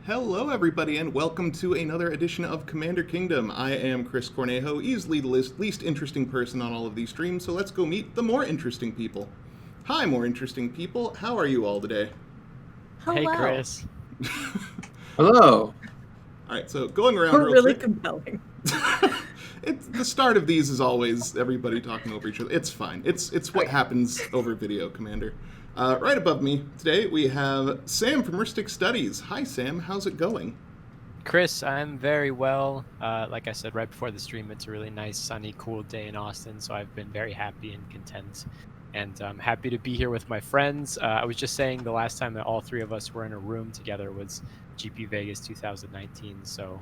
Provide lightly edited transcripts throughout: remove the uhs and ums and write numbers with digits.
Hello, everybody, and welcome to another edition of Commander Kingdom. I am Chris Cornejo, easily the least interesting person on all of these streams, so let's go meet the more interesting people. Hi, more interesting people. How are you all today? Hello. Hey, Chris. Hello. All right, so going around We're real really quick. compelling. It's the start of these is always everybody talking over each other. It's fine. It's what happens over video, Commander. Right above me today, we have Sam from Rhystic Studies. Hi, Sam. How's it going? Chris, I'm very well. Like I said right before the stream, it's a really nice, sunny, cool day in Austin, so I've been very happy and content. And I'm happy to be here with my friends. I was just saying the last time that all three of us were in a room together was GP Vegas 2019, so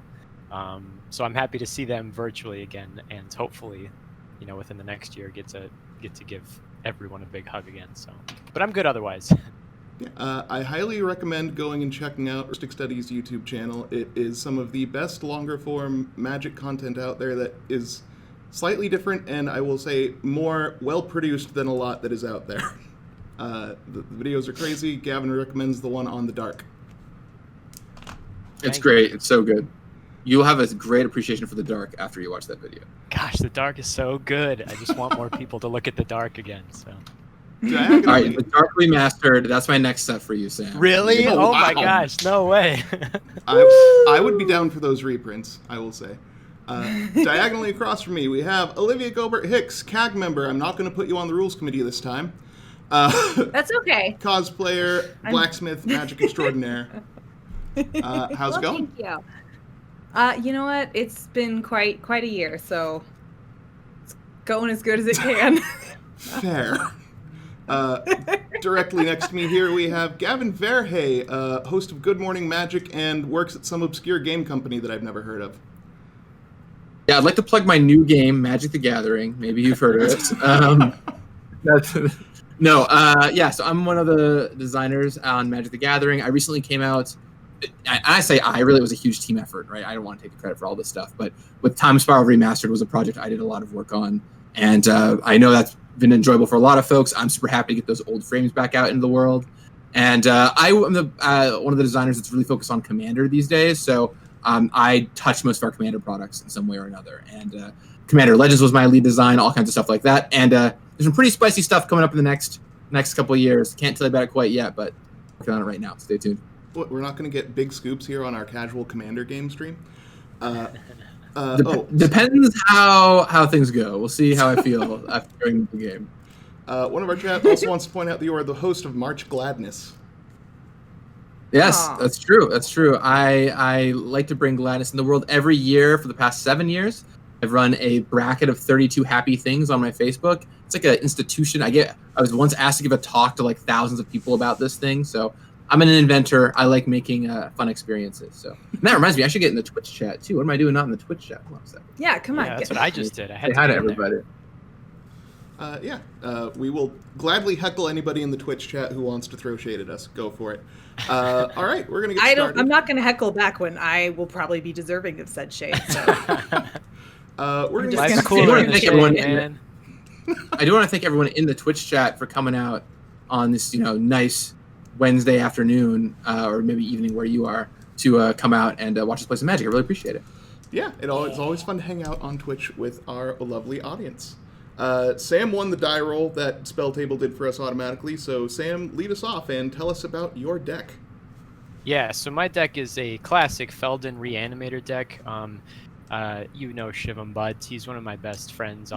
I'm happy to see them virtually again, and hopefully, within the next year, get to give everyone a big hug again. So, but I'm good otherwise. I highly recommend going and checking out Rhystic Studies' YouTube channel. It is some of the best longer form Magic content out there that is slightly different, and I will say more well produced than a lot that is out there. The videos are crazy. Gavin recommends the one on the dark. It's great. It's so good. You'll have a great appreciation for the dark after you watch that video. Gosh, the dark is so good. I just want more people to look at the dark again. So. All right, the dark remastered. That's my next step for you, Sam. Really? Oh, my wow. gosh, no way. I would be down for those reprints, I will say. Diagonally across from me, we have Olivia Gobert-Hicks, CAG member. I'm not going to put you on the rules committee this time. That's okay. Cosplayer, blacksmith, magic extraordinaire. How's it going? Thank you. You know what? It's been quite a year, so it's going as good as it can. Fair. Directly next to me here, we have Gavin Verhey, host of Good Morning Magic and works at some obscure game company that I've never heard of. Yeah, I'd like to plug my new game, Magic the Gathering. Maybe you've heard of it. So I'm one of the designers on Magic the Gathering. I recently came out. I say I really was a huge team effort, right? I don't want to take the credit for all this stuff, but with Time Spiral Remastered was a project I did a lot of work on, and I know that's been enjoyable for a lot of folks. I'm super happy to get those old frames back out into the world, and I'm one of the designers that's really focused on Commander these days. So I touch most of our Commander products in some way or another, and Commander Legends was my lead design, all kinds of stuff like that. And there's some pretty spicy stuff coming up in the next couple of years. Can't tell you about it quite yet, but working on it right now. Stay tuned. We're not going to get big scoops here on our casual Commander game stream. Depends how things go. We'll see how I feel after during the game. One of our chat also wants to point out that you are the host of March Gladness. Yes, Aww. That's true. That's true. I like to bring gladness in the world every year for the past 7 years. I've run a bracket of 32 happy things on my Facebook. It's like an institution. I was once asked to give a talk to like thousands of people about this thing. So I'm an inventor. I like making fun experiences. So and that reminds me, I should get in the Twitch chat too. What am I doing not in the Twitch chat? Hold on a second. Yeah, come on. Yeah, that's what I just did. I had Say hi to get in there. everybody. We will gladly heckle anybody in the Twitch chat who wants to throw shade at us. Go for it. All right, we're gonna get started. I'm not gonna heckle back when I will probably be deserving of said shade. So. We're gonna just get Life's gonna cooler say than it. shade, Everyone- man. I do want to thank everyone in the Twitch chat for coming out on this, nice Wednesday afternoon or maybe evening where you are to come out and watch us play some Magic. I really appreciate it. Yeah, it's always fun to hang out on Twitch with our lovely audience. Sam won the die roll that Spell Table did for us automatically, so Sam, lead us off and tell us about your deck. Yeah, so my deck is a classic Feldon Reanimator deck. Shivam Buds. He's one of my best friends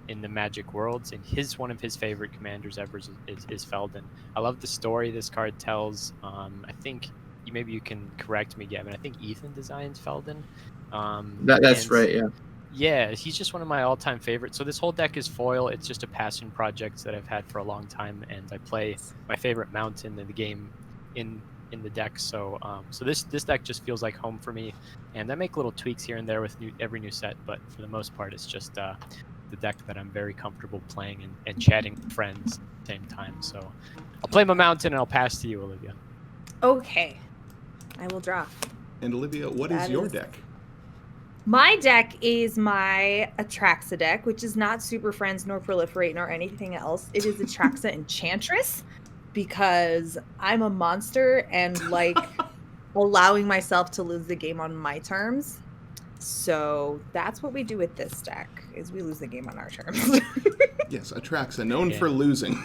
in the Magic worlds, and one of his favorite commanders ever is Feldon. I love the story this card tells. I think maybe you can correct me, Gavin. I think Ethan designed Feldon. That's right, yeah. Yeah, he's just one of my all-time favorites. So this whole deck is foil. It's just a passion project that I've had for a long time, and I play my favorite mountain in the game in the deck. So this deck just feels like home for me, and I make little tweaks here and there with every new set, but for the most part, it's just the deck that I'm very comfortable playing and chatting with friends at the same time. So I'll play my mountain, and I'll pass to you, Olivia. Okay, I will draw. And Olivia, what is your deck? My deck is my Atraxa deck, which is not Super Friends nor Proliferate nor anything else. It is Atraxa Enchantress because I'm a monster and like allowing myself to lose the game on my terms. So that's what we do with this deck, is we lose the game on our terms. Yes, Atraxa, known for losing.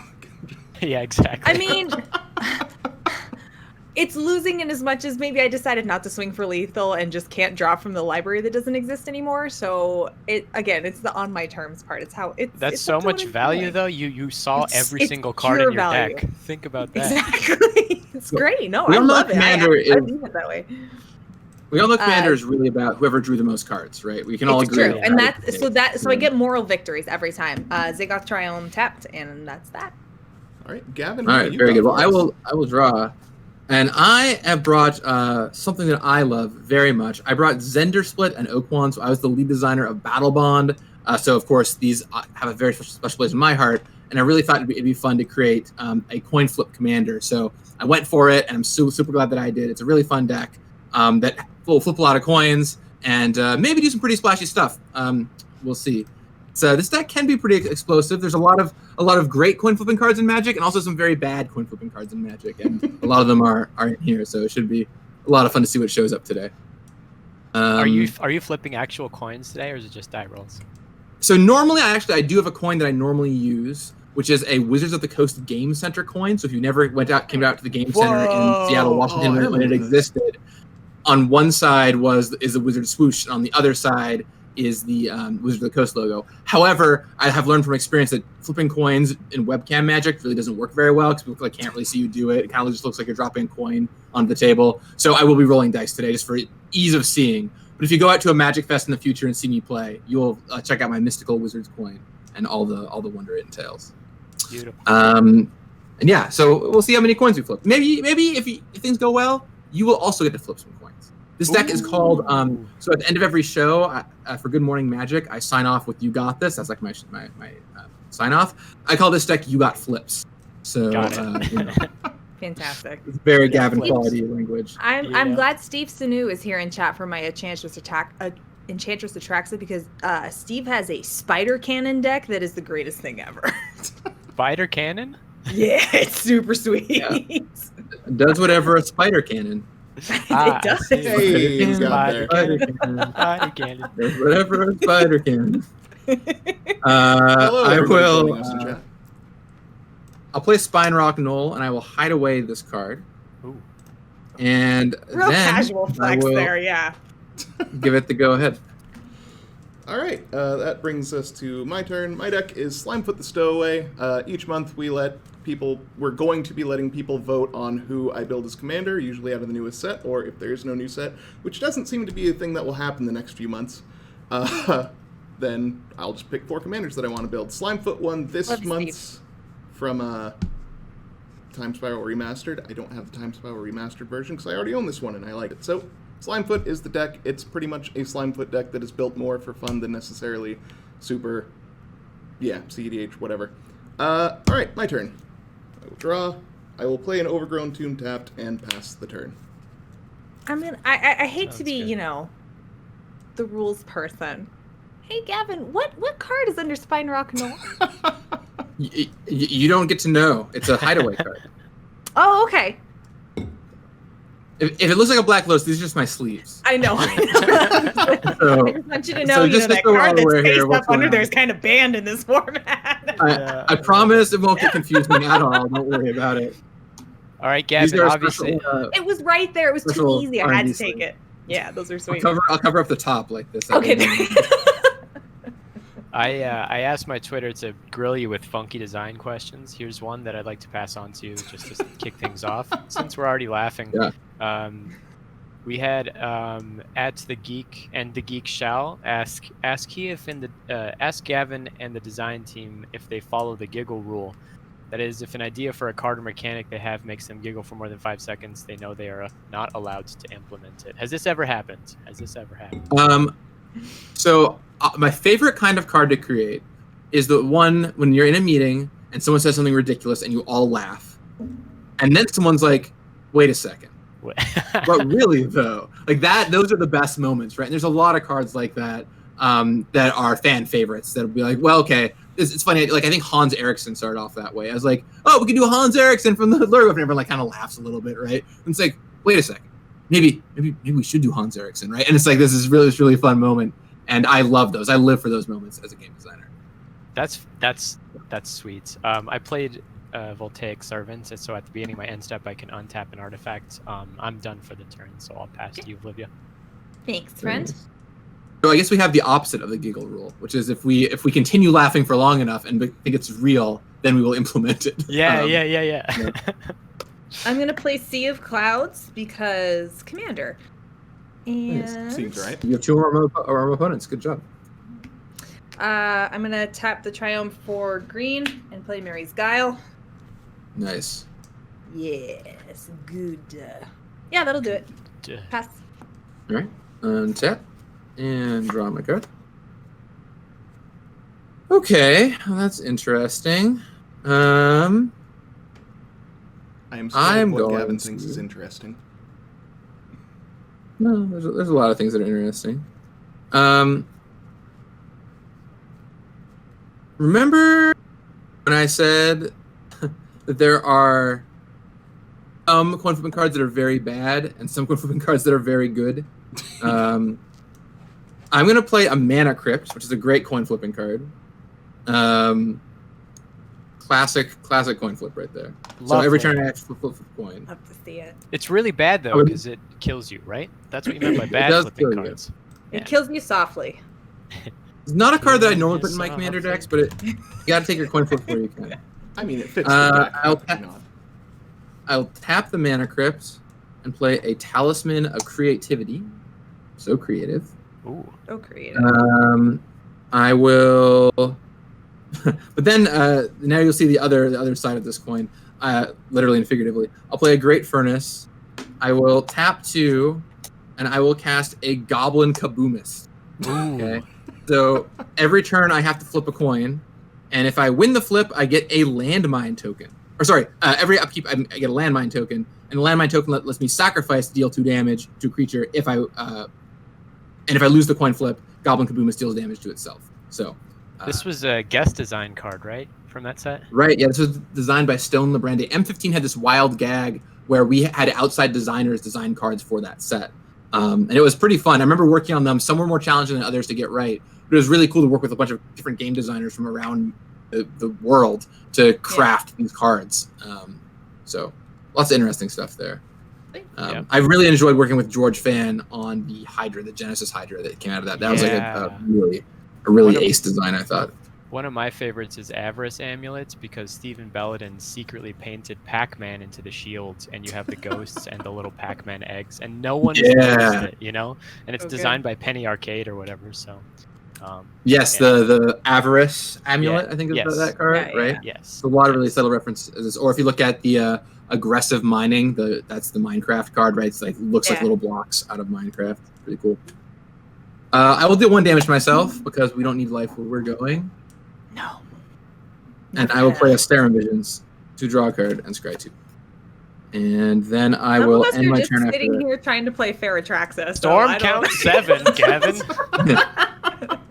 Yeah, exactly. I mean, it's losing in as much as maybe I decided not to swing for lethal and just can't draw from the library that doesn't exist anymore. So it's the on my terms part. It's how it's. That's it's so up to what much I'm value, feeling. though. You saw every It's single card pure in your value. deck. Think about that. Exactly. It's great. No, We I all know love it. Commander I is- view it that way. We all know Commander is really about whoever drew the most cards, right? We can all It's agree. true, on and that. so I get moral victories every time. Zagoth Triumph tapped, and that's that. All right, Gavin. All who right, you very got good. Well, for us? I will draw, and I have brought something that I love very much. I brought Zndrsplt and Okaun. So I was the lead designer of Battle Bond. So of course these have a very special place in my heart, and I really thought it'd be fun to create a coin flip commander. So I went for it, and I'm super glad that I did. It's a really fun deck that will flip a lot of coins and maybe do some pretty splashy stuff. We'll see. So this deck can be pretty explosive. There's a lot of great coin flipping cards in Magic, and also some very bad coin flipping cards in Magic, and a lot of them are in here. So it should be a lot of fun to see what shows up today. Are you flipping actual coins today, or is it just die rolls? So normally, I do have a coin that I normally use, which is a Wizards of the Coast Game Center coin. So if you never came out to the Game Center in Seattle, Washington, when it existed, on one side is the Wizard Swoosh, and on the other side is the Wizard of the Coast logo. However, I have learned from experience that flipping coins in webcam Magic really doesn't work very well because people can't really see you do it. It kind of just looks like you're dropping a coin onto the table. So I will be rolling dice today just for ease of seeing. But if you go out to a Magic Fest in the future and see me play, you'll check out my mystical Wizards coin and all the wonder it entails. Beautiful. And yeah, so we'll see how many coins we flip. Maybe if things go well, you will also get to flip some coins. This deck is called. So at the end of every show, for Good Morning Magic, I sign off with "You Got This." That's like my sign off. I call this deck "You Got Flips." So Got it. Fantastic. it's very Gavin Steve- quality language. I'm glad Steve Sanu is here in chat for my Enchantress Atraxa, because Steve has a spider cannon deck that is the greatest thing ever. Spider cannon? Yeah, it's super sweet. Yeah. It does whatever a spider cannon. Ah, It does. I see. Hey, he's got Spider there. Spider cannon. Spider cannon. Does whatever a spider can. Hello, I everybody will. joining us in chat. I'll play Spine Rock Knoll, and I will hide away this card. Ooh. And Real then casual I flex will there, yeah. give it the go ahead. All right, that brings us to my turn. My deck is Slimefoot the Stowaway. Each month we're going to be letting people vote on who I build as commander, usually out of the newest set, or if there's no new set, which doesn't seem to be a thing that will happen the next few months. Then I'll just pick 4 commanders that I want to build. Slimefoot won this Love month's from Time Spiral Remastered. I don't have the Time Spiral Remastered version because I already own this one and I like it. So Slimefoot is the deck. It's pretty much a Slimefoot deck that is built more for fun than necessarily super, CEDH, whatever. All right, my turn. I will draw. I will play an Overgrown Tomb tapped and pass the turn. I hate to Sounds be, good. The rules person. Hey Gavin, what card is under Spine Rock Knoll? You don't get to know. It's a hideaway card. Oh, okay. If it looks like a Black Lotus, these are just my sleeves. I know. So- I just want you to know, so just that so we're card all that's aware here faced of what's up under going there on. is kind of banned in this format. I promise it won't get confusing at all. Don't worry about it. All right, These Gavin, are obviously. special, It was right there. It was too Special easy. I had to R&D take sleeve. it. Yeah, those are I'll sweet. cover up the top like this. Okay. I asked my Twitter to grill you with funky design questions. Here's one that I'd like to pass on to you just to kick things off. Since we're already laughing, we had at the Geek and the Geek shall ask Gavin and the design team if they follow the giggle rule. That is, if an idea for a card or mechanic they have makes them giggle for more than 5 seconds, they know they are not allowed to implement it. Has this ever happened? So my favorite kind of card to create is the one when you're in a meeting and someone says something ridiculous and you all laugh, and then someone's like, "Wait a second, but really though?" Like that. Those are the best moments, right? And there's a lot of cards like that that are fan favorites that'll be like, "Well, okay." It's funny. Like I think Hans Eriksson started off that way. I was like, "Oh, we can do a Hans Eriksson from the Lurgo," and everyone like kind of laughs a little bit, right? And it's like, "Wait a second, maybe we should do Hans Eriksson, right? And it's like this really fun moment, and I love those. I live for those moments as a game designer. That's sweet. I played Voltaic Servant, and so at the beginning of my end step, I can untap an artifact. I'm done for the turn, so I'll pass to you, Olivia. Thanks, friend. So I guess we have the opposite of the giggle rule, which is if we continue laughing for long enough and think it's real, then we will implement it. Yeah. I'm gonna play Sea of Clouds because Commander. And Seems right. You have 2 armor opponents. Good job. I'm gonna tap the Triumph for green and play Mary's Guile. Nice. Yes, good. Yeah, that'll do it. Pass. All right. Untap and draw my card. Okay, well, that's interesting. I am I'm what going Gavin to- thinks is interesting. No, there's a lot of things that are interesting. Remember when I said that there are some coin flipping cards that are very bad and some coin flipping cards that are very good? I'm going to play a Mana Crypt, which is a great coin flipping card. Classic coin flip right there. So Lovely. every turn I actually flip a coin. Love to see it. It's really bad though because it kills you, right? That's what you meant by bad does flipping kill you. cards. It kills me softly. It's not a card that I normally put Yes, in my commander awesome. decks, but you got to take your coin flip where you can. I mean, it fits the deck. I'll why tap- not? I'll tap the Mana Crypt and play a Talisman of Creativity. So creative. Ooh. So creative. I will, but then now you'll see the other side of this coin, literally and figuratively. I'll play a Great Furnace. I will tap 2, and I will cast a Goblin Kaboomist. Okay. So every turn I have to flip a coin, and if I win the flip, I get a landmine token. Or sorry, every upkeep I get a landmine token, and the landmine token lets me sacrifice to deal 2 damage to a creature. If I lose the coin flip, Goblin Kaboomist deals damage to itself. So This was a guest design card, right? From that set? right, yeah, this was designed by Stone Lebrande. M15 had this wild gag where we had outside designers design cards for that set. And it was pretty fun. I remember working on them. Some were more challenging than others to get right. But it was really cool to work with a bunch of different game designers from around the world to craft these cards. So lots of interesting stuff there. I really enjoyed working with George Fan on the Hydra, the Genesis Hydra that came out of that. That was like a really ace design, I thought. One of my favorites is Avarice Amulets because Stephen Belladin secretly painted Pac-Man into the shields, and you have the ghosts and the little Pac-Man eggs, and no one has noticed it, you know? And it's designed by Penny Arcade or whatever, so... yes, the Avarice Amulet, I think is that card, right? Yes. A lot of really subtle references. Or if you look at the aggressive mining, that's the Minecraft card, right? It's like looks like little blocks out of Minecraft. Pretty cool. I will do 1 damage myself because we don't need life where we're going. No. And I will play a Staring Visions to draw a card and scry 2. And then I will end my turn after sitting that. here trying to play Feratraxa. Storm count 7, Gavin.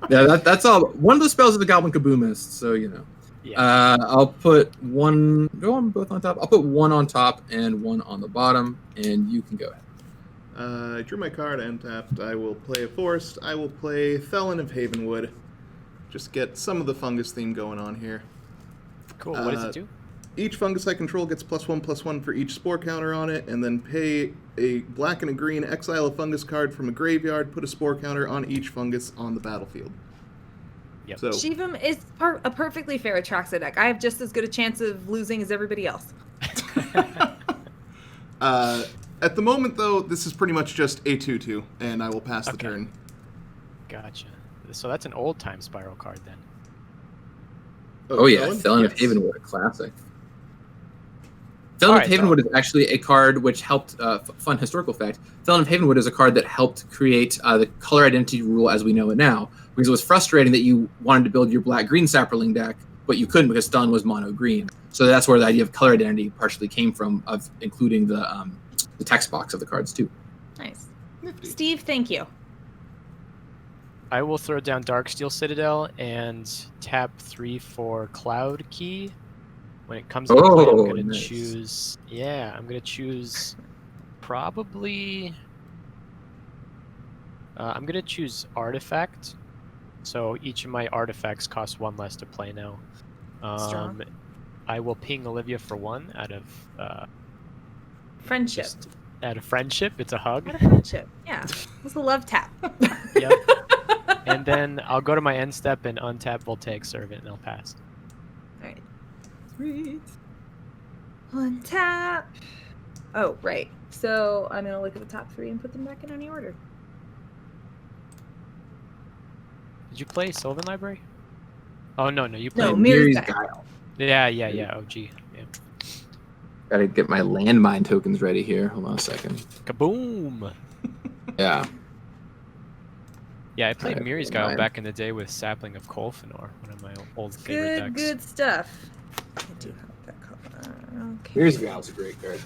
Yeah, that's all. One of the spells is the Goblin Kaboomist, so you know. Yeah. I'll put 1. Go on both on top. I'll put 1 on top and 1 on the bottom, and you can go ahead. I drew my card and tapped. I will play a forest. I will play Felon of Havenwood. Just get some of the fungus theme going on here. Cool. What does it do? Each fungus I control gets +1/+1 for each spore counter on it, and then pay a black and a green, exile a fungus card from a graveyard, put a spore counter on each fungus on the battlefield. Yep. So Shivam is a perfectly Feratraxa deck. I have just as good a chance of losing as everybody else. at the moment, though, this is pretty much just a 2/2, and I will pass the turn. Gotcha. So that's an old time Spiral card then. Oh yeah, Felon? Felon of Yes. Havenwood, a classic. Felon of Havenwood is actually a card which helped, fun historical fact, Felon of Havenwood is a card that helped create the color identity rule as we know it now, because it was frustrating that you wanted to build your black-green Sapperling deck, but you couldn't because Felon was mono-green. So that's where the idea of color identity partially came from, of including the text box of the cards too. Nice. Nifty. Steve, thank you. I will throw down Darksteel Citadel and tap 3 for Cloud Key. When it comes into play, I'm gonna nice. choose. Yeah, I'm gonna choose probably I'm gonna choose artifact. So each of my artifacts cost 1 less to play now. Strong. I will ping Olivia for 1 out of Friendship. just out of friendship. It's a hug. Out of friendship. Yeah. It's a love tap. Yep. And then I'll go to my end step and untap Voltaic Servant, and I'll pass. All right. Sweet. On tap. Oh, right. So I'm gonna look at the top 3 and put them back in any order. Did you play Sylvan Library? Oh no, you played. No, Mirror's Mirror's Guile. Yeah. OG. Yeah. Gotta get my landmine tokens ready here. Hold on a second. Kaboom! Yeah. Yeah, I played Alright, Mirror's Guile mine. back in the day with Sapling of Kolfinor, one of my old favorite decks. Good stuff. I do have that color. Okay. Mirror's Guile's a great card.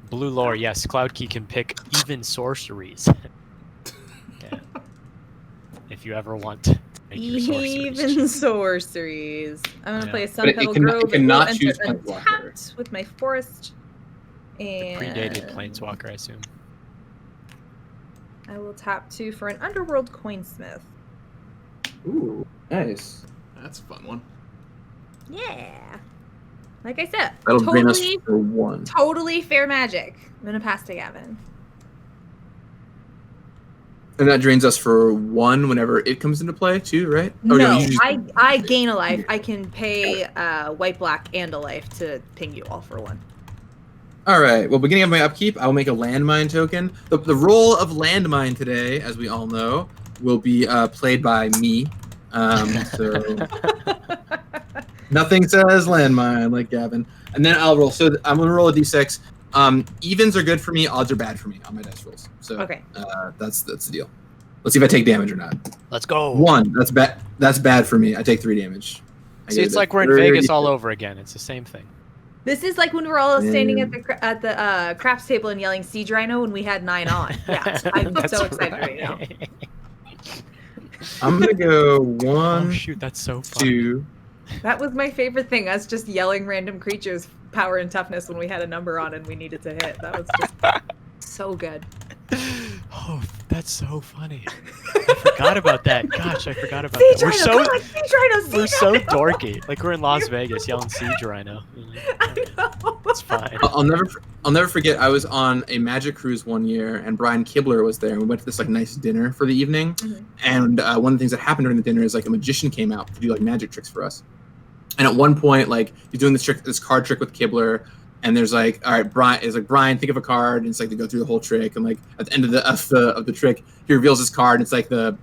Blue lore, yes. Cloudkey can pick even sorceries. Yeah. If you ever want to make your sorceries. Even sorceries. I'm gonna Yeah. play a But it Sunpetal can- it Grove. and cannot will choose enter Planeswalker. untapped with my forest. And Predated Planeswalker, I assume. I will tap 2 for an Underworld Coinsmith. Ooh, nice. That's a fun one. Yeah. Like I said, That'll bring us totally, for 1. totally fair magic. I'm gonna pass to Gavin. And that drains us for 1 whenever it comes into play too, right? Oh, No, you just- I gain a life. I can pay white, black, and a life to ping you all for 1. All right. Well, beginning of my upkeep, I will make a landmine token. The role of landmine today, as we all know, will be played by me. So nothing says landmine like Gavin. And then I'll roll. So I'm gonna roll a d6. Evens are good for me. Odds are bad for me on my dice rolls. So Okay. that's the deal. Let's see if I take damage or not. Let's go. 1. That's bad. That's bad for me. I take 3 damage. I See, get it's a like we're in 30. Vegas all over again. It's the same thing. This is like when we were all standing Yeah. at the craps table and yelling Siege Rhino when we had 9 on. Yeah, I'm That's so excited right now. I'm gonna go Oh 1, shoot, that's so fun. 2. That was my favorite thing. Us just yelling random creatures' power and toughness when we had a number on and we needed to hit. That was just so good. Oh, that's so funny. I forgot about that. Gosh, I forgot about Siege that. Rhino, come on, Siege Rhino, We're Siege so Rhino. dorky. Like we're in Las Vegas yelling Siege Rhino. I know. It's fine. I'll never forget. I was on a Magic cruise one year, and Brian Kibler was there. And we went to this like nice dinner for the evening. Mhm. And one of the things that happened during the dinner is like a magician came out to do like magic tricks for us. And at one point, like he's doing this card trick with Kibler, and there's like, all right, Brian, think of a card, and it's like they go through the whole trick, and like at the end of the trick, he reveals his card, and it's like the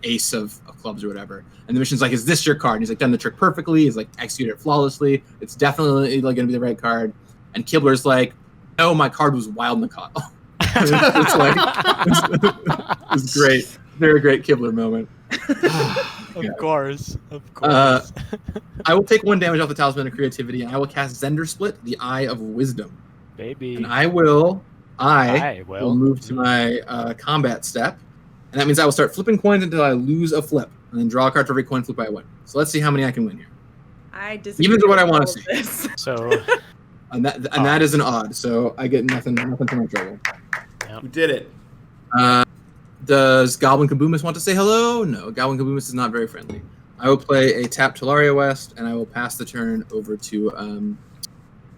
ace of clubs or whatever. And the mission's like, is this your card? And he's like done the trick perfectly. He's like executed it flawlessly. It's definitely like gonna be the right card. And Kibler's like, no, my card was Wild Nicot. It's like it's great, very great Kibler moment. Of course. I will take 1 damage off the Talisman of Creativity, and I will cast Zndrsplt, the Eye of Wisdom. Baby. And I will I will. move to my combat step, and that means I will start flipping coins until I lose a flip, and then draw a card for every coin flip I win. So let's see how many I can win here. I disagree. Even to what I with wanna all of see. this. So That is an odd, so I get nothing for my trouble. We did it. Does Goblin Kaboomus want to say hello? No, Goblin Kaboomus is not very friendly. I will play a tap Talaria West, and I will pass the turn over to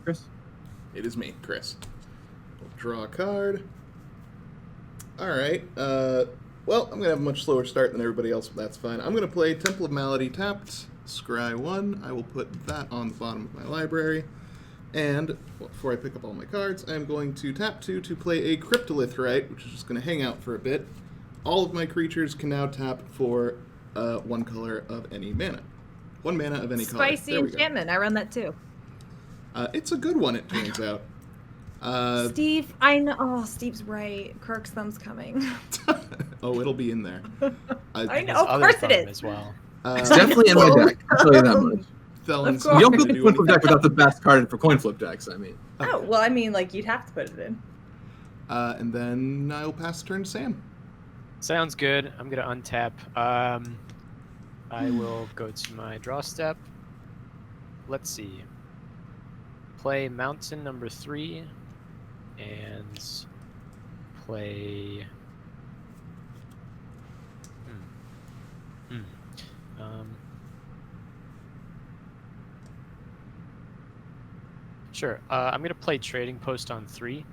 Chris. It is me, Chris. We'll draw a card. All right. Well, I'm going to have a much slower start than everybody else, but that's fine. I'm going to play Temple of Malady tapped, Scry 1. I will put that on the bottom of my library. And before I pick up all my cards, I'm going to tap 2 to play a Cryptolith Rite, which is just going to hang out for a bit. All of my creatures can now tap for 1 color of any mana. 1 mana of any color. Spicy There we go. enchantment. I run that too. It's a good one, it turns out. Steve, I know. Oh, Steve's right. Kirk's thumb's coming. Oh, it'll be in there. I know. his Of other course it thumb is. as well. It's definitely in my deck. I'll tell you that much. Felon's Of course. You don't not build gonna a do coin flip anything. deck without the best card for coin flip decks. I mean, Oh, well, I mean, like, you'd have to put it in. And then I'll pass the turn to Sam. Sounds good. I'm gonna untap. I will go to my draw step. Let's see. Play Mountain number 3, and play. Sure. I'm gonna play Trading Post on 3,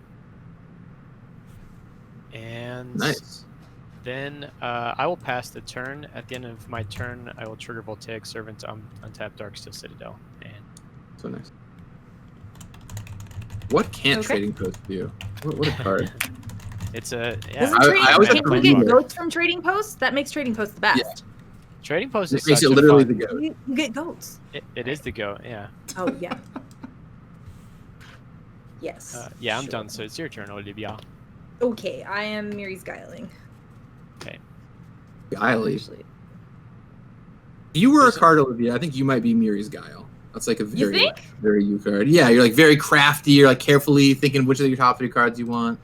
and Nice. then I will pass the turn. At the end of my turn, I will trigger Voltaic Servant to untap Darksteel Citadel. And So nice. What can't Okay. Trading Post do? What a card. it's a Doesn't I always can't have we to get read it. goats from Trading Post? That makes Trading Post the best. Yeah. Trading Post It is makes such it a literally fun- the goat. You get goats. It is the go. Yeah. Oh yeah. Yes. Yeah, I'm Sure. done. So it's your turn, Olivia. Okay, I am Miri's Guiling. Guiley. Actually. If you were a There's a- card, Olivia, I think you might be Miri's Guile. That's like a You very, think? very you card. Yeah, you're like very crafty. You're like carefully thinking which of your top 3 cards you want.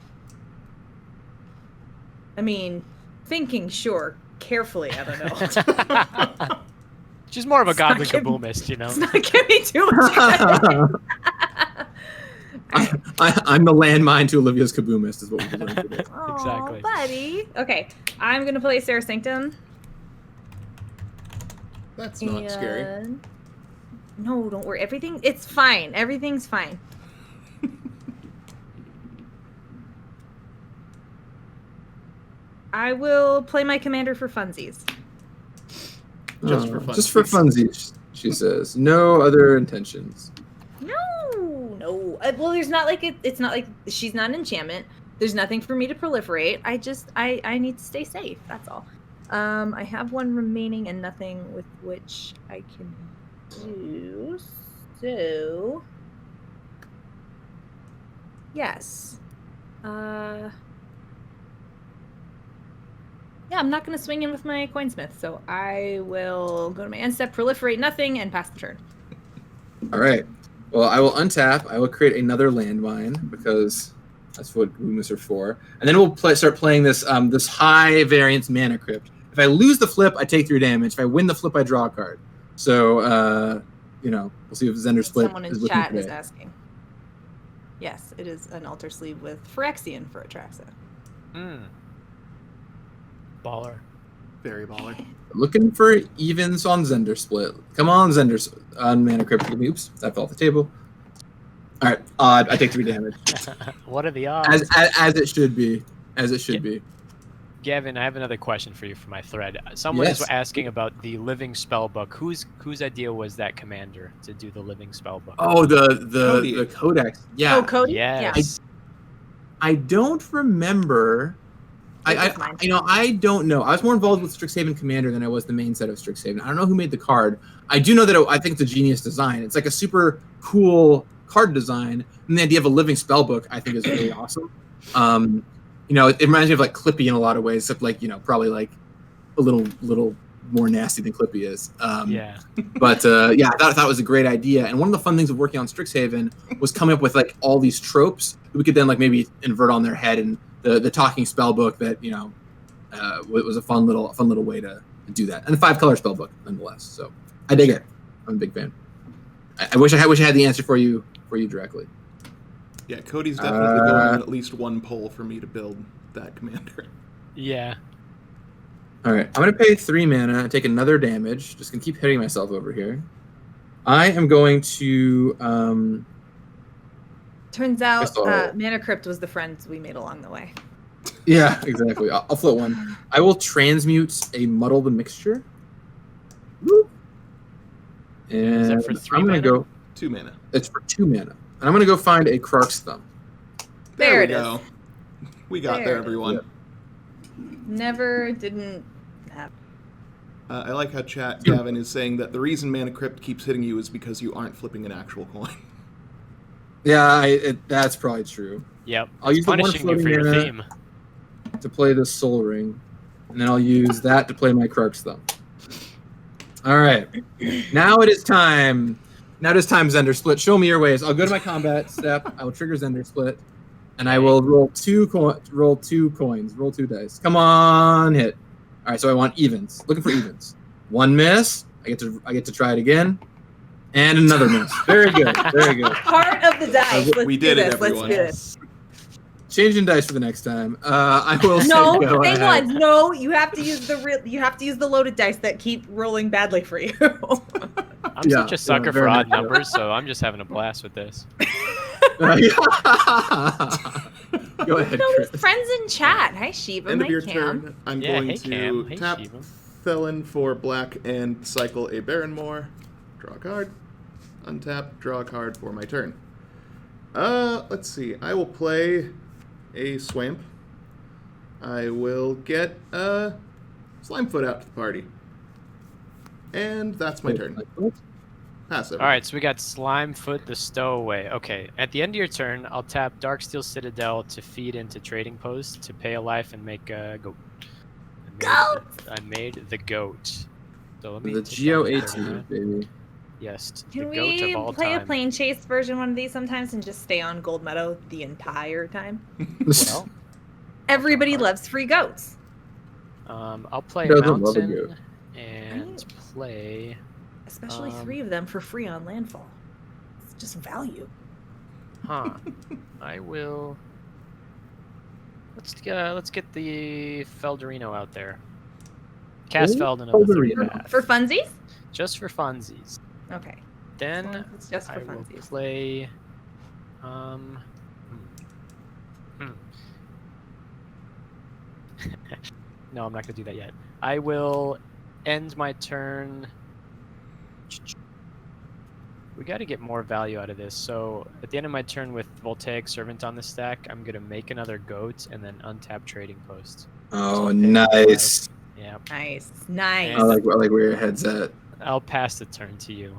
I mean, thinking, sure. Carefully, I don't know. She's more of a It's not Goblin giving- Kaboomist, you know. It's not giving me too much credit. I'm the landmine to Olivia's Kaboomist, is what we've learned today. Aw, Exactly. buddy. Okay, I'm gonna play Sarah Sanctum. That's not scary. and- No, don't worry. It's fine. Everything's fine. I will play my commander for funsies. Just for Just for funsies, she says. No other intentions. No. Well, there's not like it's not like she's not an enchantment. There's nothing for me to proliferate. I need to stay safe. That's all. I have one remaining and nothing with which I can do. So, yes. Yeah, I'm not going to swing in with my Coinsmith, so I will go to my end step, proliferate nothing, and pass the turn. All right. Well, I will untap. I will create another landmine because that's what Kaboomist are for. And then we'll start playing this this high variance mana crypt. If I lose the flip, I take 3 damage. If I win the flip, I draw a card. So, we'll see if Zndrsplt Someone is in looking chat is today. asking. Yes, it is an altar sleeve with Phyrexian for Atraxa. Baller. Very baller. Looking for evens on Zndrsplt. Come on, Zndrsplt. On mana crypt. Oops, that fell off the table. All right, odd. I take 3 damage. What are the odds? As it should be. As it should be. Gavin, I have another question for you for my thread. Someone is Yes. asking about the living spellbook. Whose idea was that commander to do the living spellbook? Oh, Cody. the codex. Yeah. Oh, Cody? yes. I don't remember. It was mine. I don't know. I was more involved with Strixhaven Commander than I was the main set of Strixhaven. I don't know who made the card. I do know that I think it's a genius design. It's like a super cool card design, and the idea of a living spellbook I think is really awesome. It reminds me of like Clippy in a lot of ways, except like probably like a little more nasty than Clippy is. Yeah. But I thought it was a great idea. And one of the fun things of working on Strixhaven was coming up with like all these tropes that we could then like maybe invert on their head. And the talking spell book that was a fun little way to do that. And the 5-color spell book nonetheless. So I dig it. I'm a big fan. I wish I had the answer for you directly. Yeah, Cody's definitely going on at least one poll for me to build that commander. Yeah. All right, I'm gonna pay 3 mana and take another damage. Just gonna keep hitting myself over here. I am going to. Turns out, I saw- Mana Crypt was the friends we made along the way. Yeah, exactly. I'll float one. I will transmute a Muddle the Mixture. Woo. And Is that for 3 I'm gonna mana? go. 2 mana. It's for 2 mana, and I'm gonna go find a Krark's Thumb. There we it is. go. We got There there, it is. everyone. Never didn't have. I like how chat Gavin is saying that the reason Mana Crypt keeps hitting you is because you aren't flipping an actual coin. Yeah, that's probably true. Yep. I'll use the one Punishing you for floating your mana theme. to play the Soul Ring, and then I'll use that to play my Krark's Thumb. All right, now it is time. Now it is time, Zndrsplt. Show me your ways. I'll go to my combat step. I will trigger Zndrsplt, and I will roll 2 coins. Roll 2 dice. Come on, hit. All right, so I want evens. Looking for evens. 1 miss. I get to try it again, and another miss. Very good. Very good. Part of the dice. Let's We do did it, this. everyone. Let's do this. changing dice for the next time. I will say No, go hang ahead. on. No, you have to use the loaded dice that keep rolling badly for you. I'm Yeah, such a sucker yeah, for very odd much so. numbers, so I'm just having a blast with this. Go ahead, No, Chris. his friends in chat. Hi, Shiva. End Hi, of your Cam. turn. I'm Yeah, going hey, to Cam. Hey, tap Shiva. Felon for black and cycle a Baronmore. Draw a card. Untap, draw a card for my turn. Let's see. I will play a Swamp. I will get Slimefoot out to the party. And that's my turn. Passive. All right, so we got Slimefoot the Stowaway. Okay, at the end of your turn, I'll tap Darksteel Citadel to feed into Trading Post to pay a life and make a goat. I made the goat. So let me The take down Geo 39. 18, baby. Yes, Can the goat we of all play time. a plane chase version one of these sometimes and just stay on Gold Meadow the entire time? Well, Everybody hard. loves free goats. I'll play Doesn't love a Mountain goat. and Right. play. Especially 3 of them for free on Landfall. It's just value. Huh. I will. Let's get the Felderino out there. Cast Ooh, Felden of the Three Felderino. Path. For funsies? Just for funsies. Okay. Then It's just for I will funsies. play. No, I'm not gonna do that yet. I will end my turn. We got to get more value out of this. So at the end of my turn with Voltaic Servant on the stack, I'm gonna make another goat and then untap Trading Post. Oh, nice. Yeah, Nice. Nice. I like where your head's at. I'll pass the turn to you.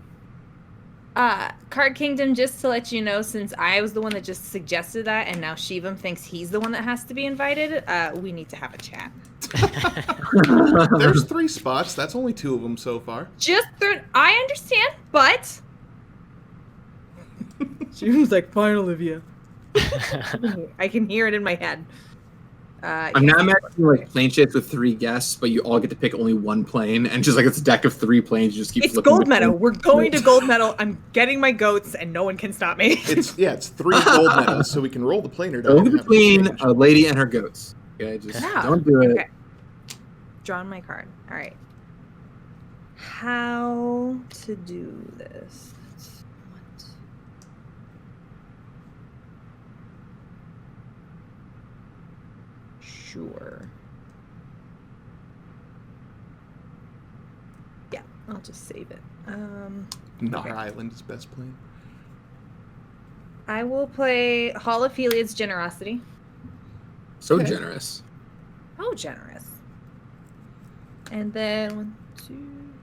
Card Kingdom, just to let you know, since I was the one that just suggested that, and now Shivam thinks he's the one that has to be invited, we need to have a chat. There's 3 spots. That's only 2 of them so far. I understand, but Shivam's like, fine, Olivia. I can hear it in my head. I'm not imagining like plane chase with 3 guests, but you all get to pick only 1 plane, and just like it's a deck of 3 planes. You just keep. It's flipping Gold between- Meadow. We're going to Gold Meadow. I'm getting my goats, and no one can stop me. It's 3 gold medals, so we can roll the planar die. Only and have it between change. a lady and her goats. Okay, just Yeah. don't do it. Okay. Drawing my card. All right. How to do this? Sure. Yeah, I'll just save it. Nar okay. Island is best plane. I will play Hall of Heliod's Generosity. So Okay. generous. Oh, generous. And then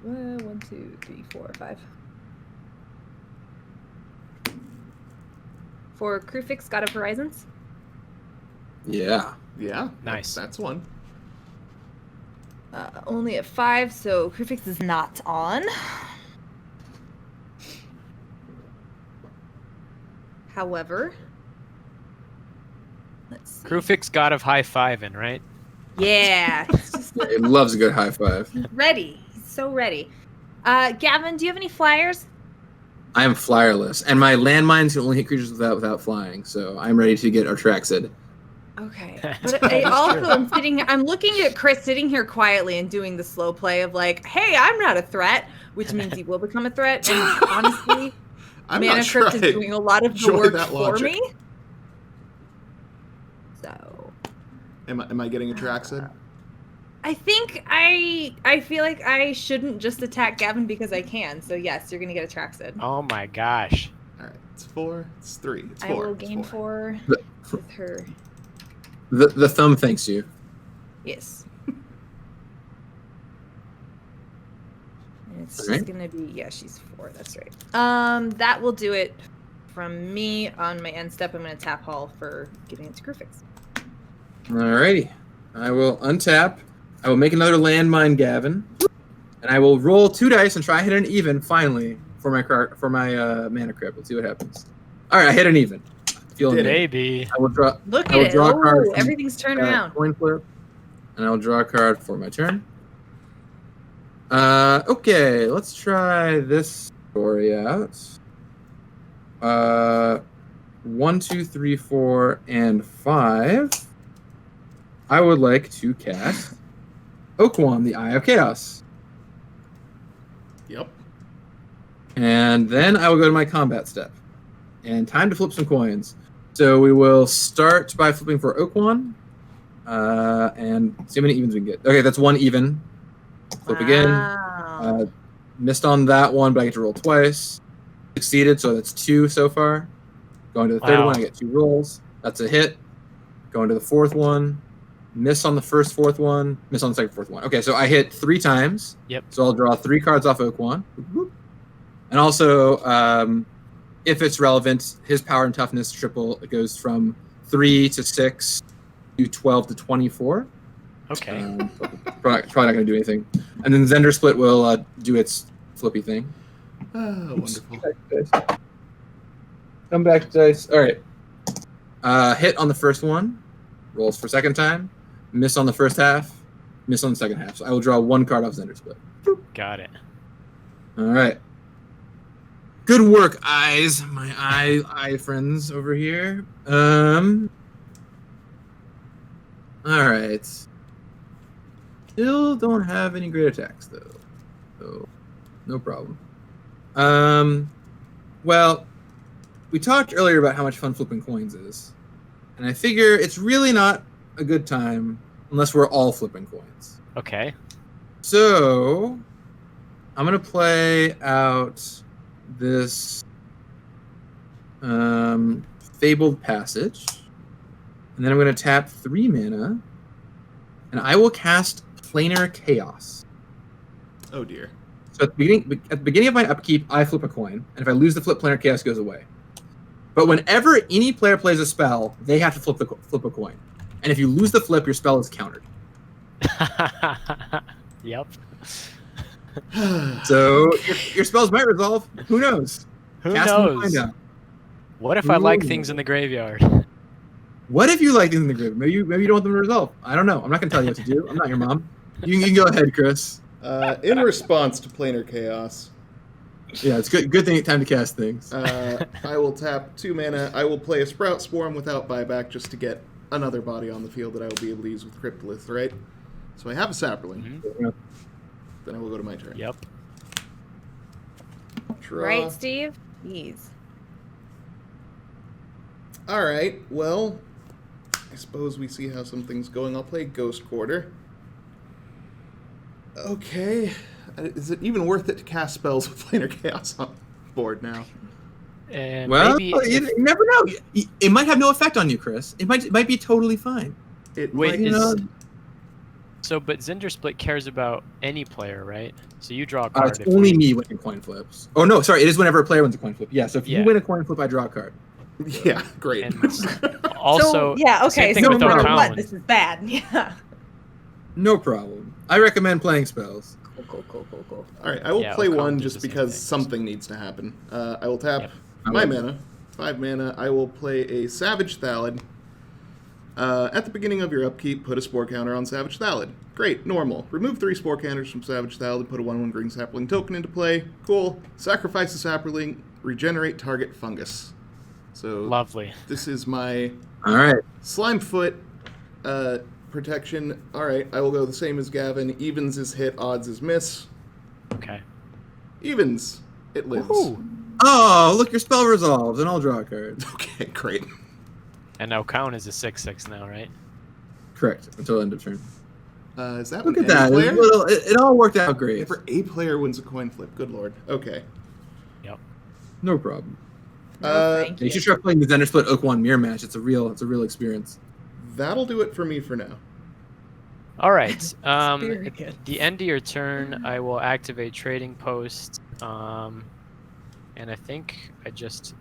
1, 2, 3, 4, 5. For Krufix, God of Horizons. Yeah. Yeah. Nice. That's one. Only at 5, so Krufix is not on. However, let's see. Krufix, God of High Fiving, right? Yeah, he's just Yeah, he loves a good high five. ready. He's so ready. Gavin, do you have any flyers? I am flyerless, and my landmines can only hit creatures without flying, so I'm ready to get Artraxid. Okay. That's But I true. also I'm looking at Chris sitting here quietly and doing the slow play of like, hey, I'm not a threat, which means he will become a threat. And honestly, I'm Mana not sure Crypt I is doing a lot of the enjoy work that for logic. me. So Am I getting a Traxid? I think I feel like I shouldn't just attack Gavin because I can. So yes, you're gonna get a Traxid. Oh my gosh. All right. It's 4. It's 3. It's 4. I will It's gain 4. 4 with her. The thumb thanks you. Yes. And it's Alright. just gonna be she's 4, that's right. That will do it from me on my end step. I'm gonna tap Hall for giving it to Krufix. Alrighty. I will untap. I will make another landmine, Gavin, and I will roll 2 dice and try to hit an even finally for my mana crypt. Let's see what happens. All right, I hit an even. Feeling good. Baby. I will draw. Look I will at it. draw a card Oh, from, everything's turned around. Coin flip, and I'll draw a card for my turn. Okay, let's try this story out. 1, 2, 3, 4, and 5, I would like to cast Okaun, the Eye of Chaos. Yep. And then I will go to my combat step. And time to flip some coins. So we will start by flipping for Okaun. And see how many evens we can get. Okay, that's 1 even. Flip again. Wow. Missed on that one, but I get to roll twice. Succeeded, so that's 2 so far. Going to the third Wow. one, I get 2 rolls. That's a hit. Going to the fourth one. Miss on the first fourth one. Miss on the second fourth one. Okay, so I hit 3 times. Yep. So I'll draw 3 cards off Okaun. And also, if it's relevant, his power and toughness triple. It goes from 3 to 6 to 12 to 24. Okay. Probably not going to do anything. And then Zndrsplt will do its flippy thing. Wonderful. Come back, dice. All right. Hit on the first one. Rolls for second time. Miss on the first half. Miss on the second half. So I will draw 1 card off Zndrsplt. Got it. All right. Good work, eyes. My eye friends over here. All right. Still don't have any great attacks though. So no problem. Well, we talked earlier about how much fun flipping coins is. And I figure it's really not a good time unless we're all flipping coins. Okay. So I'm gonna play out this Fabled Passage, and then I'm gonna tap 3 mana, and I will cast Planar Chaos. Oh dear. So at the beginning of my upkeep, I flip a coin, and if I lose the flip, Planar Chaos goes away. But whenever any player plays a spell, they have to flip a coin, and if you lose the flip, your spell is countered. Yep. So your spells might resolve. Who knows? Who Cast them to knows? find out. What if I like Ooh. things in the graveyard? What if you like things in the graveyard? Maybe you don't want them to resolve. I don't know. I'm not gonna tell you what to do. I'm not your mom. You can go ahead, Chris. In response to Planar Chaos, Yeah, it's good. Good thing. Time to cast things. I will tap 2 mana. I will play a Sprout Swarm without buyback just to get another body on the field that I will be able to use with Cryptolith, right? So I have a Sapperling. Mhm. Then I will go to my turn. Yep. Draw. Right, Steve? Jeez. All right. Well, I suppose we see how something's going. I'll play Ghost Quarter. Okay. Is it even worth it to cast spells with Planar Chaos on board now? And Well, maybe you never know. It might have no effect on you, Chris. It might be totally fine. It Wait, might you know- so but Zndrsplt cares about any player, right? So you draw a card. It's if only we- me winning coin flips. Oh no, sorry. It is whenever a player wins a coin flip. Yeah. So if you Yeah. win a coin flip, I draw a card. Yeah, great. And also, so, yeah, okay, same thing so with no matter Okaun. what, this is bad. Yeah. No problem. I recommend playing spells. Cool. All right, I will Yeah, play Okaun one does just the same because thing. something needs to happen. I will tap Yep. my mana, 5 mana. I will play a Savage Thallid. At the beginning of your upkeep, put a Spore counter on Savage Thallid. Great, normal. Remove 3 Spore counters from Savage Thallid and put a 1/1 Green Sapling token into play. Cool. Sacrifice a Sapling, regenerate target fungus. So Lovely. this is my All right. Slimefoot protection. All right, I will go the same as Gavin. Evens is hit, odds is miss. Okay. Evens. It lives. Woohoo. Oh, look, your spell resolves, and I'll draw a card. Okay, great. And Okaun is a 6/6 now, right? Correct. Until end of turn. Is that Look when at that. any player? It all worked out great. Whenever a player wins a coin flip. Good lord. Okay. Yep. No problem. Thank You should try playing the Zndrsplt Okaun mirror match. It's a real experience. That'll do it for me for now. All right. Very At good. the end of your turn, I will activate Trading Post. And I think I just...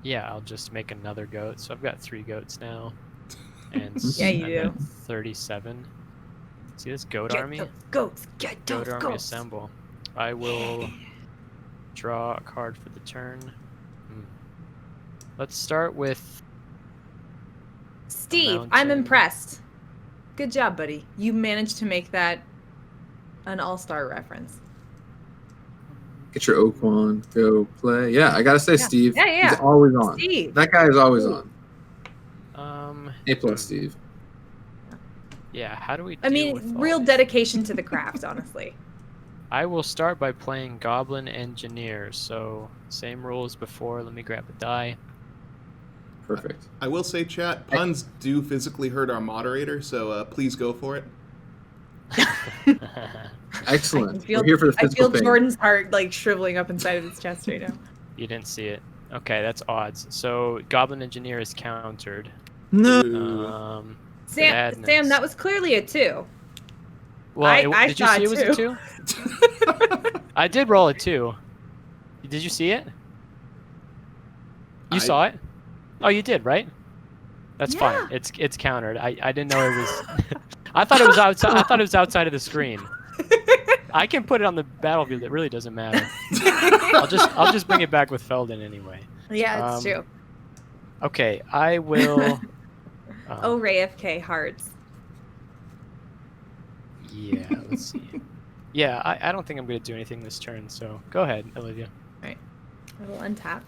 Yeah, I'll just make another goat. So I've got 3 goats now. And Yeah, you I'm do. at 37. See this goat Get army? those goats. Get Goat those army goats. assemble. I will draw a card for the turn. Let's start with... Steve, I'm Mountain. impressed. Good job, buddy. You managed to make that an all-star reference. Get your Okaun. Go play. Yeah, I gotta say, Steve. Yeah. He's always on. Steve. That guy is always on. A+, Steve. Yeah, how do we I deal with mean, all real these? dedication to the craft, honestly. I will start by playing Goblin Engineers. So same rules before. Let me grab a die. Perfect. I will say, chat, puns do physically hurt our moderator, so please go for it. Excellent. Feel, We're here for the I physical feel pain. Jordan's heart like shriveling up inside of his chest right now. You didn't see it. Okay, that's odds. So Goblin Engineer is countered. No. Ooh. Sam, Badness. that was clearly a 2. Well, I did you saw see it it was a 2? I did roll a 2. Did you see it? You saw it? Oh, you did, right? That's fine. It's countered. I didn't know it was. I thought it was outside. I thought it was outside of the screen. I can put it on the battlefield. It really doesn't matter. I'll just bring it back with Felden anyway. Yeah, it's true. Okay, I will. Oh, Ray FK hearts. Yeah, let's see. Yeah, I don't think I'm going to do anything this turn, so go ahead, Olivia. Alright. I will untap.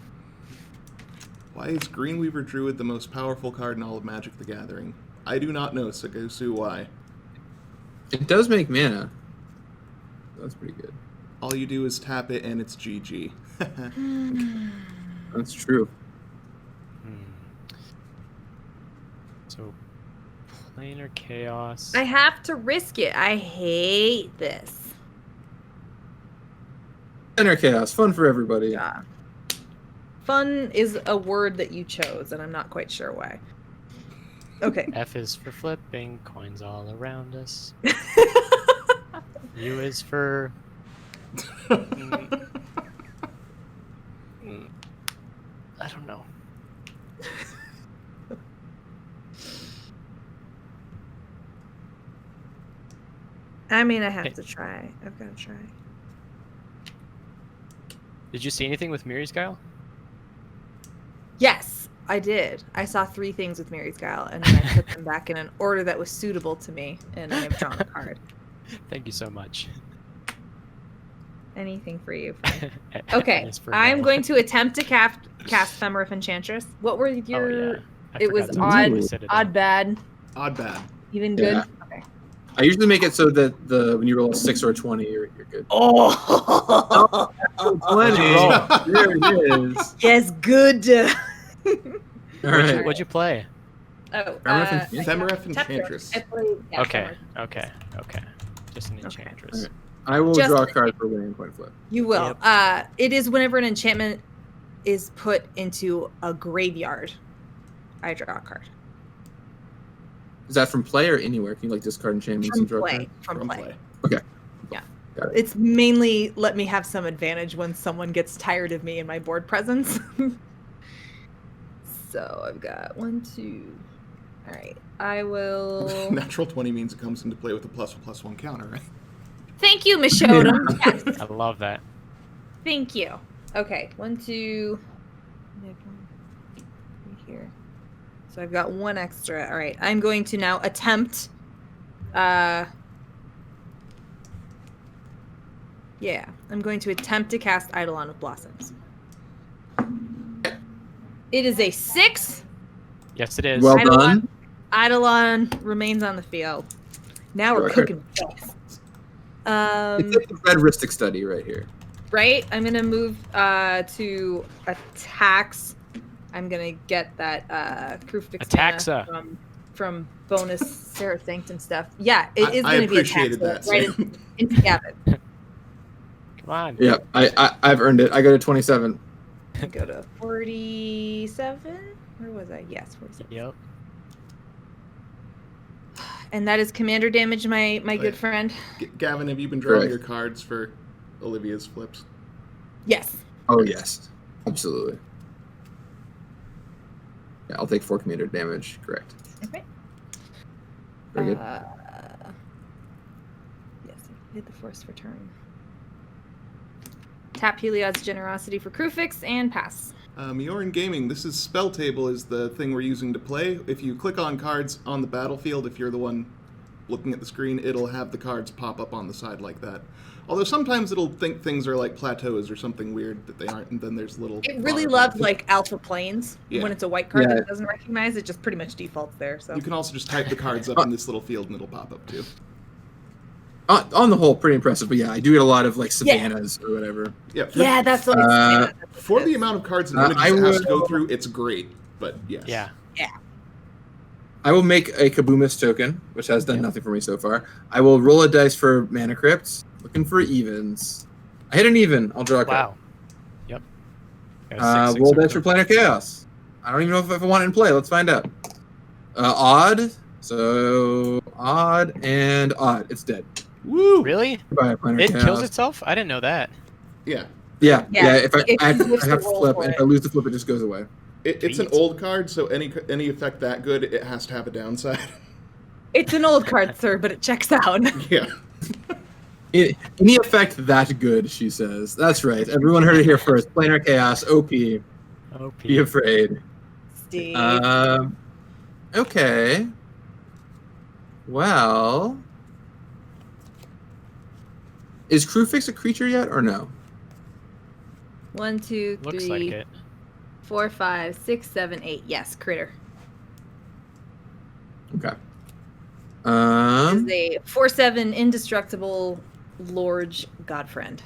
Why is Greenweaver Druid the most powerful card in all of Magic the Gathering? I do not know, Sagosu, why. It does make mana. That's pretty good. All you do is tap it and it's GG. That's true. So, Planar Chaos. I have to risk it. I hate this. Inner chaos, fun for everybody. Yeah. Fun is a word that you chose, and I'm not quite sure why. Okay. F is for flipping, coins all around us. U is for... I don't know. I mean, I have to try. I've got to try. Did you see anything with Miri's Guile? Yes, I did. I saw 3 things with Mary's Guile, and then I put them back in an order that was suitable to me, and I have drawn a card. Thank you so much. Anything for you. Okay, I'm going to attempt to cast Femorif Enchantress. What were your... Oh, yeah. It was odd, odd, bad, Odd bad. even good? Yeah. Okay. I usually make it so that when you roll a 6 or a 20, you're good. Oh! 20. There it is. Yes, good. All right. What'd you play? Oh, Femorif Enchantress. I played, yeah, Okay, Femorif. okay. Just an Enchantress. Okay. I will Just- draw a card for winning coin flip. You will. It is whenever an enchantment is put into a graveyard, I draw a card. Is that from play or anywhere? Can you like discard enchantments From and draw a play. card? From play. Okay. Yeah. Got it. It's mainly let me have some advantage when someone gets tired of me and my board presence. So I've got 1, 2. All right. I will. Natural 20 means it comes into play with a +1/+1 counter, right? Thank you, Mishodem. Yes. I love that. Thank you. Okay. 1, 2. Here. So I've got 1 extra. All right. I'm going to now attempt. Yeah. I'm going to attempt to cast Eidolon of Blossoms. It is a 6. Yes, it is. Well Eidolon. done. Eidolon remains on the field. Now we're Sure. cooking. Things. It's like the red Rhystic Study right here. Right? I'm gonna move to attacks. I'm gonna get that Krufix Ataxa. from bonus Sarah Sanctum stuff. Yeah, it is I gonna be appreciated Ataxa, that. right into Gavin. Come on. Yeah, I've earned it. I go to 27. I go to 47. Where was I? Yes, 47. Yep. And that is commander damage, my good friend. Gavin, have you been drawing Right. your cards for Olivia's flips? Yes. Oh, yes. Absolutely. Yeah, I'll take 4 commander damage. Correct. Okay. Very good. Yes, hit the force return. Tap Heliod's Generosity for Krufix and pass. Mioran Gaming, this is Spell Table is the thing we're using to play. If you click on cards on the battlefield, if you're the one looking at the screen, it'll have the cards pop up on the side like that. Although sometimes it'll think things are like plateaus or something weird that they aren't, and then there's little... It really bar loves above. like alpha planes. Yeah. When it's a white card Yeah. that it doesn't recognize, it just pretty much defaults there. So You can also just type the cards up in this little field and it'll pop up too. On the whole, pretty impressive. But yeah, I do get a lot of like savannas or whatever. Yeah, yeah, that's what it's for the amount of cards and images I it has to will- go through, it's great. But yes. Yeah. I will make a Kabumas token, which has done nothing for me so far. I will roll a dice for Mana Crypt, looking for evens. I hit an even. I'll draw a card. Wow. Yep. Got a 6/6 Roll or dice for Planar Chaos. I don't even know if I want it in play. Let's find out. Odd. So odd and odd. It's dead. Woo! Really? Goodbye, Planar It Chaos. kills itself? I didn't know that. Yeah. Yeah. Yeah, If I if you lose I have the to roll flip, for and it. if I lose the flip, it just goes away. It's an Sweet. old card, so any effect that good, it has to have a downside. It's an old card, sir, but it checks out. Yeah. Any effect that good, she says. That's right. Everyone heard it here first. Planar Chaos, OP. OP. Be afraid. Steve. Okay. Well, is Crewfix a creature yet or no? 1, 2, Looks 3, like it. 4, 5, 6, 7, 8. Yes, critter. Okay. Is a 4/7 indestructible Lorge Godfriend.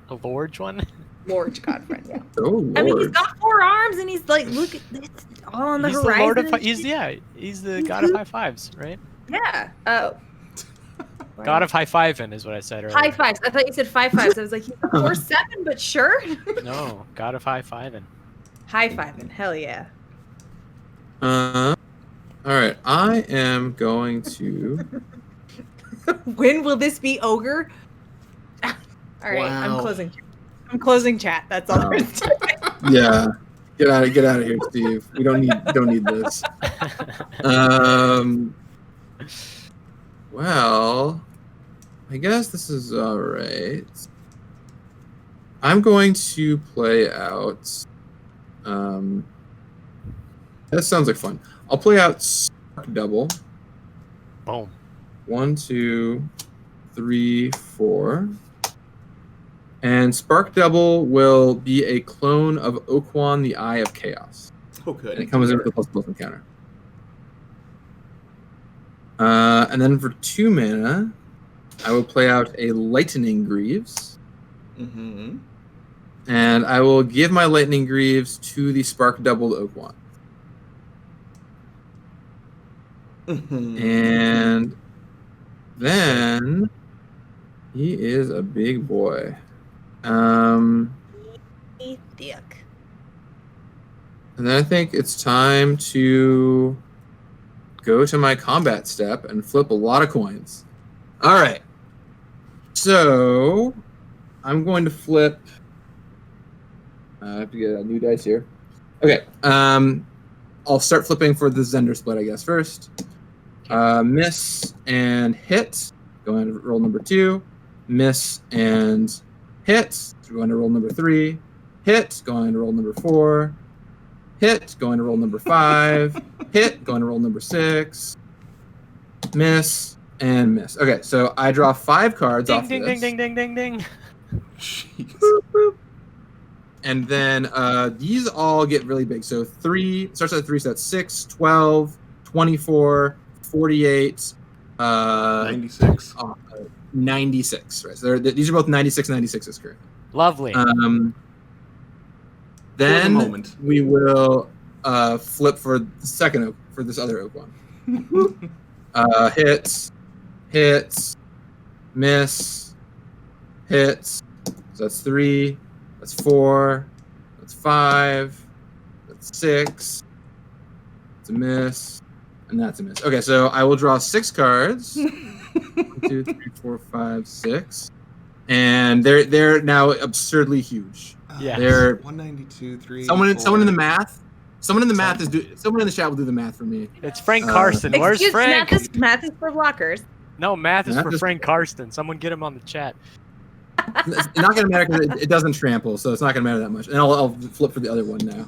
A large one? Lorge Godfriend, yeah. Oh Lord. I mean, he's got 4 arms, and he's like, look, it's all on the He's the horizon. Lord of and he's shit. he's the god of high fives, right? Yeah. Oh. God of high fiving is what I said earlier. High fives. I thought you said 5 5s. I was like, he's a 4/7, but sure. No, god of high fiving. High fiving. Hell yeah. All right. I am going to. When will this be ogre? All right, Wow. I'm closing chat. That's all there is to it. Yeah. Get out of here, Steve. We don't need this. Well, I guess this is all right. I'm going to play out. That sounds like fun. I'll play out Spark Double. Boom. 1, 2, 3, 4. And Spark Double will be a clone of Okaun, the Eye of Chaos. Oh, good. And it comes in with a ++ encounter. And then for 2 mana, I will play out a Lightning Greaves. Mm-hmm. And I will give my Lightning Greaves to the Spark Doubled Okaun. Mm-hmm. And then he is a big boy. And Thick. then I think it's time to go to my combat step and flip a lot of coins. All right. So I'm going to flip. I have to get a new dice here. Okay. I'll start flipping for the Zndrsplt, I guess, first. Miss and hit. Going to roll number 2. Miss and hit. So going to roll number 3. Hit. Going to roll number 4. Hit. Going to roll number 5. Hit. Going to roll number 6. Miss and miss. Okay, so I draw 5 cards Ding off ding of ding this. ding ding ding ding. Jeez. And then these all get really big. So 3 starts at 3, so that's 6, 12, 24, 48, 96. 96. Right. So these are both 96, 96s currently. Lovely. Then moment. we will flip for the second oak, for this other oak one. Hits, miss, hits. So that's 3, that's 4, that's 5, that's 6. It's a miss, and that's a miss. Okay, so I will draw 6 cards. 1, 2, 3, 4, 5, 6. And they're now absurdly huge. Yeah. They're 192, 3. someone in the 4. math. Someone in the math someone in the chat will do the math for me. It's Frank Karsten. Where's Excuse Frank? math is for blockers. No, math is Math for is- Frank Karsten. Someone get him on the chat. It's not gonna matter because it doesn't trample, so it's not gonna matter that much. And I'll flip for the other one now.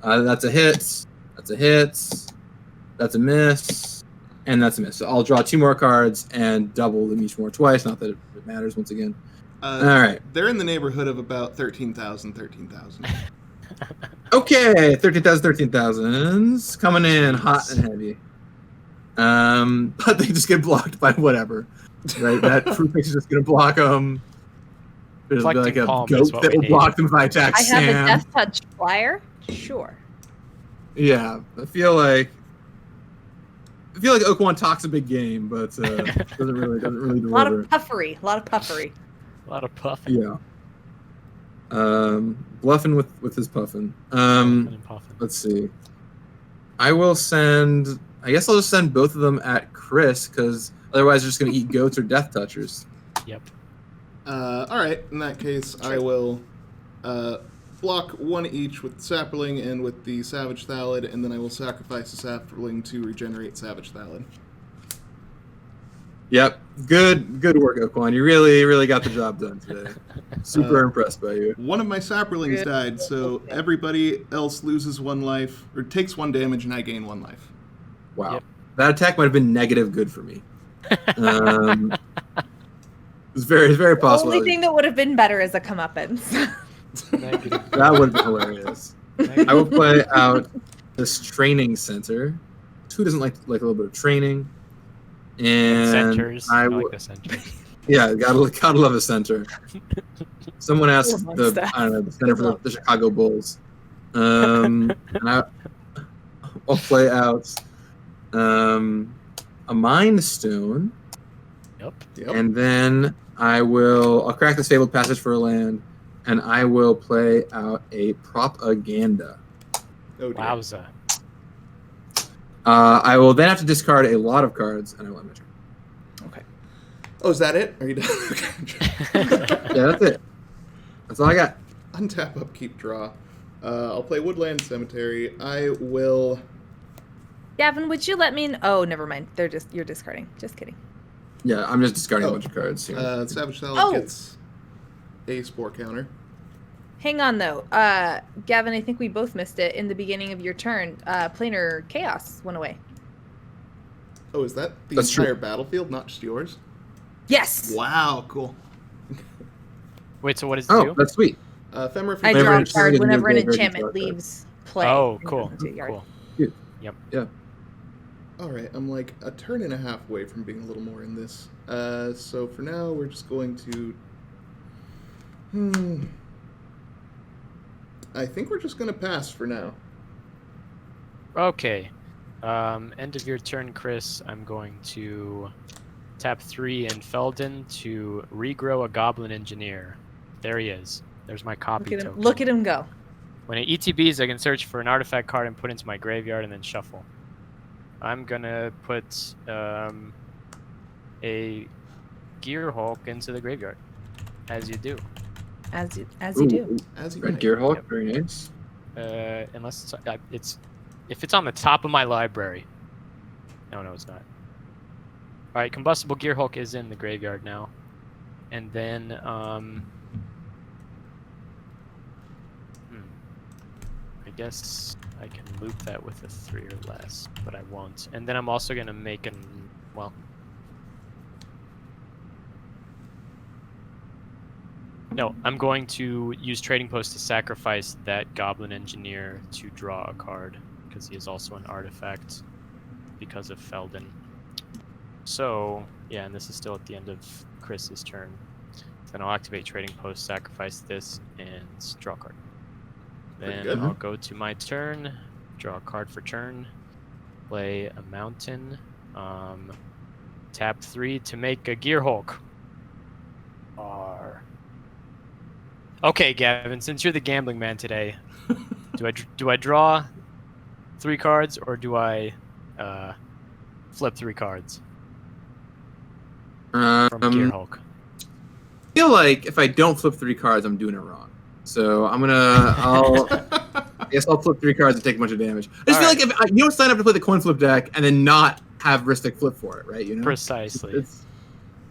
That's a hit. That's a hit. That's a miss. And that's a miss. So I'll draw 2 more cards and double them each more twice. Not that it matters once again. All right. They're in the neighborhood of about 13,000. Okay, 13,000's coming in hot and heavy. But they just get blocked by whatever. Right? That fruit fix is just going to block them. There's like a goat that will block them if I attack I Sam. have a Death Touch flyer. Sure. Yeah, I feel like Okaun talks a big game, but doesn't really deliver. A lot of puffery. A lot of puffing. Yeah. Bluffing with his puffing. Let's see. I guess I'll just send both of them at Chris, because otherwise they're just going to eat goats or death touchers. Yep. All right. In that case, I will block one each with the Sapling and with the Savage Thallid, and then I will sacrifice the Sapling to regenerate Savage Thallid. Yep. Good work, Okaun. You really got the job done today. Super impressed by you. One of my Saplings died, so everybody else loses 1 life, or takes 1 damage, and I gain 1 life. Wow. Yep. That attack might have been negative good for me. It's very, very possible. The only thing that would have been better is a comeuppance. That would be hilarious. I will play out this training center. Who doesn't like a little bit of training? And Centers. I like the centers. Yeah, gotta love a center. Someone asked the center for the Chicago Bulls. And I'll play out a Mind Stone. Yep. And then I'll crack the Fabled Passage for a land, and I will play out a Propaganda. Oh, dear. Wowza. I will then have to discard a lot of cards, and I will end my turn. Okay. Oh, is that it? Are you done? Yeah, that's it. That's all I got. Untap, upkeep, draw. I'll play Woodland Cemetery. I will... Gavin, would you let me... Oh, never mind. You're discarding. Just kidding. Yeah, I'm just discarding a bunch of cards here. Savage Thallid gets a Spore counter. Hang on, though. Gavin, I think we both missed it in the beginning of your turn. Planar Chaos went away. Oh, is that the That's entire true. battlefield, not just yours? Yes! Wow, cool. Wait, so what does it do? Oh, that's sweet. Ephemera I for draw a Favorite card whenever an favorite enchantment card. leaves play. Oh, and cool. goes into your yard. Cool. Yeah. All right, I'm like a turn and a half away from being a little more in this. So for now, we're just going to... I think we're just going to pass for now. Okay. End of your turn, Chris. I'm going to tap 3 and Felden to regrow a Goblin Engineer. There he is. There's my copy token. Look at him go. When it ETBs, I can search for an artifact card and put it into my graveyard and then shuffle. I'm gonna put a Gearhulk into the graveyard, as you do. As you do. As you Red might. Gearhulk, Yep. very nice. Unless if it's on the top of my library. No, it's not. All right, Combustible Gearhulk is in the graveyard now, and then I guess I can loop that with a 3 or less, but I won't. And then I'm also gonna make No, I'm going to use Trading Post to sacrifice that Goblin Engineer to draw a card, because he is also an artifact because of Felden. So, yeah, and this is still at the end of Chris's turn. Then I'll activate Trading Post, sacrifice this, and draw a card. Pretty Then good. I'll go to my turn, draw a card for turn, play a mountain, tap 3 to make a Gearhulk. Okay, Gavin, since you're the gambling man today, do I draw 3 cards or do I flip 3 cards from Gearhulk? I feel like if I don't flip 3 cards, I'm doing it wrong. So I guess I'll flip 3 cards and take a bunch of damage. I just feel like if you don't sign up to play the coin flip deck and then not have Rhystic flip for it, right? You know, Precisely.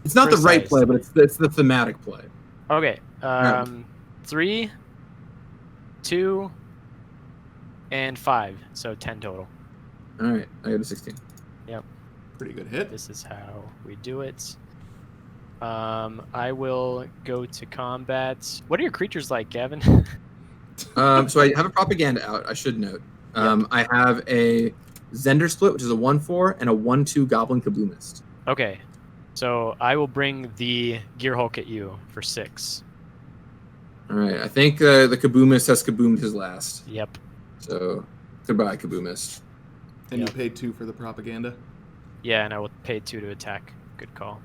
It's not the right play, but it's the thematic play. Okay. 3, 2, and 5. So 10 total. All right, I got a 16. Yep. Pretty good hit. This is how we do it. I will go to combat. What are your creatures like, Gavin? So I have a propaganda out, I should note. I have a Zndrsplt, which is a 1/4, and a 1/2 Goblin Kaboomist. Okay, so I will bring the Gear Hulk at you for 6. All right, I think the Kaboomist has kaboomed his last. Yep. So goodbye, Kaboomist. And Yep. you paid 2 for the propaganda. Yeah, and I will pay 2 to attack. Good call.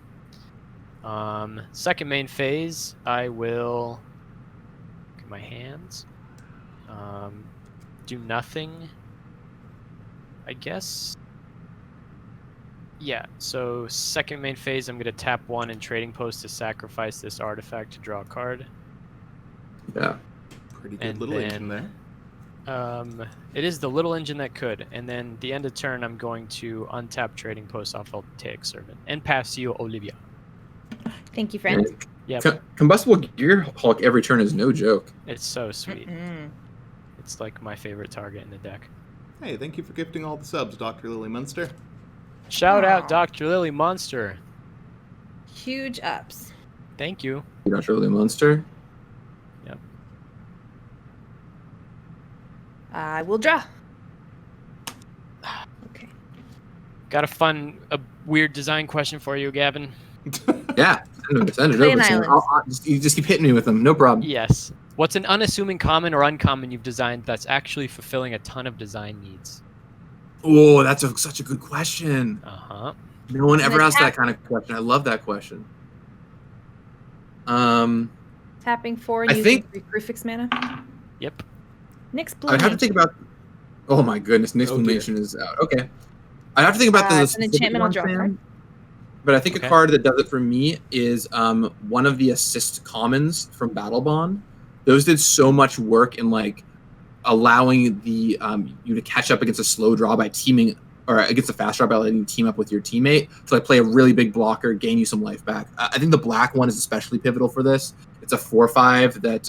Second main phase, I will look at my hands. Do nothing, I guess. Yeah, so second main phase, I'm going to tap 1 and Trading Post to sacrifice this artifact to draw a card. Yeah. Pretty good And little then- engine there. It is the little engine that could. And then the end of turn, I'm going to untap Trading Post off Voltaic Servant and pass you Olivia. Thank you, friend. Yep, Combustible Gear Hulk every turn is no joke. it's so sweet. Mm-mm. It's like my favorite target in the deck. Hey, thank you for gifting all the subs, Dr. Lily Munster. Shout Aw. out Dr. Lily Monster. Huge ups. Thank you. Dr. Lily Monster. I will draw. Okay. Got a weird design question for you, Gavin. Yeah, send it Play over. an Sam. island. You just keep hitting me with them, no problem. Yes. What's an unassuming common or uncommon you've designed that's actually fulfilling a ton of design needs? Oh, that's such a good question. Uh-huh. No one ever And asked that attack- kind of question. I love that question. Tapping 4 and I using think- 3 prefix mana. Yep. Nick's blue. I'd have to think about. Oh my goodness, Nick's Oh, dear. Explanation is out. Okay, I'd have to think about It's an specific enchantment, I'll one, draw a Sam. card. But I think Okay. a card that does it for me is one of the assist commons from Battle Bond. Those did so much work in like allowing the you to catch up against a slow draw by teaming, or against a fast draw by letting you team up with your teammate to like play a really big blocker, gain you some life back. I think the black one is especially pivotal for this. It's a 4/5 that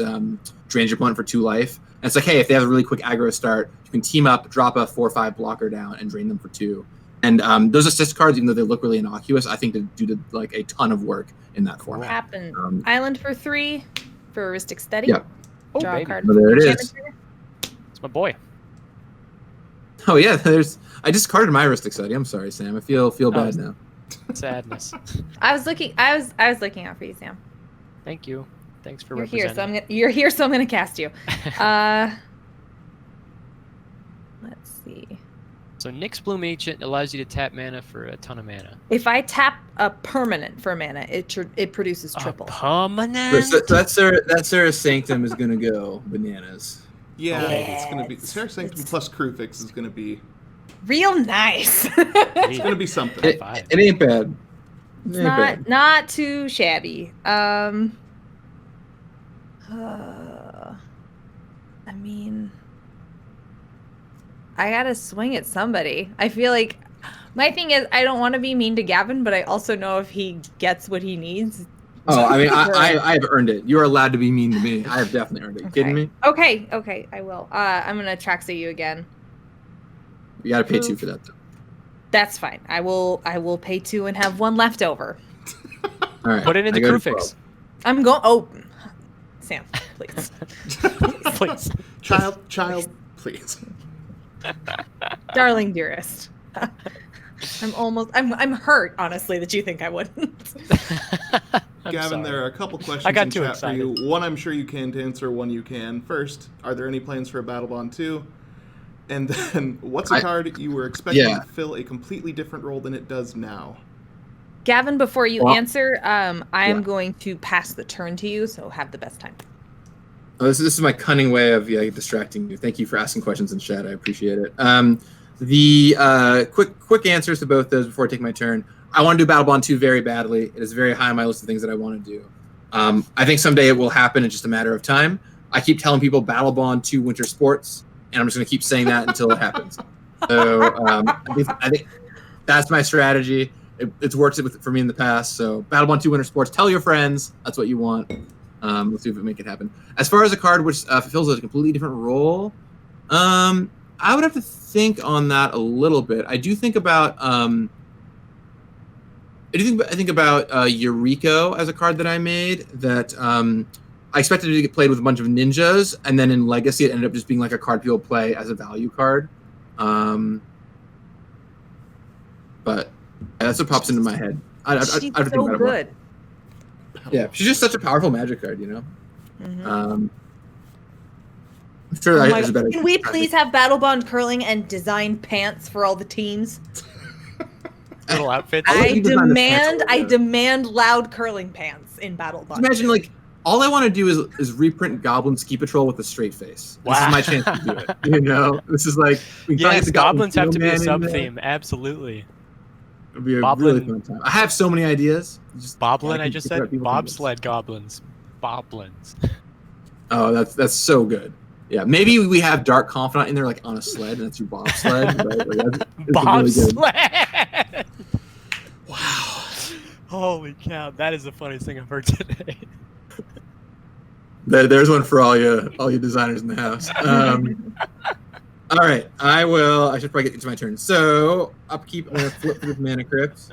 drains your opponent for 2 life. And it's like, hey, if they have a really quick aggro start, you can team up, drop a 4/5 blocker down, and drain them for 2. And those assist cards, even though they look really innocuous, I think they do like a ton of work in that format. Happen. Island for 3 for Rhystic Study. Yeah. Oh, Draw a baby. card. Well, there it Enchantment is. trigger. It's my boy. Oh yeah, I discarded my Rhystic Study. I'm sorry, Sam. I feel bad now. Sadness. I was looking out for you, Sam. Thank you. Thanks for You're here, representing. you're here, so I'm gonna cast you. Let's see. So Nyx Bloom Agent allows you to tap mana for a ton of mana. If I tap a permanent for mana, it produces triple. A permanent? So that's Sarah Sanctum is gonna go bananas. Yeah, Yes. it's gonna be Sarah Sanctum plus Crewfix is gonna be Real nice. it's gonna be something. High five. It ain't bad. It's It ain't bad. not too shabby. I mean, I gotta swing at somebody. I feel like my thing is I don't want to be mean to Gavin, but I also know if he gets what he needs. Oh, I mean, I have earned it. You are allowed to be mean to me. I have definitely earned it. You kidding me? Okay, I will. I'm gonna Traxa you again. You got to pay 2 for that, though. That's fine. I will pay 2 and have 1 left over. All right. Put it in I the go crew to 12. Oh, I'm going. Oh, Sam, please. Please. Child, please. Darling dearest. I'm hurt, honestly, that you think I wouldn't. I'm Gavin, sorry. there are a couple questions I got in too chat for you. excited. One I'm sure you can't answer, one you can. First, are there any plans for a Battle Bond 2? And then, what's a card you were expecting Yeah. to fill a completely different role than it does now? Gavin, before you Well, answer, I am yeah. going to pass the turn to you, so have the best time. Oh, this is my cunning way of distracting you. Thank you for asking questions in chat. I appreciate it. The quick answers to both those before I take my turn. I want to do Battle Bond 2 very badly. It is very high on my list of things that I want to do. I think someday it will happen. It's just a matter of time. I keep telling people Battle Bond 2 Winter Sports, and I'm just going to keep saying that until it happens. So I think that's my strategy. It's worked for me in the past. So Battle Bond 2 Winter Sports. Tell your friends. That's what you want. Let's see if we make it happen. As far as a card which fulfills a completely different role, I would have to think on that a little bit. I do think about I think about Eureka as a card that I made that I expected it to get played with a bunch of ninjas, and then in Legacy it ended up just being like a card people play as a value card. But that's what pops into my head. She's I have to think so about it more. good. Yeah, she's just such a powerful Magic card, you know. Mhm. I'm sure Oh my there's a better. Can we please have Battle Bond curling and design pants for all the teams? Little outfits. I'll let I you design the pants demand over there. loud curling pants in Battle Bond. Imagine like all I want to do is reprint Goblin Ski Patrol with a straight face. This is my chance to do it. You know, this is like we can Yes, get the goblins have to be a Steel Man in there. sub-theme. Absolutely. It'd be a Boblin- really fun time. I have so many ideas. Just Boblin, I I can just figure said out people's ideas. bobsled goblins. Boblins. Oh, that's so good. Yeah, maybe we have Dark Confidant in there, like on a sled, and that's your bobsled. Right? Like, that's really good. Bobsled! Wow. Holy cow, that is the funniest thing I've heard today. There's one for all you designers in the house. All right, I should probably get into my turn. So upkeep, I'm gonna flip for the Mana Crypt,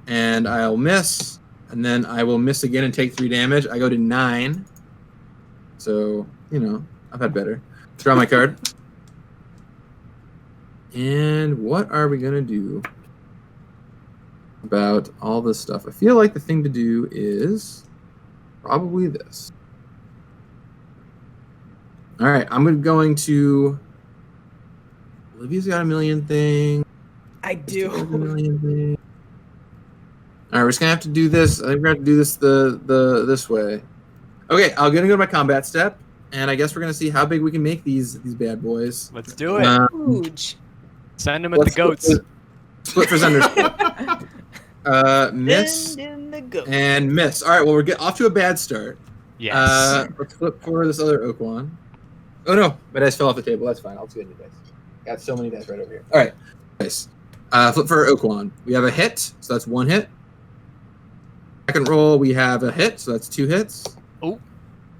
and I'll miss, and then I will miss again and take 3 damage. I go to 9. So I've had better. Draw my card. And what are we gonna do about all this stuff? I feel like the thing to do is probably this. All right, I'm going to. Olivia's got a million things. I Got a do. million things. All right, we're just gonna have to do this. I think we're gonna have to do this this way. Okay, I'm gonna go to my combat step, and I guess we're gonna see how big we can make these bad boys. Let's do it. Huge. Send them at the goats. Split for Zndrsplt. Miss And the goat. and miss. All right, well we're getting off to a bad start. Yes. Let's flip for this other Okaun. Oh no, my dice fell off the table. That's fine. I'll do a new dice. Got so many dice right over here. All right, nice. Flip for Okaun. We have a hit, so that's 1 hit. Second roll, we have a hit, so that's 2 hits. Oh.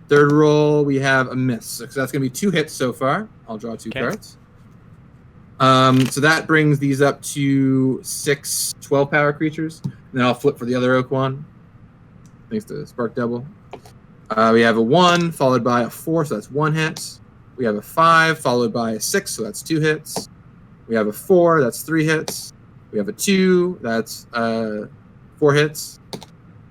Third roll, we have a miss, so that's gonna be 2 hits so far. I'll draw 2 Okay. cards. So that brings these up to 6 12 power creatures. And then I'll flip for the other Okaun. Thanks to Spark Double. We have a 1 followed by a 4, so that's 1 hit. We have a 5 followed by a 6, so that's 2 hits. We have a 4, that's 3 hits. We have a 2, that's 4 hits.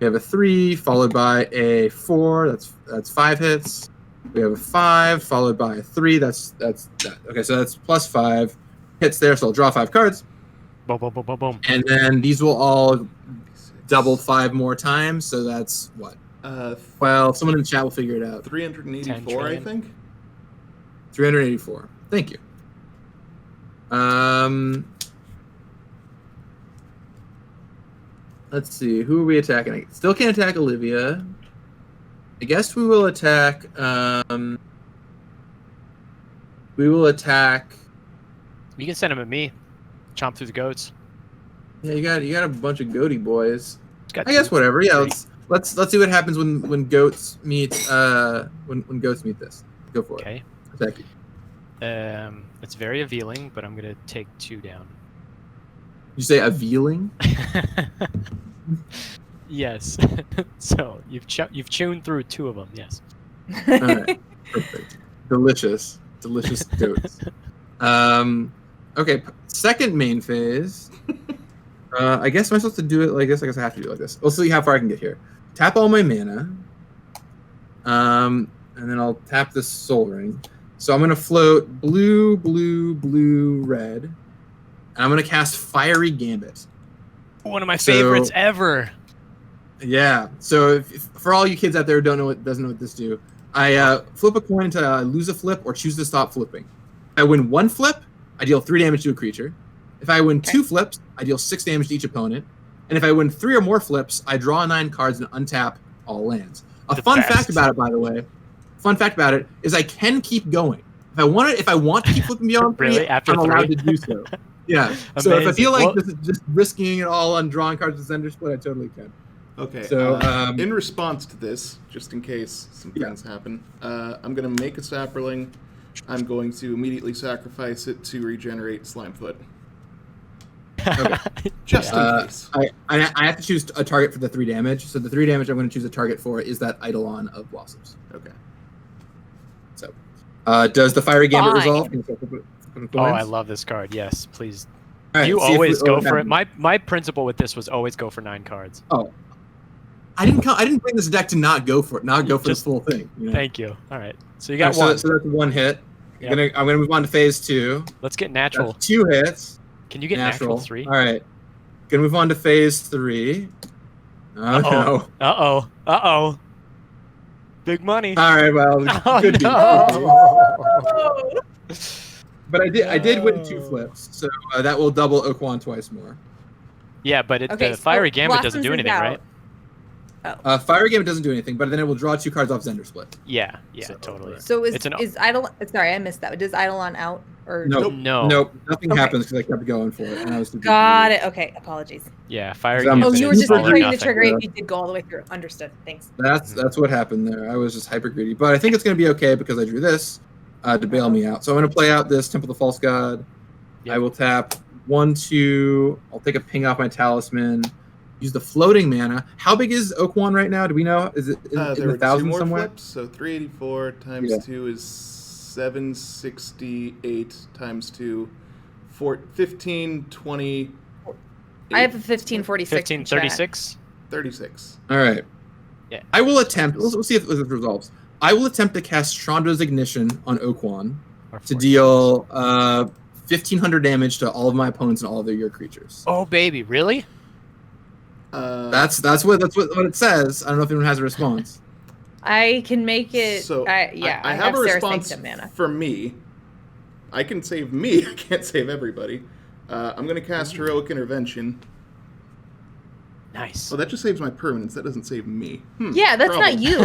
We have a 3 followed by a 4, that's 5 hits. We have a 5 followed by a 3, that's that. Okay, so that's plus 5 hits there, so I'll draw 5 cards. Boom, boom, boom, boom, boom. And then these will all double 5 more times, so that's what? Well, someone in the chat will figure it out. 384, 10 I trillion. think. 384. Thank you. Let's see. Who are we attacking? I still can't attack Olivia. I guess we will attack. We will attack. You can send them at me. Chomp through the goats. Yeah, you got a bunch of goaty boys. It's got I guess 2. whatever. Yeah, Three. let's see what happens when goats meet when goats meet this. Go for it. Okay. Attack you. It's very revealing, but I'm gonna take 2 down. You say a vealing? Yes. So you've chewed through 2 of them. Yes. All right. Perfect. Delicious goats. Okay. Second main phase. I guess I'm supposed to do it like this. I guess I have to do it like this. We'll see how far I can get here. Tap all my mana. And then I'll tap this soul ring. So I'm gonna float blue, blue, blue, red. And I'm gonna cast Fiery Gambit. One of my So- favorites ever. Yeah. So if for all you kids out there who doesn't know what this do, I flip a coin until I lose a flip or choose to stop flipping. If I win 1 flip, I deal 3 damage to a creature. If I win 2 flips, I deal 6 damage to each opponent. And if I win 3 or more flips, I draw 9 cards and untap all lands. A The fun best. fact about it, by the way, is I can keep going. If I want to keep flipping beyond 3, Really? After I'm allowed 3? to do so. Yeah. So if I feel like Amazing. this is just risking it all on drawing cards with Zndrsplt, I totally can. Okay. So, in response to this, just in case some things happen, I'm going to make a Sapperling. I'm going to immediately sacrifice it to regenerate Slimefoot. Just in case. I have to choose a target for the 3 damage. So the 3 damage I'm going to choose a target for is that Eidolon of Blossoms. Okay. So, does the Fiery Gambit resolve? Oh, I love this card. Yes, please. Right, you always go for it. My principle with this was always go for 9 cards. Oh, I didn't bring this deck to not go for it, go for the full thing. You know? Thank you. All right, so you got one. So that's 1 hit. Yep. I'm gonna move on to phase 2. Let's get natural. That's 2 hits. Can you get natural 3? All right. Gonna move on to phase 3. Oh no. Uh-oh. Big money. All right, well, could no. be. But I did win 2 flips, so that will double Okaun twice more. Yeah, but Okay, the Fiery so Gambit doesn't Blossoms do is anything, out. right? Fiery Gambit doesn't do anything, but then it will draw 2 cards off Zndrsplt. Yeah, So, totally. So It's an- is Eidolon? Sorry, I missed that. Does Eidolon out or Nope. No. Nope. Nothing Okay. happens because I kept going for it, and I was too Got it. Okay, apologies. Yeah, Fiery Oh, Gambit. Oh, you were is just all or trying to nothing. trigger it if you did go all the way through. Understood. Thanks. That's what happened there. I was just hyper greedy, but I think it's gonna be okay because I drew this to bail me out. So I'm gonna play out this Temple of the False God. Yep. I will tap 1, 2. I'll take a ping off my talisman. Use the floating mana. How big is Okaun right now? Do we know? Is it in There the were 2 thousands more somewhere? flips, so 384 times Yeah. 2 is 768 times 2, 1520. I have a 1546. 1536. 36. All right. Yeah. I will attempt. We'll see if this resolves. I will attempt to cast Chandra's Ignition on Okaun to deal 1,500 damage to all of my opponents and all of your creatures. Oh baby, really? That's what it says. I don't know if anyone has a response. I can make it. So I have a Sarah's response Sanctum mana. for me. I can save me. I can't save everybody. I'm going to cast Heroic Intervention. Nice. Oh, that just saves my permanents. That doesn't save me. Yeah, that's problem. not you.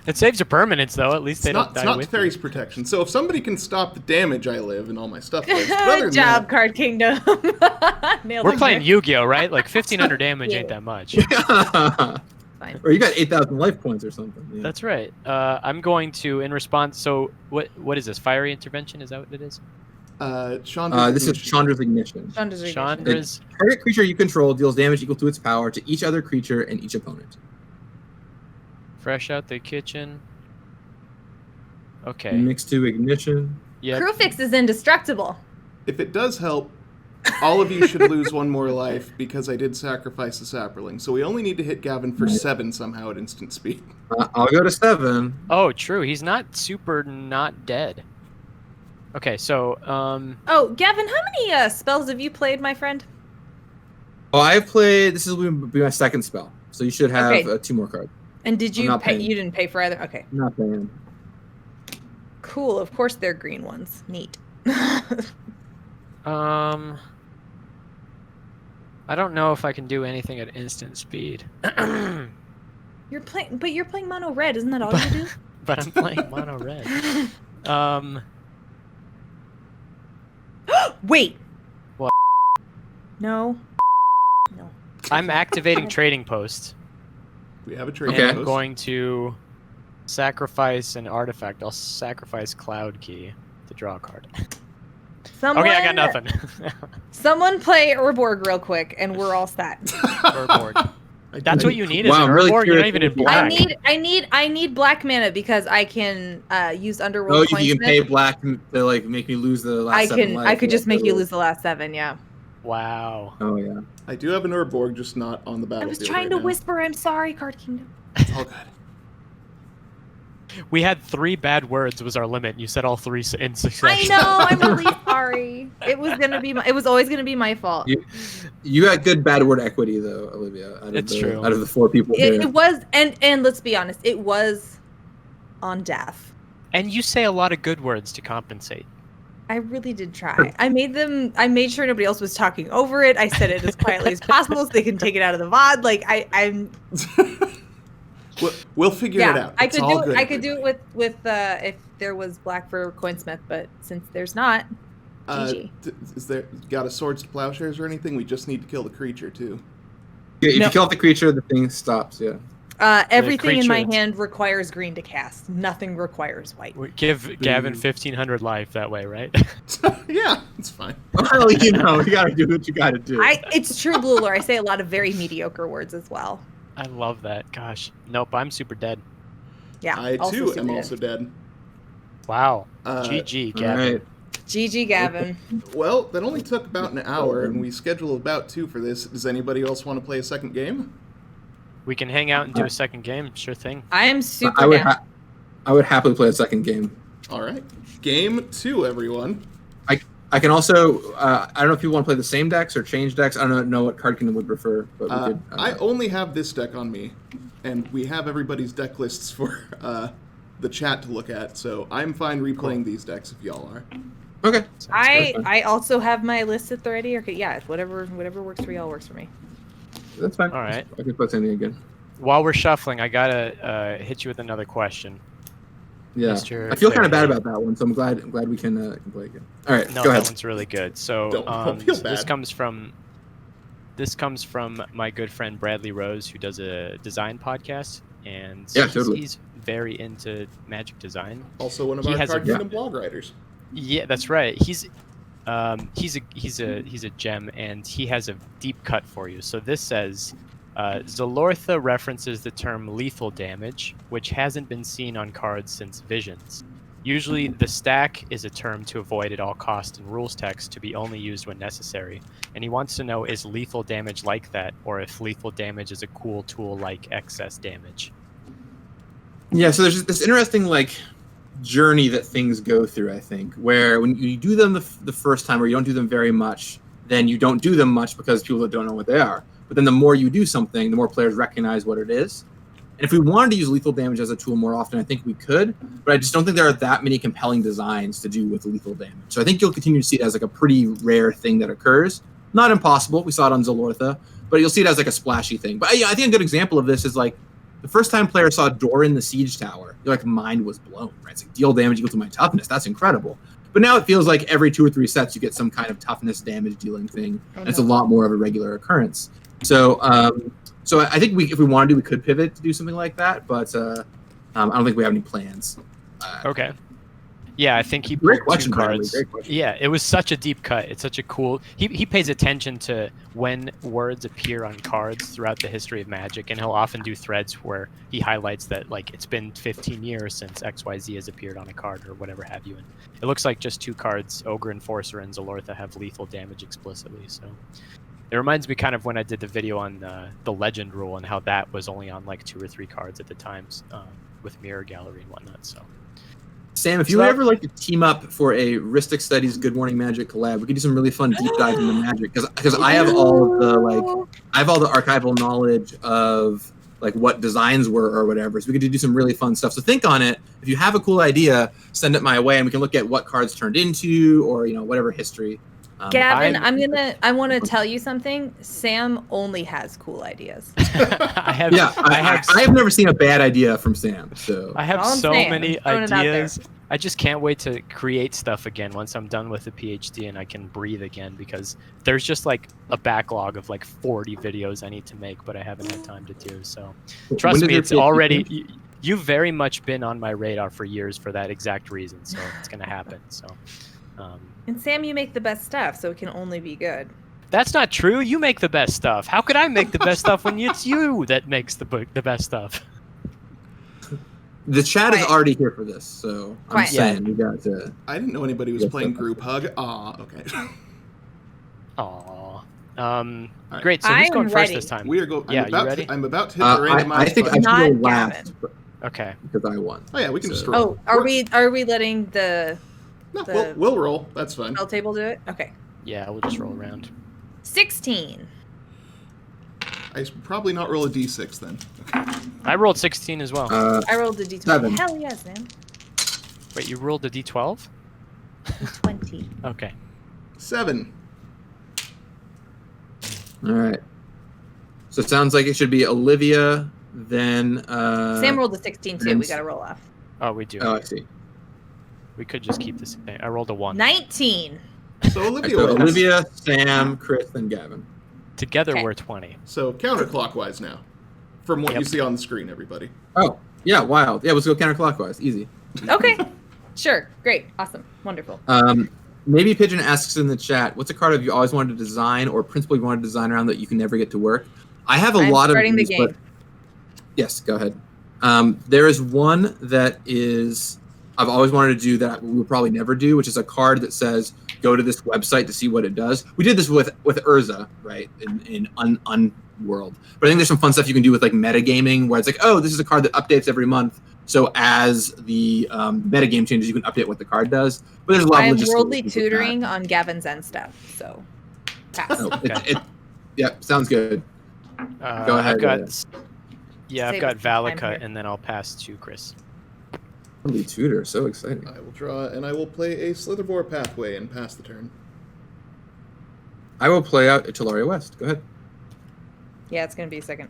It saves your permanents though. At least they It's don't not, die it's not with Teferi's you. protection. So if somebody can stop the damage I live and all my stuff lives, but other Good than job, that, Card Kingdom. Nailed We're it. playing Yu-Gi-Oh, right? Like 1,500 damage ain't that much. Fine. Or you got 8,000 life points or something. Yeah. That's right. I'm going to, in response. So what is this? Fiery Intervention? Is that what it is? Chandra's this is Ignition. Chandra's Ignition. Chandra's. Target creature you control deals damage equal to its power to each other creature and each opponent. Fresh out the kitchen. Okay. Mixed to Ignition. Yeah. Crewfix is indestructible. If it does help, all of you should lose 1 more life because I did sacrifice the Sapperling. So we only need to hit Gavin for 7 somehow at instant speed. I'll go to 7. Oh, true. He's not super not dead. Okay, so Oh, Gavin, how many spells have you played, my friend? Oh, I've played. This will be my 2nd spell, so you should have Okay. 2 more cards. And did I'm you not pay? paying. You didn't pay for either. Okay, I'm not paying. cool. Of course, they're green ones. Neat. I don't know if I can do anything at instant speed. You're playing mono red. Isn't that all you do? But I'm playing mono red. Wait. What? No. No. I'm activating Trading Post. We have a trade Okay. And I'm post. going to sacrifice an artifact. I'll sacrifice Cloud Key to draw a card. Someone, Okay, I got nothing. Someone play Urborg real quick, and we're all set. Urborg. That's what you need. Is Wow, an I'm really Urborg. You're not curious even in what you black. I need black mana because I can use Underworld. Oh, you can Coinsmith. pay black to like make me lose the last 7 life. I could just make you lose the last 7. Yeah. Wow. Oh yeah. I do have an Urborg, just not on the I battlefield. was trying right to now. whisper. I'm sorry, Card Kingdom. It's all good. We had 3 bad words was our limit. You said all 3 in I succession. know. I'm really sorry. It was gonna be. It was always gonna be my fault. You got good bad word equity though, Olivia. It's true. Out of the 4 people here. It was, and let's be honest, it was on death. And you say a lot of good words to compensate. I really did try. I made sure nobody else was talking over it. I said it as quietly as possible so they can take it out of the VOD. Like I'm. We'll figure it out. I It's could all do good, it. I could do everybody. it with if there was black for Coinsmith, but since there's not, GG. Is there got a swords to plowshares or anything? We just need to kill the creature too. Yeah, if No. you kill off the creature, the thing stops. Yeah. Everything in my creature- hand requires green to cast. Nothing requires white. We give Gavin 1,500 life that way, right? Yeah, it's fine. Well, you know, you gotta do what you gotta do. It's true, Blue Lore. I say a lot of very mediocre words as well. I love that. Gosh. Nope, I'm super dead. Yeah. I also too super am dead. also dead. Wow. All GG, All Gavin. right. GG, Gavin. Well, that only took about an hour, and we scheduled about 2 for this. Does anybody else want to play a second game? We can hang out and do a second game. Sure thing. I am super I would down. I would happily play a second game. All right. Game 2, everyone. I can also I don't know if you want to play the same decks or change decks. I don't know what card kingdom would prefer, but we could. I only have this deck on me, and we have everybody's deck lists for the chat to look at, so I'm fine replaying these decks if y'all are. Okay. I also have my list at the ready. Okay, yeah, whatever works for y'all works for me. That's fine. All right. I can put something again. While we're shuffling, I gotta hit you with another question. Yeah. Mr. I feel kind of bad Verhey. about that one, so I'm glad we can play again. All right. No, go that ahead. one's really good. So Don't feel this bad. comes from my good friend Bradley Rose, who does a design podcast, and Yeah, totally. he's very into Magic design. Also one of He our has Card a- Kingdom blog writers. Yeah, that's right. He's a gem, and he has a deep cut for you. So this says, Zalortha references the term lethal damage, which hasn't been seen on cards since Visions. Usually, the stack is a term to avoid at all costs in rules text to be only used when necessary. And he wants to know, is lethal damage like that, or if lethal damage is a cool tool like excess damage? Yeah, so there's this interesting journey that things go through, I think, where when you do them the first time or you don't do them very much, then you don't do them much because people don't know what they are. But then the more you do something, the more players recognize what it is. And if we wanted to use lethal damage as a tool more often, I think we could, but I just don't think there are that many compelling designs to do with lethal damage. So I think you'll continue to see it as a pretty rare thing that occurs. Not impossible. We saw it on Zalortha, but you'll see it as a splashy thing. But I think a good example of this is the first time players saw Doran the Siege Tower, your mind was blown, right? It's deal damage equal to my toughness. That's incredible. But now it feels like every 2 or 3 sets you get some kind of toughness damage dealing thing. And it's a lot more of a regular occurrence. So so I think if we wanted to, we could pivot to do something like that, but I don't think we have any plans. Okay. Yeah, I think he Great pulled question, 2 Bradley. cards. Great question. Yeah, it was such a deep cut. It's such a cool. He pays attention to when words appear on cards throughout the history of Magic, and he'll often do threads where he highlights that it's been 15 years since XYZ has appeared on a card or whatever have you. And it looks like just 2 cards, Ogre Enforcer and Zalortha, have lethal damage explicitly. So it reminds me kind of when I did the video on the Legend rule and how that was only on 2 or 3 cards at the times with Mirror Gallery and whatnot. So. Sam, if you would ever like to team up for a Rhystic Studies Good Morning Magic collab, we could do some really fun deep dive into Magic because I have all of the I have all the archival knowledge of what designs were or whatever. So we could do some really fun stuff. So think on it. If you have a cool idea, send it my way, and we can look at what cards turned into or whatever history. Gavin, I want to tell you something. Sam only has cool ideas. I have never seen a bad idea from Sam. So I have All I'm so saying, many throwing it out there. ideas. I just can't wait to create stuff again once I'm done with the PhD and I can breathe again, because there's just a backlog of 40 videos I need to make, but I haven't had time to do. So trust me, it's already. You've very much been on my radar for years for that exact reason. So it's gonna happen. So. And Sam, you make the best stuff, so it can only be good. That's not true. You make the best stuff. How could I make the best stuff when it's you that makes the best stuff? The chat is Quiet. already here for this, so I'm Quiet. saying we got to. I didn't know anybody was playing Group Hug. Aw, okay. Aww. right. Great. So who's I'm going first ready. this time? We are going. Yeah, you ready? I'm about to hit the randomized I think I button. should go Not last Okay. because I won. Oh yeah, we can just So- roll. Oh, are we letting the No, we'll roll. That's fine. spell table do it? Okay. Yeah, we'll just roll around. 16. I should probably not roll a d6 then. I rolled 16 as well. I rolled a d20. 7. Hell yes, man. Wait, you rolled a d12? 20. Okay. 7. All right. So it sounds like it should be Olivia, then. Sam rolled a 16 too. and- We got to roll off. Oh, we do. Oh, I see. We could just keep the same. I rolled a 1. 19. So Olivia So wins. Olivia, Sam, Chris, and Gavin. Together Okay. we're 20. So counterclockwise now. from what Yep. you see on the screen, everybody. Oh, yeah, wild. Yeah, let's go counterclockwise. Easy. Okay. Sure. Great. Awesome. Wonderful. Maybe Pigeon asks in the chat, what's a card have you always wanted to design or principle you wanted to design around that you can never get to work? I have a I'm lot of starting the these, but game. yes, go ahead. There is one that is I've always wanted to do that we will probably never do, which is a card that says go to this website to see what it does. We did this with Urza, right, in Unworld. But I think there's some fun stuff you can do with like metagaming, where it's like, oh, this is a card that updates every month. So as the metagame changes, you can update what the card does. But there's a lot I of am logistical worldly issues with tutoring that. on Gavin Zndrsplt, so pass. Oh, Okay. yeah, sounds good. Go ahead. I've got Save got us some time Valakut, here. and then I'll pass to Chris. Worldly tutor, so exciting. I will draw, and I will play a Slitherbore Pathway and pass the turn. I will play out a Talaria West. Go ahead. Yeah, it's gonna be a second.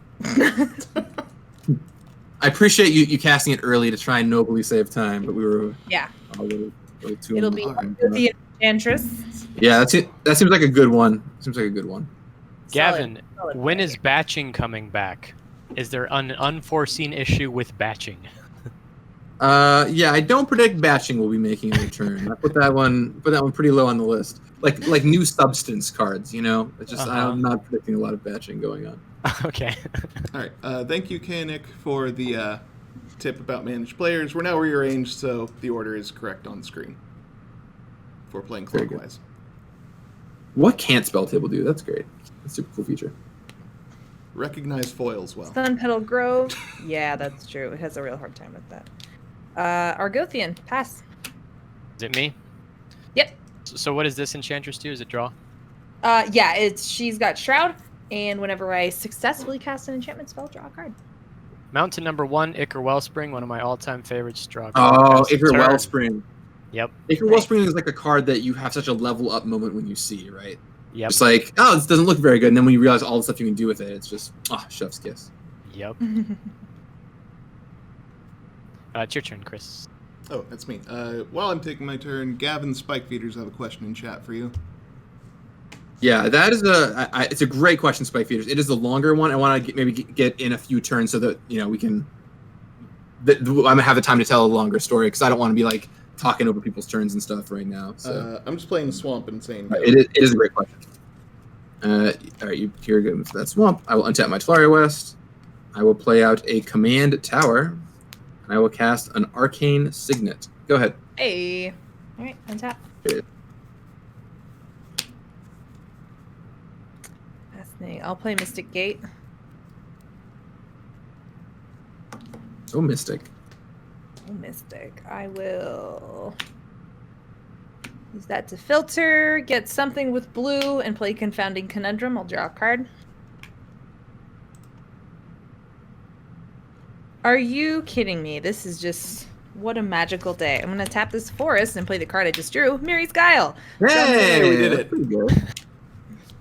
I appreciate you casting it early to try and nobly save time, but we were Yeah. a little too. It'll be on- the Enchantress. Yeah, that's it. That seems like a good one. Seems like a good one. Gavin, Solid when play. is batching coming back? Is there an unforeseen issue with batching? Yeah, I don't predict batching will be making a return. I put that one pretty low on the list. Like new substance cards, you know. It's just I'm not predicting a lot of batching going on. Okay. All right. Thank you, Kanik, for the tip about managed players. We're now rearranged, so the order is correct on the screen for playing Very good. clockwise. What can't spell table do? That's great. That's a super cool feature. Recognize foils well. Sun Petal Grove. Yeah, that's true. It has a real hard time with that. Argothian, pass. Is it me? Yep. So what does this Enchantress do? Is it draw? Yeah, she's got Shroud, and whenever I successfully cast an enchantment spell, draw a card. Mountain number 1, Ichor Wellspring, one of my all-time favorites. Draw a Oh, card. Pass the Ichor turn. Wellspring. Yep. Ichor Nice. Wellspring is like a card that you have such a level up moment when you see, right? Yep. It's like, oh, this doesn't look very good, and then when you realize all the stuff you can do with it, it's just, chef's kiss. Yep. It's your turn, Chris. Oh, that's me. While I'm taking my turn, Gavin Spike Feeders have a question in chat for you. Yeah, that is it's a great question, Spike Feeders. It is the longer one. I want to maybe get in a few turns so that we can. I'm gonna have the time to tell a longer story because I don't want to be like talking over people's turns and stuff right now. So I'm just playing the swamp and saying. it is a great question. All right, you're good with that swamp. I will untap my Talaria West. I will play out a command tower, and I will cast an arcane signet. Go ahead. Hey. All right, untap. Fascinating. I'll play Mystic Gate. Oh, Mystic. Oh, Mystic. I will use that to filter, get something with blue, and play Confounding Conundrum. I'll draw a card. Are you kidding me? This is just... What a magical day. I'm going to tap this forest and play the card I just drew. Miri's Guile. Hey, we did it. Pretty good.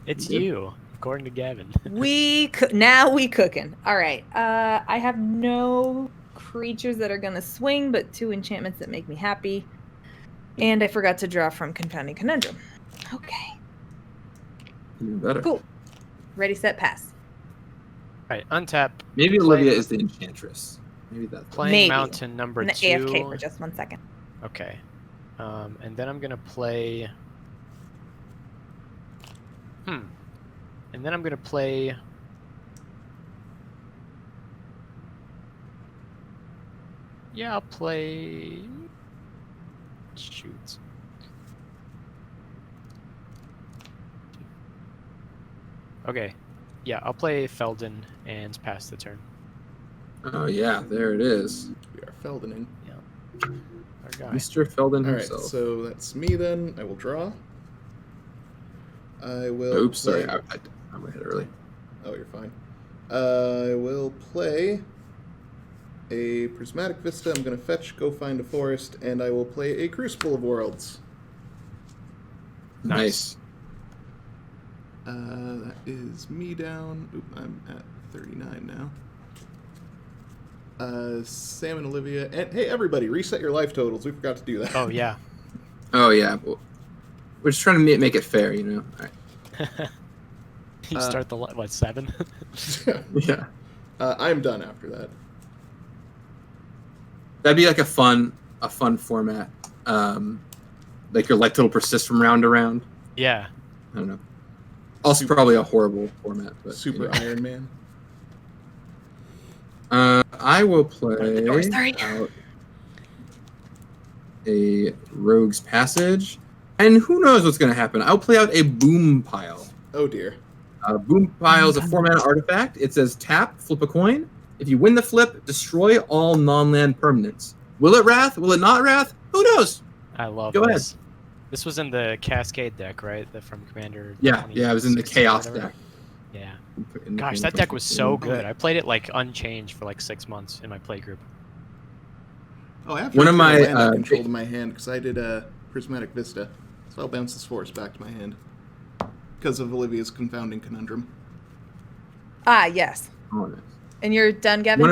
It's Good. you, according to Gavin. Now we cooking. All right. I have no creatures that are going to swing, but 2 enchantments that make me happy. And I forgot to draw from Confounding Conundrum. Okay. Even better. Cool. Ready, set, pass. All right, untap. Maybe Play- Olivia is the enchantress. Maybe that's Playing Maybe. Mountain number I'm 2. gonna AFK for just 1 second. Okay. And then I'm gonna play. And then I'm gonna play. Yeah, I'll play. Shoot. Okay. Yeah, I'll play Felden and pass the turn. Oh yeah, there it is. We are Feldening. Our guy. Mr. Felden All right, himself. so that's me then. I will draw. I will. Oops, sorry, play- I'm gonna hit it early. Oh, you're fine. I will play a Prismatic Vista. I'm going to fetch, go find a forest, and I will play a Crucible of Worlds. Nice. That is me down. Oop, I'm at 39 now. Sam and Olivia. And hey, everybody, reset your life totals. We forgot to do that. Oh, yeah. Oh yeah, well, we're just trying to make it fair, All right. You start the what 7? Yeah. I'm done after that. That'd be like a fun format. Like your life total persists from round to round. Yeah. I don't know. Also, probably a horrible format. But Super anyway. Iron Man. I will play door, sorry. out a Rogue's Passage. And who knows what's going to happen. I'll play out a Boom Pile. Oh dear. Boom Pile is a 4-mana artifact. It says tap, flip a coin. If you win the flip, destroy all non-land permanents. Will it Wrath? Will it not Wrath? Who knows? I love Go this. This was in the Cascade deck, right? From Commander. Yeah, it was in the 2016 or Chaos whatever. deck. Yeah. In the Gosh, that deck was so good. I played it like unchanged for like 6 months in my play group. Oh, I have One of my, controlled in my hand because I did a Prismatic Vista, so I'll bounce this force back to my hand because of Olivia's confounding conundrum. Ah, yes. Oh, nice. And you're done, Gavin?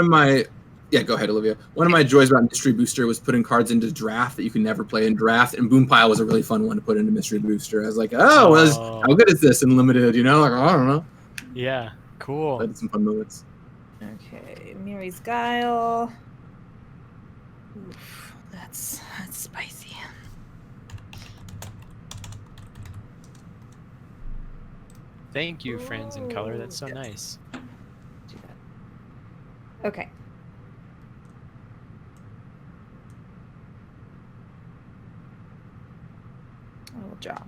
Go ahead, Olivia. One of my joys about Mystery Booster was putting cards into draft that you can never play in draft, and Boom Pile was a really fun one to put into Mystery Booster. I was like, how good is this in limited? You know, like I don't know. Yeah, cool. I had some fun moments. Okay, Miri's Guile. Oof, that's spicy. Thank you, friends in color. That's so nice. Do that. Okay. I will draw.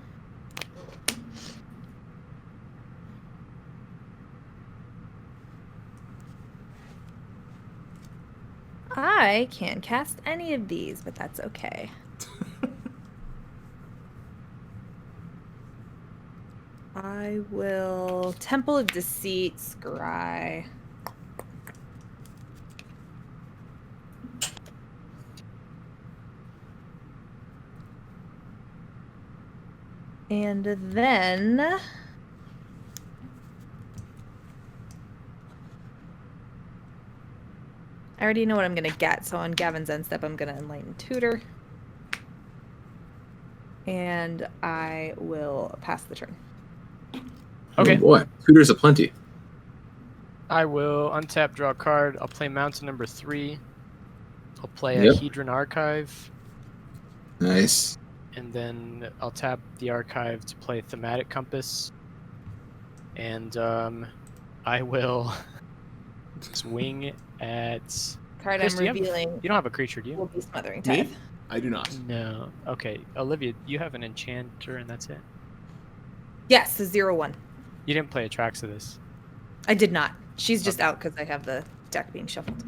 I can't cast any of these, but that's okay. I will Temple of Deceit, Scry. And then I already know what I'm gonna get, so on Gavin's end step I'm gonna Enlighten Tutor. And I will pass the turn. Okay. Oh boy, Tutors aplenty. I will untap, draw a card. I'll play Mountain number 3. I'll play a Yep. Hedron Archive. Nice. And then I'll tap the archive to play Thematic Compass. And I will swing at... Card Chris, I'm do you have- revealing You don't have a creature, do will you? be Smothering Me? Tithe. I do not. No. Okay. Olivia, you have an Enchanter and that's it? Yes, the 0/1. You didn't play Atraxodus. I did not. She's just out because I have the deck being shuffled.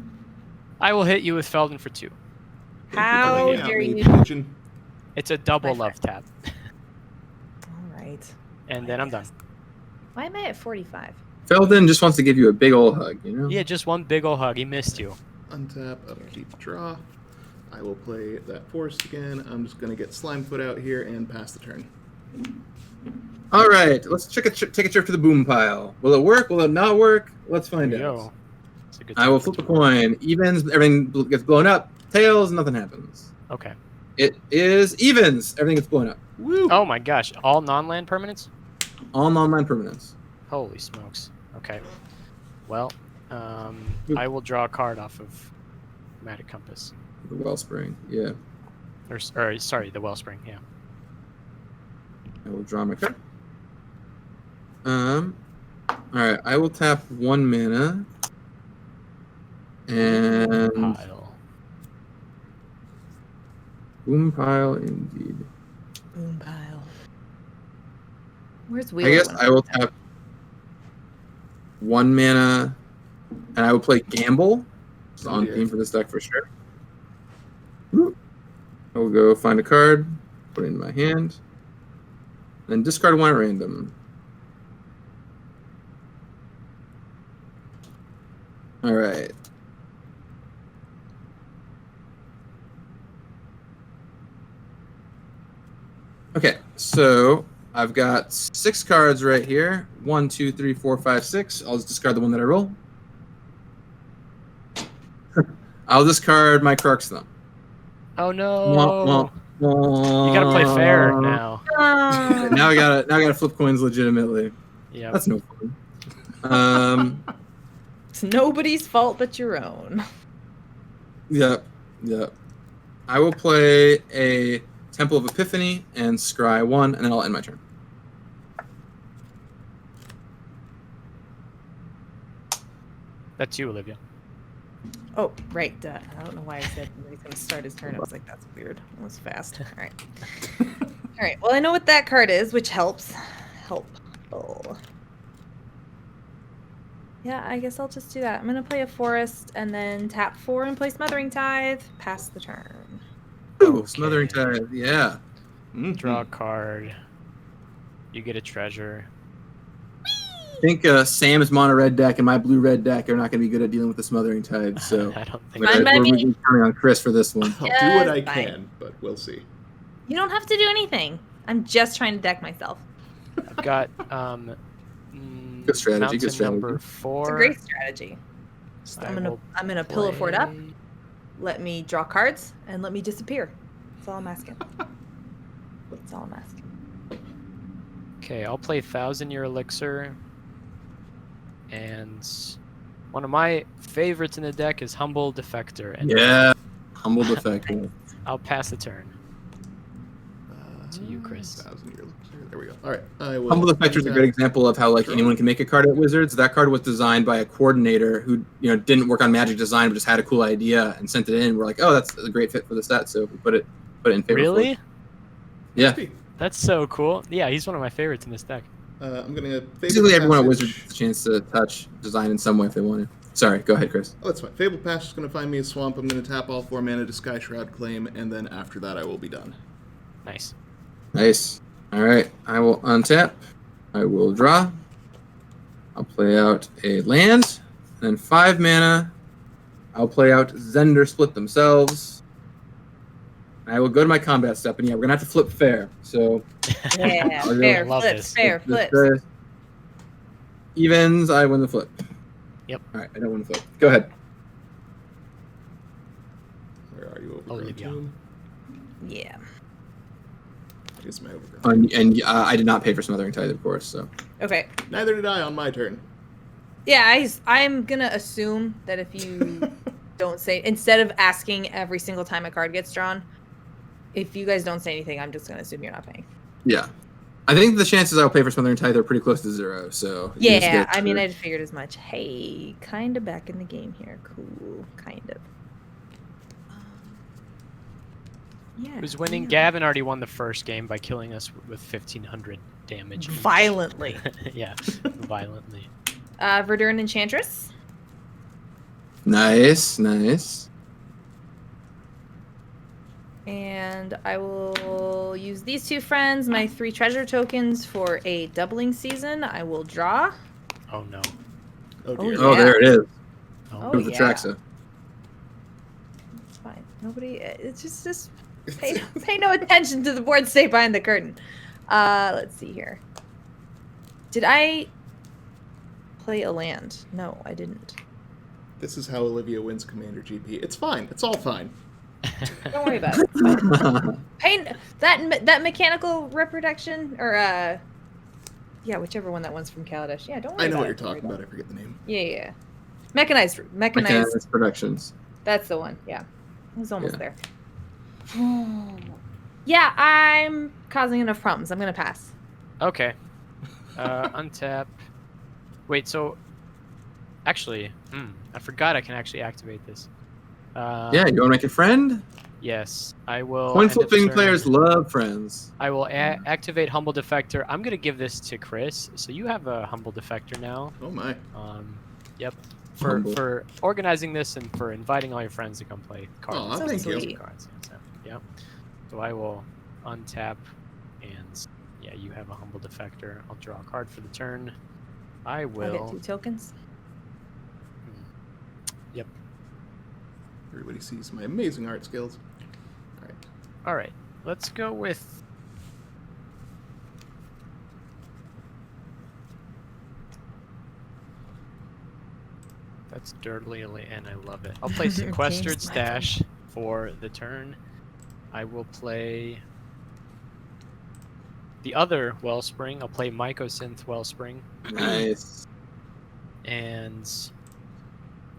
I will hit you with Felden for 2. How Yeah, dare me, you? pigeon. It's a double My love tap. All right. And then I'm done. Why am I at 45? Felden just wants to give you a big old hug, you know? Yeah, just one big ol' hug. He missed you. Untap, upkeep, draw. I will play that force again. I'm just going to get Slimefoot out here and pass the turn. All right, let's take a trip to the Boom Pile. Will it work? Will it not work? Let's find out. Yo. It's a good I will time flip a for coin. Evens, everything gets blown up. Tails, nothing happens. two. Okay. It is evens. Everything gets blown up. Woo! Oh my gosh. All non-land permanents? All non-land permanents. Holy smokes. Okay. Well, I will draw a card off of Thematic Compass. The Wellspring, yeah. Or sorry, the Wellspring, yeah. I will draw my card. Alright, I will tap 1 mana. And Pile. Boom Pile indeed. Boom pile. Where's I Wheeler? guess when I will tap 1 mana, and I will play Gamble. It's on dear. theme for this deck for sure. I will go find a card, put it in my hand, then discard 1 at random. All right. Okay, so I've got 6 cards right here. 1, 2, 3, 4, 5, 6. I'll just discard the one that I roll. I'll discard my Krark's Thumb. Oh no. Wah, wah, You gotta play fair now. Oh. Now I gotta flip coins legitimately. Yeah. That's no fun. It's nobody's fault but your own. Yep. I will play a Temple of Epiphany and scry 1, and then I'll end my turn. That's you, Olivia. Oh, right. I don't know why I said he's going to start his turn. I was like, that's weird. That was fast. All right. All right. Well, I know what that card is, which helps. Helpful. Yeah, I guess I'll just do that. I'm going to play a forest and then tap 4 and play Smothering Tithe. Pass the turn. Ooh, Okay. Smothering Tithe, yeah. Draw a card. You get a treasure. I think Sam's mono-red deck and my blue-red deck are not going to be good at dealing with the Smothering Tithe, so I don't think Mine might we're be- really counting on Chris for this one. I'll do Yes, what I fine. can, but we'll see. You don't have to do anything. I'm just trying to deck myself. I've got Good strategy, mountain good strategy. number It's a 4. great strategy. Just, I I'm gonna will pillow fort up. play- Let me draw cards and let me disappear. That's all I'm asking. That's all I'm asking. Okay, I'll play 1,000-Year Elixir. And one of my favorites in the deck is Humble Defector. And Yeah, Humble Defector. I'll pass the turn. To you, Chris. 1,000-year elixir. There we go. All right. I will. Humble Defector is a great example of how like Sure. anyone can make a card at Wizards. That card was designed by a coordinator who didn't work on Magic design, but just had a cool idea and sent it in. We're like, oh, that's a great fit for the set, so we put it in favor. Really? Yeah. That's so cool. Yeah, he's one of my favorites in this deck. I'm gonna. Basically, everyone at Passage. Wizards gets a chance to touch design in some way if they want to. Sorry, go ahead, Chris. Oh, that's fine. Fabled Passage is gonna find me a swamp. I'm gonna tap all 4 mana to Sky Shroud Claim, and then after that, I will be done. Nice. Nice. All right, I will untap. I will draw. I'll play out a land, and then 5 mana. I'll play out Zndrsplt themselves. I will go to my combat step, and yeah, we're gonna have to flip fair. So Yeah, I'll go- fair I love flips, this. fair this, flips. evens, I win the flip. Yep. All right, I don't win the flip. Go ahead. Where are you, Overgrown Olivia. Tomb? Yeah. Here's my Overgrown. And I did not pay for Smothering Tithe, of course. So Okay. Neither did I on my turn. Yeah, I'm gonna assume that if you don't say, instead of asking every single time a card gets drawn, if you guys don't say anything, I'm just gonna assume you're not paying. yeah, I think the chances I'll pay for Smothering Tithe are pretty close to 0. So you just Yeah, get I mean, to- I figured as much. Hey, kind of back in the game here. Cool, kind of. Yeah. Who's winning? yeah. Gavin already won the first game by killing us with 1,500 damage. each. Violently. Yeah, violently. Verdurn Enchantress. Nice. And I will use these 2 friends, my 3 treasure tokens for a doubling season. I will draw. Oh no. Oh, Oh, dear. Oh, yeah. there it is. Oh, With the yeah. Traxa. It's fine. Nobody. It's just pay no attention to the board state behind the curtain. Let's see here. Did I play a land? No, I didn't. This is how Olivia wins Commander GP. It's fine. It's all fine. Don't worry about it. It's fine. Pain that mechanical reproduction or yeah, whichever one that one's from Kaladesh. Yeah, don't worry I know about what it. you're Don't worry talking about. I forget the name. Yeah. Mechanized. Mechanized Productions. That's the one. Yeah. I was almost Yeah. there. Yeah, I'm causing enough problems. I'm going to pass. Okay. Untap. Wait, so actually, I forgot I can actually activate this. Yeah, you want to make a friend? Yes, I will. Coin end of flipping turn. players love friends. I will activate Humble Defector. I'm gonna give this to Chris. So you have a Humble Defector now. Oh my. Yep. Humble. For organizing this and for inviting all your friends to come play cards. Aw, So thank you. sweet. Cards. Yep. So I will untap, and yeah, you have a Humble Defector. I'll draw a card for the turn. I I'll get will. 2 tokens. Yep. Everybody sees my amazing art skills. All right. All right. Let's go with. That's dirtily, and I love it. I'll play Sequestered James Stash for the turn. I will play the other Wellspring. I'll play Mycosynth Wellspring. Nice. And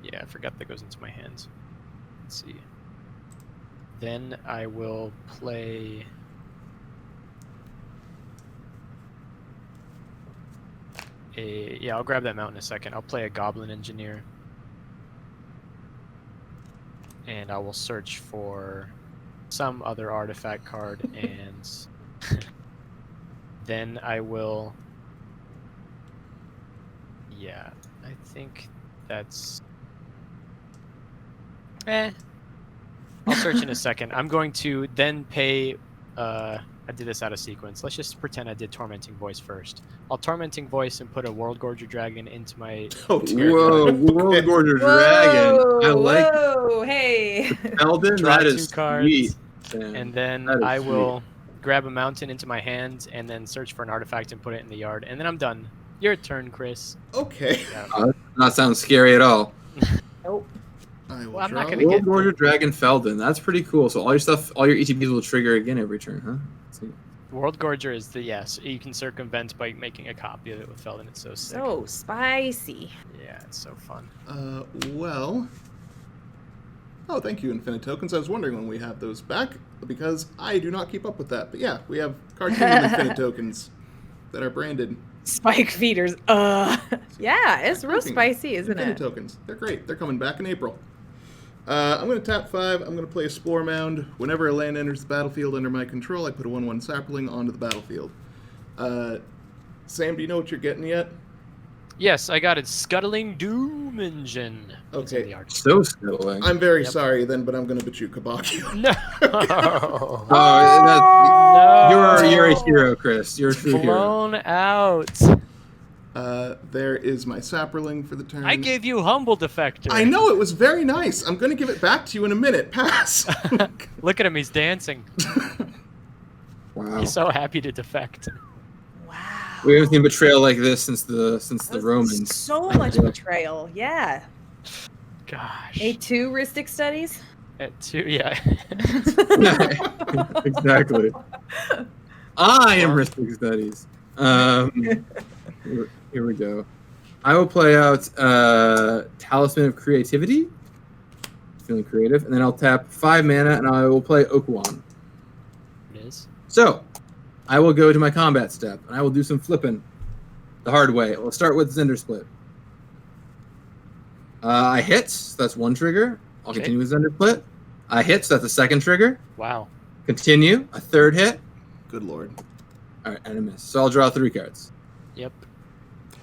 Yeah, I forgot that goes into my hands. Let's see. Then I will play... Yeah, I'll grab that mount in a second. I'll play a Goblin Engineer. And I will search for some other artifact card, and then I will... Yeah, I think that's... I'll search in a second. I'm going to then pay... I did this out of sequence. Let's just pretend I did Tormenting Voice first. I'll Tormenting Voice and put a World Gorger Dragon into my... Oh, dear Whoa, God. World Okay. Gorger Dragon. I like Whoa, hey. Eldon. Draw That 2 is cards, sweet. Sam. and then That is I sweet. will grab a mountain into my hand and then search for an artifact and put it in the yard. And then I'm done. Your turn, Chris. Okay. Yeah. Not sound scary at all. Nope. I will Well, I'm not draw. gonna World get Gorger Dragon Feldon. That's pretty cool. So all your stuff, all your ETBs will trigger again every turn, huh? Let's see. World Gorger is the yes. You can circumvent by making a copy of it with Feldon. It's so sick. So spicy. Yeah, it's so fun. Well... Oh, thank you, Infinite Tokens. I was wondering when we have those back, because I do not keep up with that. But yeah, we have cartoon Infinite Tokens that are branded Spike feeders. Yeah, it's real Fucking spicy, isn't Infinite it? Tokens. They're great. They're coming back in April. I'm going to tap 5. I'm going to play a Spore Mound. Whenever a land enters the battlefield under my control, I put a 1/1 sapling onto the battlefield. Sam, do you know what you're getting yet? Yes, I got it. Scuttling Doom Engine. It's in Okay. the art. So scuttling. I'm very Yep. sorry then, but I'm going to bet you Kabaku. No. Oh, No. you're a hero, Chris. You're a true hero. Blown out. There is my Saproling for the turn. I gave you Humble Defector. I know, it was very nice. I'm going to give it back to you in a minute. Pass. Look at him. He's dancing. Wow. He's so happy to defect. Wow. We haven't seen betrayal like this since the That was Romans. So much betrayal. Yeah. Gosh. A2 Rhystic Studies. At 2, yeah. Exactly. I am Rhystic Studies. Here we go. I will play out Talisman of Creativity. Feeling creative. And then I'll tap 5 mana and I will play Okaun. It is. So, I will go to my combat step and I will do some flipping the hard way. We'll start with Zndrsplt. I hit, so that's 1 trigger. I'll Okay. continue with Zndrsplt. I hit, so that's a 2nd trigger. Wow. Continue, a 3rd hit. Good lord. All right, and a miss. So I'll draw 3 cards. Yep.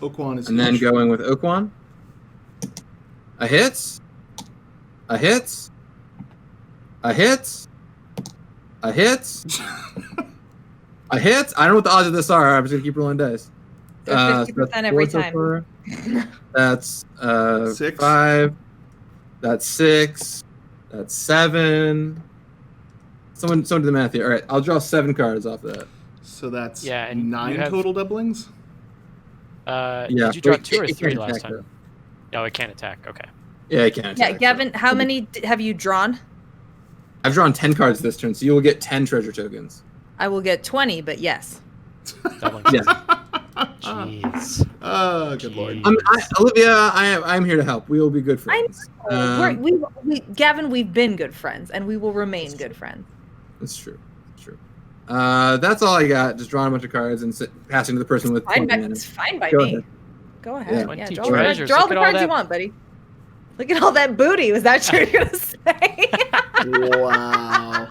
Okaun is And then huge. going with Okaun. A hit. A hit. A hit. A hit. A hit. I don't know what the odds of this are. I'm just going to keep rolling dice. They're So 50% that's every 4 so time. far. That's 6. 5. That's 6. That's 7. Someone do the math here. All right, I'll draw 7 cards off of that. So that's Yeah, and 9 you have- total doublings? Yeah, Did you draw but 2 or it 3 can't last attack, time? No, it can't attack. Okay. Yeah, I can. Yeah, attack, Gavin, so- how many have you drawn? I've drawn 10 cards this turn, so you will get 10 treasure tokens. I will get 20, but yes. Doubling. Yeah. Jeez. Oh, good lord. Olivia, I'm here to help. We will be good friends. Gavin, we've been good friends, and we will remain good friends. That's true. That's true. That's all I got. Just drawing a bunch of cards and passing to the person with 20 mana. It's fine by Go me. ahead. Go ahead. Yeah. Yeah, 20 draw, treasures. draw all Look the at all cards you that- want, buddy. Look at all that booty. Was that what you were gonna say? Wow.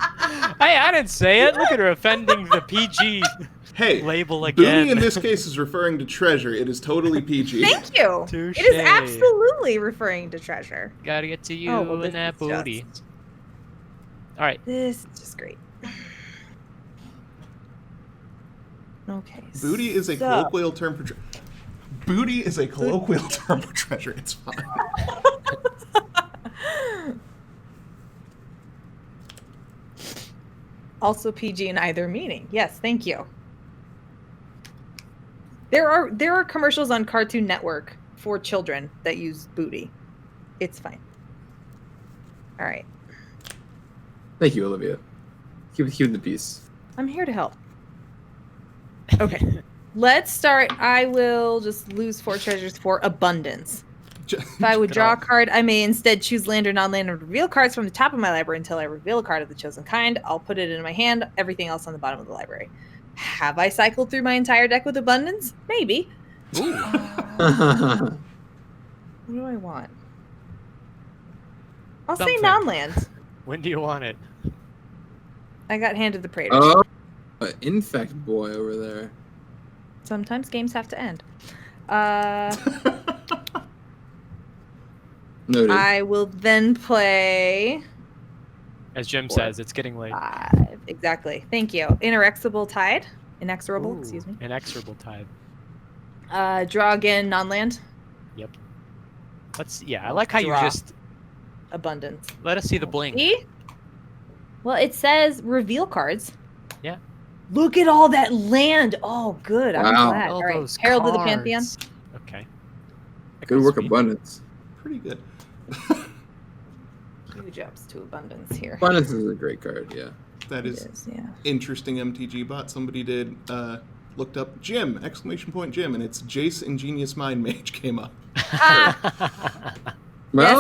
Hey, I didn't say it. Look at her offending the PG Hey, label again. booty in this case is referring to treasure. It is totally PG. Thank you. Touche. It is absolutely referring to treasure. Gotta get to you Oh, well, this and that is booty. just- All right. This is just great. Okay. Booty is a so- colloquial term for Booty is a colloquial term for treasure. It's fine. Also PG in either meaning. Yes, thank you. There are commercials on Cartoon Network for children that use booty. It's fine. All right. Thank you, Olivia. Keep the peace. I'm here to help. Okay. Let's start. I will just lose 4 treasures for abundance. If I would could draw a all- card, I may instead choose land or non-land and reveal cards from the top of my library until I reveal a card of the chosen kind. I'll put it in my hand, everything else on the bottom of the library. Have I cycled through my entire deck with abundance? Maybe. What do I want? I'll say Something. non-land. When do you want it? I got handed the Praetors. Oh, infect boy over there. Sometimes games have to end. Noted. I will then play As Jim 4. says, it's getting late. 5. Exactly. Thank you. Inexorable Tide. Inexorable, Ooh, excuse me. Inexorable tide. Draw again, non-land. Yep. I like how Draw. you just Abundance. let us see the bling. See? Well, it says reveal cards. Yeah. Look at all that land. Oh, good. I'm Wow. glad. All All right. those Herald of the Pantheon. cards. Okay. That Good goes work, sweet. abundance. Pretty good. Huge ups to abundance here. Abundance is a great card. Yeah. That It is is, yeah. interesting MTG bot. Somebody did looked up Jim, ! Jim, and it's Jace Ingenious Mind Mage came up. Yes,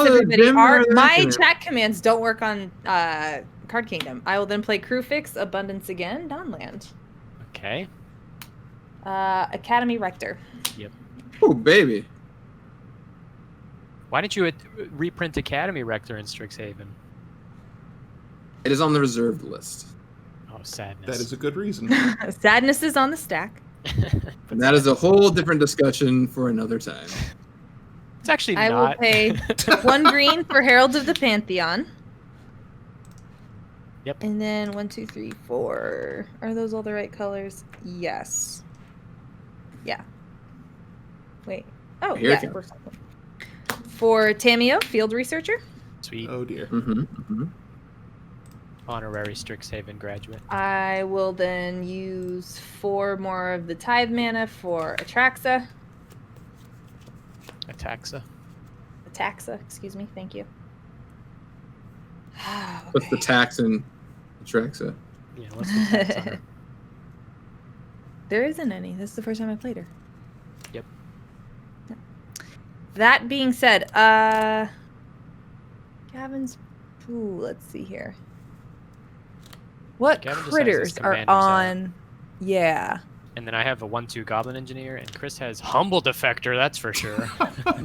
everybody. Jim My Rhystic- chat commands don't work on Card Kingdom. I will then play Crew Fix, Abundance again, non-land. Okay. Academy Rector. Oh baby. Why didn't you reprint Academy Rector in Strixhaven? It is on the reserved list. Oh, sadness. That is a good reason. Sadness is on the stack. And that is a whole different discussion for another time. It's actually I will not. pay 1 green for Herald of the Pantheon. Yep. And then 1, 2, 3, 4. Are those all the right colors? Yes. Yeah. Wait. Oh, Here yeah. it comes. we're fine. For Tamio, Field Researcher, Sweet. Oh dear. Honorary Strixhaven graduate. I will then use 4 more of the Tithe mana for Atraxa. Ataxa. Excuse me. Thank you. What's the tax in Atraxa? Yeah, what's the tax on her? There isn't any. This is the first time I played her. Yep. Yeah. That being said, Gavin's. Ooh, let's see here. What Gavin just has critters his are commanders out. on? Yeah. And then I have a 1/2 Goblin Engineer, and Chris has Humble Defector, that's for sure.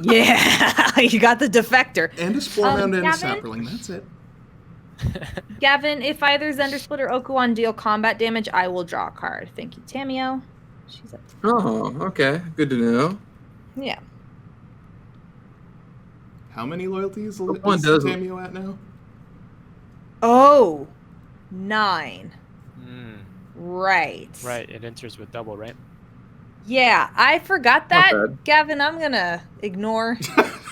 Yeah, you got the defector. And a Spore Mound and a Gavin? Sapperling, that's it. Gavin, if either Zndrsplt or Okaun deal combat damage, I will draw a card. Thank you, Tamio. She's up. Oh, okay. Good to know. Yeah. How many loyalties is One doesn't. Tamio at now? Oh, 9. Mm, Right. right, it enters with double, right? Yeah, I forgot that. bad. Gavin, I'm going to ignore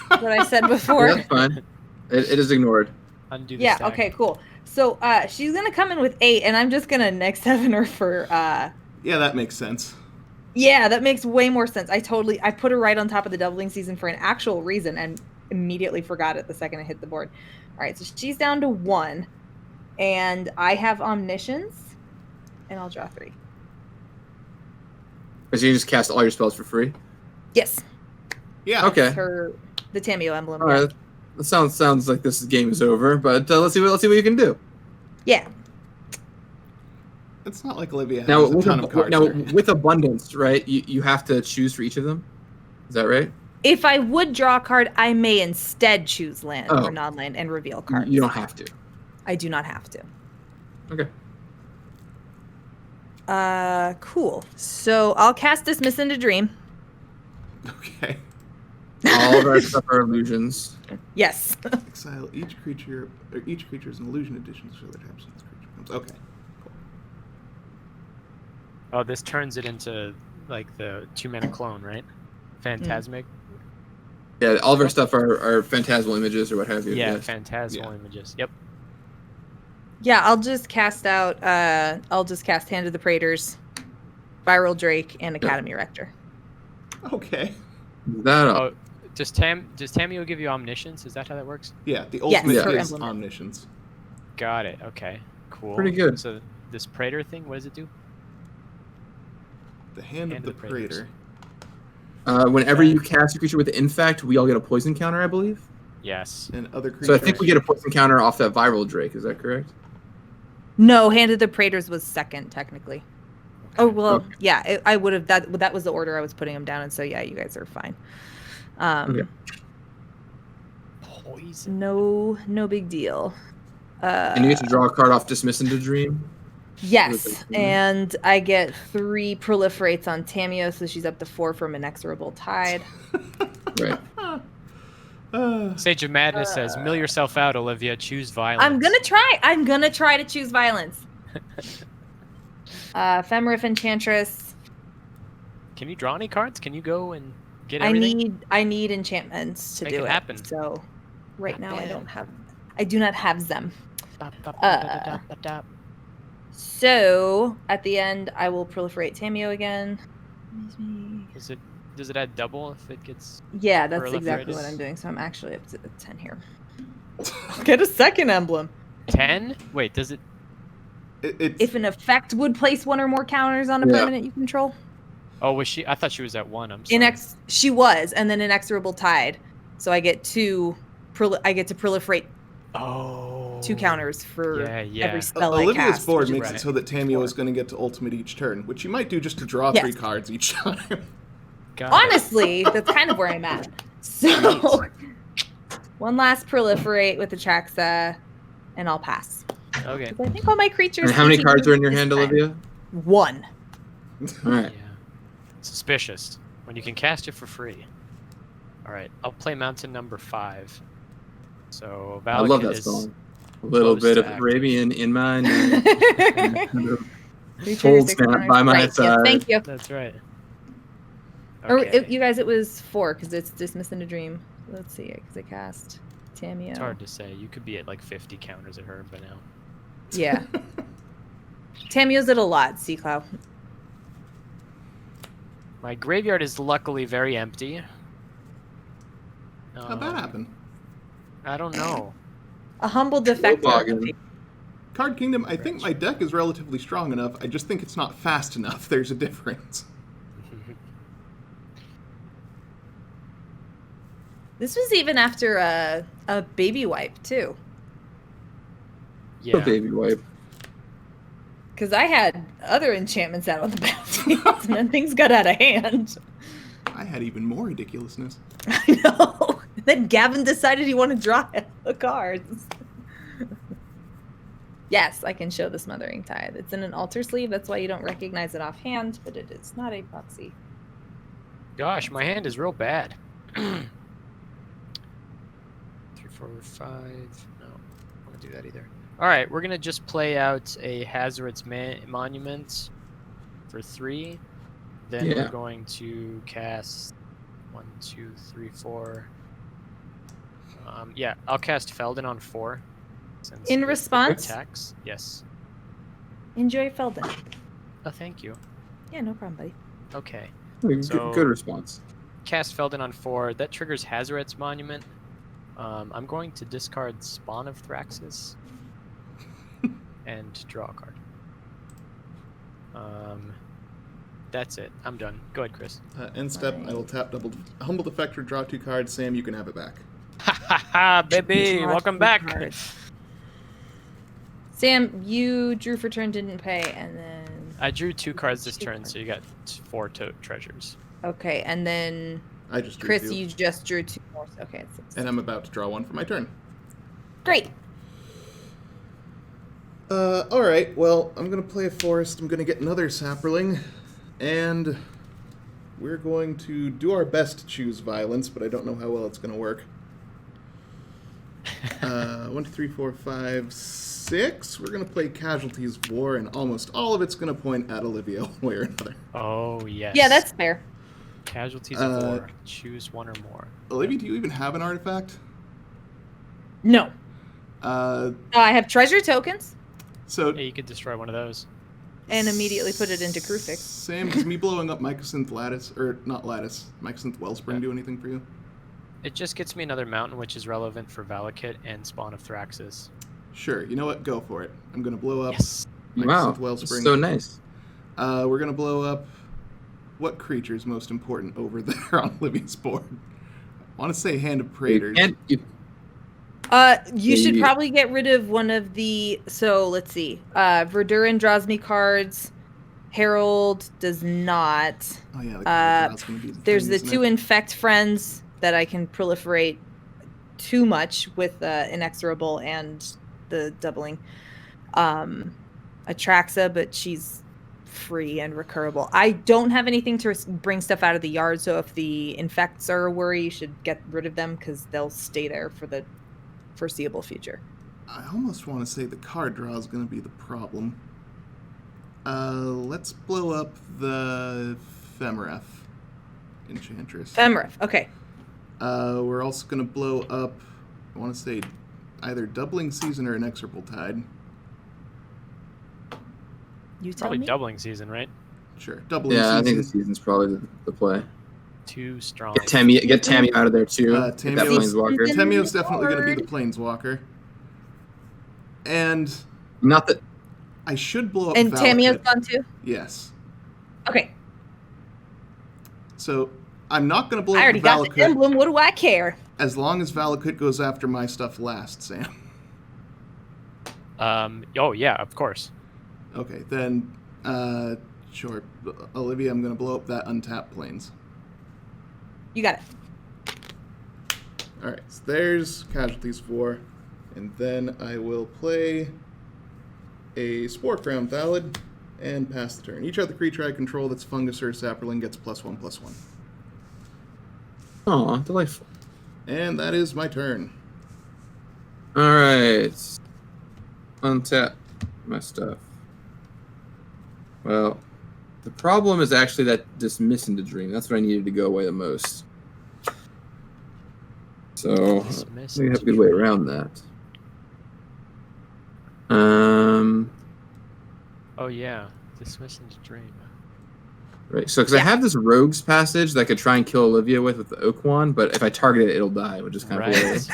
what I said before. Yeah, that's fine. It is ignored. Undo the Yeah, stack. okay, cool. So she's going to come in with 8, and I'm just going to next 7 her for... Yeah, that makes sense. Yeah, that makes way more sense. I put her right on top of the doubling season for an actual reason and immediately forgot it the second I hit the board. All right, so she's down to 1, and I have Omniscience, and I'll draw 3. So you just cast all your spells for free? Yes. Yeah. Okay. The Tamio emblem. All right. That sounds like this game is over, but let's see what you can do. Yeah. It's not like Olivia has Now, a ton of cards. there. with abundance, right? You have to choose for each of them. Is that right? If I would draw a card, I may instead choose land Oh. or non-land and reveal cards. You don't have to. I do not have to. Okay. Cool. So I'll cast Dismiss into Dream. Okay. All of our stuff are illusions. Yes. Exile each creature, or each creature is an illusion addition to other types of this creature becomes. Okay. Cool. Oh, this turns it into like the 2-mana clone, right? Phantasmic. Yeah, all of our stuff are phantasmal images or what have you. Yeah, yes. phantasmal Yeah. images. Yep. Yeah, I'll just cast out. I'll just cast Hand of the Praetors, Viral Drake, and Academy Rector. Okay. That all. Oh, does Tamio give you Omniscience? Is that how that works? Yeah, the Yes, ultimate her is emblem. Omniscience. Got it. Okay. Cool. Pretty good. So this Praetor thing, what does it do? The Hand of the Praetors. Praetor. Whenever you cast a creature with infect, we all get a poison counter, I believe. Yes. And other creatures. So I think we get a poison counter off that viral Drake. Is that correct? No, Hand of the Praetors was second, technically. Oh, well, Okay. yeah, I would have, that was the order I was putting them down, and so, yeah, you guys are fine. Okay. Poison. No big deal. And you get to draw a card off Dismiss into Dream. Yes, and I get 3 proliferates on Tamio, so she's up to 4 from Inexorable Tide. Right. Sage of Madness says, "Mill yourself out, Olivia. Choose violence." I'm gonna try to choose violence. Femorif Enchantress. Can you draw any cards? Can you go and get everything? I need enchantments to Make do it it. happen. So right now I do not have them. So at the end I will proliferate Tamio again. Does it add double if it gets? Yeah, that's exactly proliferated? what I'm doing. So I'm actually up to 10 here. I'll get a second emblem. 10? Wait, does it? If an effect would place 1 or more counters on a permanent you control. Oh, was she? I thought she was at 1. I'm sorry. She was, and then Inexorable Tide. So I get to proliferate 2 counters for every spell I Olivia's cast. board which makes is it so that Tamio is going to get to ultimate each turn, which you might do just to draw 3 cards each time. honestly, that's kind of where I'm at. So one last proliferate with Atraxa, and I'll pass. Okay. I think all my creatures. And how many continue cards are in your this hand, time. Olivia? 1. All right. Yeah. Suspicious. When you can cast it for free. All right. I'll play Mountain number 5. So Valakut I love that is song. A little close bit to of active. Arabian in mine. Creatures, Cold 6 snap counters. by my Right, yeah, side. thank you. That's right. Or Okay. you guys, it was 4 because it's Dismiss into Dream. Let's see, because I cast Tamio. It's hard to say. You could be at like 50 counters at her by now. Yeah. Tamio's at a lot, C-Cloud. My graveyard is luckily very empty. How'd that happen? I don't know. A humble defector. bogging. Card Kingdom, I think my deck is relatively strong enough. I just think it's not fast enough. There's a difference. This was even after a baby wipe, too. Yeah. Baby wipe. Because I had other enchantments out on the battlefield, and then things got out of hand. I had even more ridiculousness. I know. Then Gavin decided he wanted to draw the cards. Yes, I can show the Smothering Tithe. It's in an altar sleeve. That's why you don't recognize it offhand, but it is not a proxy. Gosh, my hand is real bad. 3, 4, 5. No, I don't want to do that either. All right, we're gonna just play out a Hazard's Monument for 3. Then we're going to cast 1, 2, 3, 4. Yeah, I'll cast Felden on 4. since In it response? attacks. Yes. Enjoy Felden. Oh, thank you. Yeah, no problem, buddy. Okay. Good, good response. Cast Felden on 4. That triggers Hazard's Monument. I'm going to discard Spawn of Thraxus and draw a card. That's it. I'm done. Go ahead, Chris. End step, I will tap Humble Defector, draw 2 cards. Sam, you can have it back. Ha ha ha, baby! Draw Welcome 2 back! cards. Sam, you drew for turn, didn't pay, and then... I drew 2 cards this turn, so you got 4 treasures. Okay, and then... I just drew Chris, 2. you just drew 2 more. Okay, it's 6. And I'm about to draw 1 for my turn. Great. Alright, well, I'm gonna play a forest. I'm gonna get another Saproling. And we're going to do our best to choose violence, but I don't know how well it's gonna work. 1, 2, 3, 4, 5, 6. We're gonna play Casualties of War, and almost all of it's gonna point at Olivia one way or another. Oh, yes. Yeah, that's fair. Casualties of War. Choose 1 or more. Olivia, do you even have an artifact? No. Uh, I have treasure tokens so Yeah, you could destroy one of those. and immediately put it into Crufix. Sam, does me blowing up Mycosynth Lattice, or not Lattice, Mycosynth Wellspring do anything for you? It just gets me another mountain, which is relevant for Valakut and Spawn of Thraxus. Sure, you know what? Go for it. I'm gonna blow up Yes. Mycosynth Wow, Wellspring. so nice. We're gonna blow up what creature is most important over there on Livy's board? I want to say Hand of Praetors. You should probably get rid of one of the. So let's see. Verdurin draws me cards. Herald does not. Oh yeah, the card draw's gonna be the There's thing, the isn't two it? infect friends that I can proliferate too much with Inexorable and the doubling. Atraxa, but she's free and recurable. I don't have anything to bring stuff out of the yard, so if the infects are a worry, you should get rid of them because they'll stay there for the foreseeable future. I almost want to say the card draw is going to be the problem. Let's blow up the Femeref Enchantress. Femeref, okay. We're also going to blow up, I want to say, either Doubling Season or Inexorable Tide. You tell Probably me. doubling season, right? Sure, Doubling Season. Yeah, I think the season's probably the play. Too strong. Get Tammy out of there too. Get that Tamio's Planeswalker. Tamio's definitely going to be the Planeswalker. And Not that. I should blow up And Valakut. Tamio's gone too? Yes. Okay. So I'm not going to blow I up already got the Valakut emblem. What do I care? as long as Valakut goes after my stuff last, Sam. Oh yeah, of course. Okay, then, sure. Olivia, I'm going to blow up that untapped plains. You got it. Alright, so there's Casualties 4. And then I will play a Spore Crown Valid and pass the turn. Each other creature I control that's fungus or sapperling gets +1/+1. Oh, delightful. And that is my turn. All right. Untap my stuff. Well, the problem is actually that Dismiss into Dream. That's what I needed to go away the most. So Dismiss we have a into good way Dream. around that. Oh yeah, dismiss into dream. Right. So because I have this Rogue's Passage that I could try and kill Olivia with the Okaun, but if I target it, it'll die, which is kind of hilarious.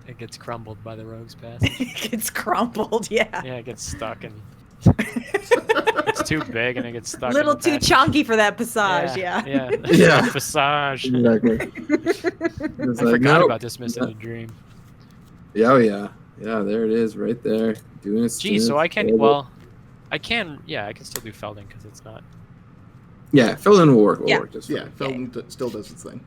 It gets crumbled by the rogue's pass. It's crumpled, yeah. Yeah, it gets stuck and it's too big and it gets stuck. A little in the too passage. chunky for that passage, yeah. Yeah. Yeah. Passage. Exactly. I It's like, forgot nope. about dismiss into dream. Yeah, oh yeah. Yeah, there it is, right there. Doing its Gee, so I can. terrible. Well, I can. Yeah, I can still do Felding because it's not. Yeah, Felden will work. Will Yeah. work just Yeah, fine. Felden still does its thing.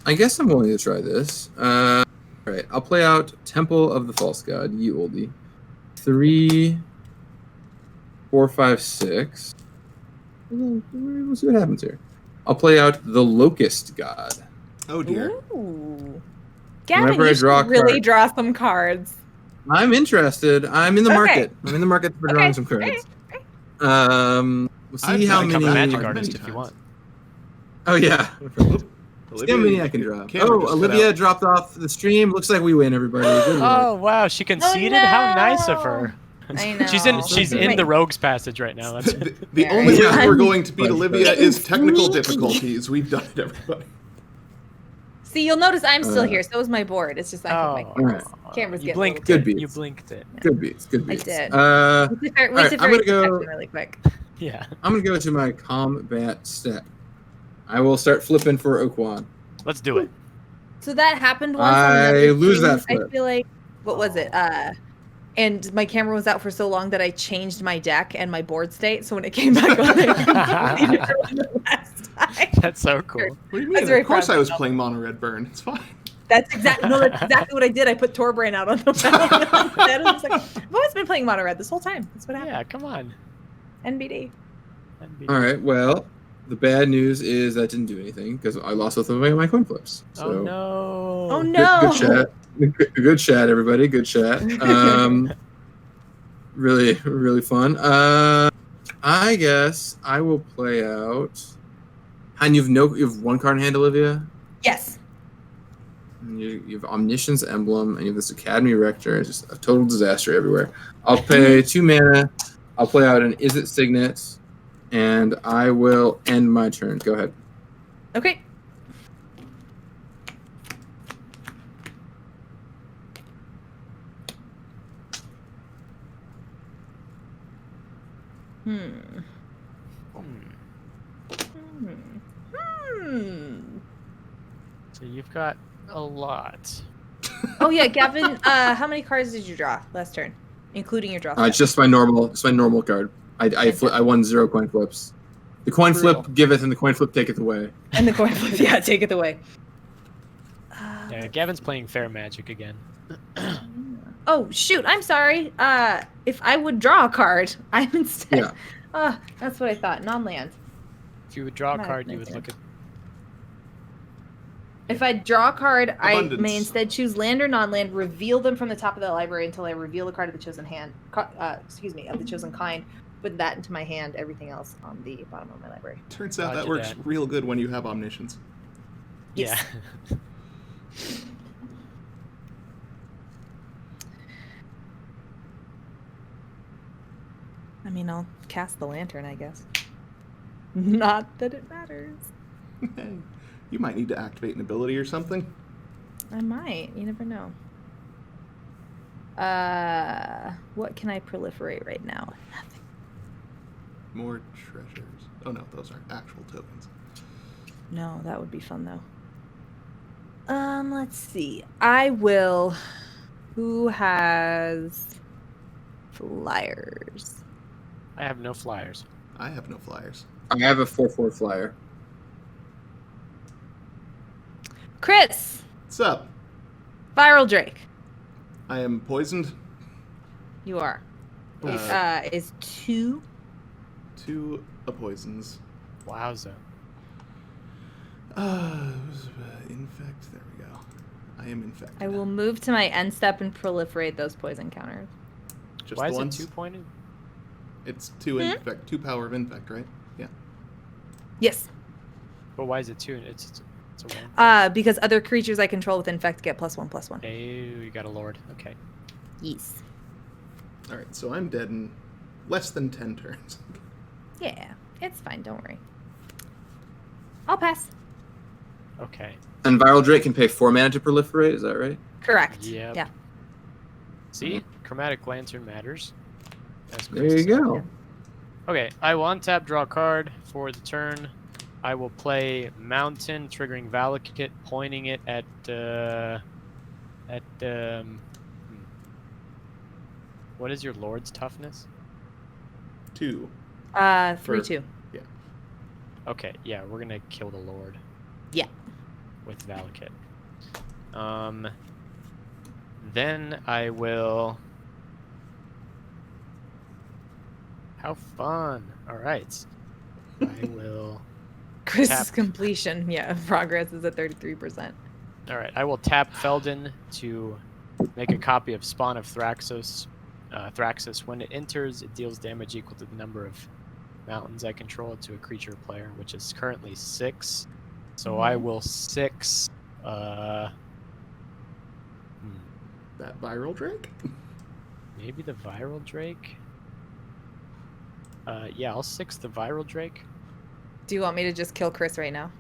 I guess I'm willing to try this. All right, I'll play out Temple of the False God, ye oldie. 3, 4, 5, 6. We'll see what happens here. I'll play out the Locust God. Oh dear. Ooh. Gavin, Whenever I you draw a should really card- draw some cards. I'm interested. I'm in the Okay. market. I'm in the market for drawing Okay, some cards. okay, I We'll see how can many. become a magic many artist if times. you want. Oh yeah. See how many I can your draw. camera Oh, just cut Olivia out. dropped off the stream. Looks like we win, everybody. Good luck. Oh wow, she conceded. How nice of her. I know. She's in the rogue's passage right now. That's The Yeah, only right. way we're going to beat Fine, Olivia fine. is technical Sneaky. difficulties. We've done it, everybody. See, you'll notice I'm still here. So is my board. It's just I think my Alright. cameras you get blinked Good it. beats. You blinked it. Good beats. Good I beats. did. Uh, We did Alright, I'm very gonna go- really quick. Yeah. I'm gonna go to my combat step. I will start flipping for Okaun. Let's do it. So that happened once. on I another lose stream. that flip. I feel like what was it? And my camera was out for so long that I changed my deck and my board state. So when it came back on, I completely different than the last time. That's so cool. What do you I was mean? very Of course proud I of was myself. playing Mono Red Burn. It's fine. That's exactly what I did. I put Torbrain out on the battlefield. I was like, I've always been playing Mono Red this whole time. That's what happened. Yeah, come on. NBD. All right. Well, the bad news is that didn't do anything because I lost both of my coin flips. So Oh no. Oh good, no! good chat. Good chat, everybody. Good chat. Really, really fun. I guess I will play out. And you have one card in hand, Olivia. Yes. And you have Omniscience Emblem, and you have this Academy Rector. It's just a total disaster everywhere. I'll pay 2 mana. I'll play out an Is It Signet, and I will end my turn. Go ahead. Okay. So you've got a lot. Oh yeah, Gavin. How many cards did you draw last turn, including your draw? It's just my normal card. I won 0 coin flips. The coin Brutal. flip giveth, and the coin flip taketh away. And the coin flip, yeah, take it away. Yeah, Gavin's playing fair magic again. Oh shoot! I'm sorry. If I would draw a card, I'm instead. Yeah. That's what I thought. Non-land. If you would draw a Might card, have you would been look at. If I draw a card, I Abundance. may instead choose land or non-land, reveal them from the top of the library until I reveal a card of the chosen hand. Of the chosen kind. Put that into my hand. Everything else on the bottom of my library. Turns out that Roger works that. real good when you have omniscience. Yes. Yeah. I mean, I'll cast the lantern, I guess. Not that it matters. You might need to activate an ability or something. I might. You never know. What can I proliferate right now? Nothing. More treasures. Oh no, those aren't actual tokens. No, that would be fun though. Let's see. I will. Who has flyers? I have no flyers. I have no flyers. I have a 4/4 flyer. Chris, What's up? Viral Drake. I am poisoned. You are. Uh, Is 2. 2 poisons. Wowza. Infect. There we go. I am infected. I will move to my end step and proliferate those poison counters. Just Why the is ones? it 2-pointed? It's 2 infect. 2 power of infect, right? Yeah. Yes. But why is it 2? It's a 1. Because other creatures I control with infect get +1/+1. Oh, you got a lord. Okay. Yes. All right. So I'm dead in less than 10 turns. Yeah, it's fine. Don't worry. I'll pass. Okay. And Viral Drake can pay 4 mana to proliferate, is that right? Correct. Yep. Yeah. See? Chromatic Lantern matters. As There Chris you said. go. Okay, I will untap, draw a card for the turn. I will play Mountain, triggering Valakut, pointing it at what is your Lord's toughness? 2. 3/2. Okay, yeah, we're gonna kill the Lord. Yeah. With Valakut. Then I will. How fun! All right, I will. Chris's Tap. completion, progress is at 33%. All right, I will tap Feldon to make a copy of Spawn of Thraxos. Thraxus. When it enters, it deals damage equal to the number of mountains I control to a creature or player, which is currently 6. So I will 6. That viral Drake? Maybe the Viral Drake. Yeah, I'll 6 the Viral Drake. Do you want me to just kill Chris right now?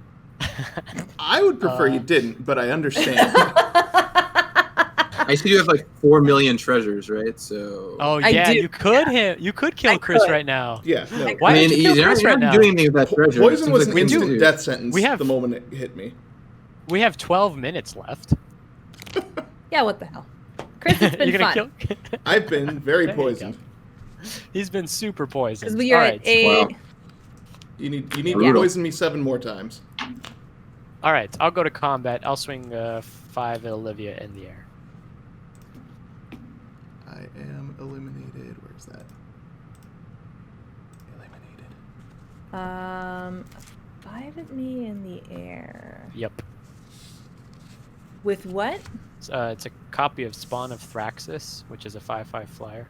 I would prefer you didn't, but I understand. I see you have like 4 million treasures, right? So. Oh I yeah, do, you could you could kill I Chris could. right now. Yeah, no. Why I don't mean, you kill you're Chris not right now? doing anything with that treasure. It Poison seems was like an we instant do. death sentence We have- the moment it hit me. We have 12 minutes left. Yeah, what the hell? Chris, it's been You're gonna fun. kill? I've been very There you poisoned. He's been super poisoned. Because we are All at 8. Wow. You need to Brutal. poison me 7 more times. All right, I'll go to combat. I'll swing 5 at Olivia in the air. I am eliminated. Where's that? Eliminated. 5 at me in the air. Yep. With what? It's a copy of Spawn of Thraxus, which is a 5/5 flyer.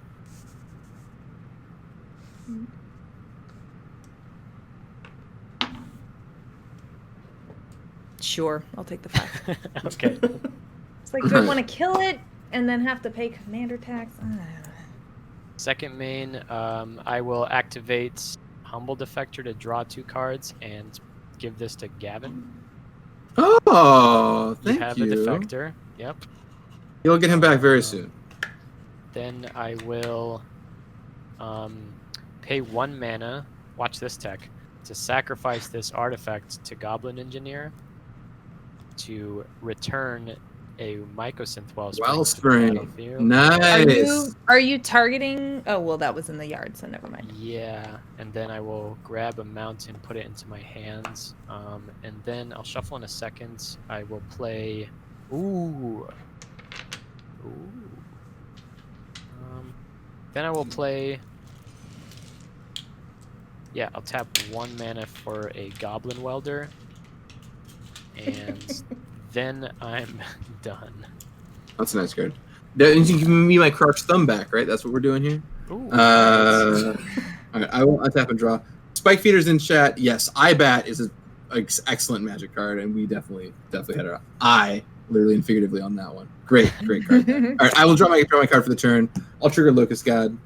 Sure, I'll take the 5. Okay. It's like, do I want to kill it and then have to pay commander tax? Second main, I will activate Humble Defector to draw 2 cards and give this to Gavin. Oh, You thank have you. a Defector. Yep. You'll get him back very soon. Then I will pay 1 mana. Watch this tech. To sacrifice this artifact to Goblin Engineer to return a Mycosynth Wellspring. Battlefield. Nice. Are you targeting? Oh well, that was in the yard, so never mind. Yeah, and then I will grab a mountain, put it into my hands, and then I'll shuffle in a second. I will play. Ooh. Then I will play. Yeah, I'll tap 1 mana for a Goblin Welder, and then I'm done. That's a nice card. That means you can give me my crouched thumb back, right? That's what we're doing here. Ooh, All right, I will untap and draw. Spike Feeder's in chat. Yes, Ibat is an excellent Magic card, and we definitely had our eye, literally and figuratively, on that one. Great card. All right, I will draw my card for the turn. I'll trigger Locust God.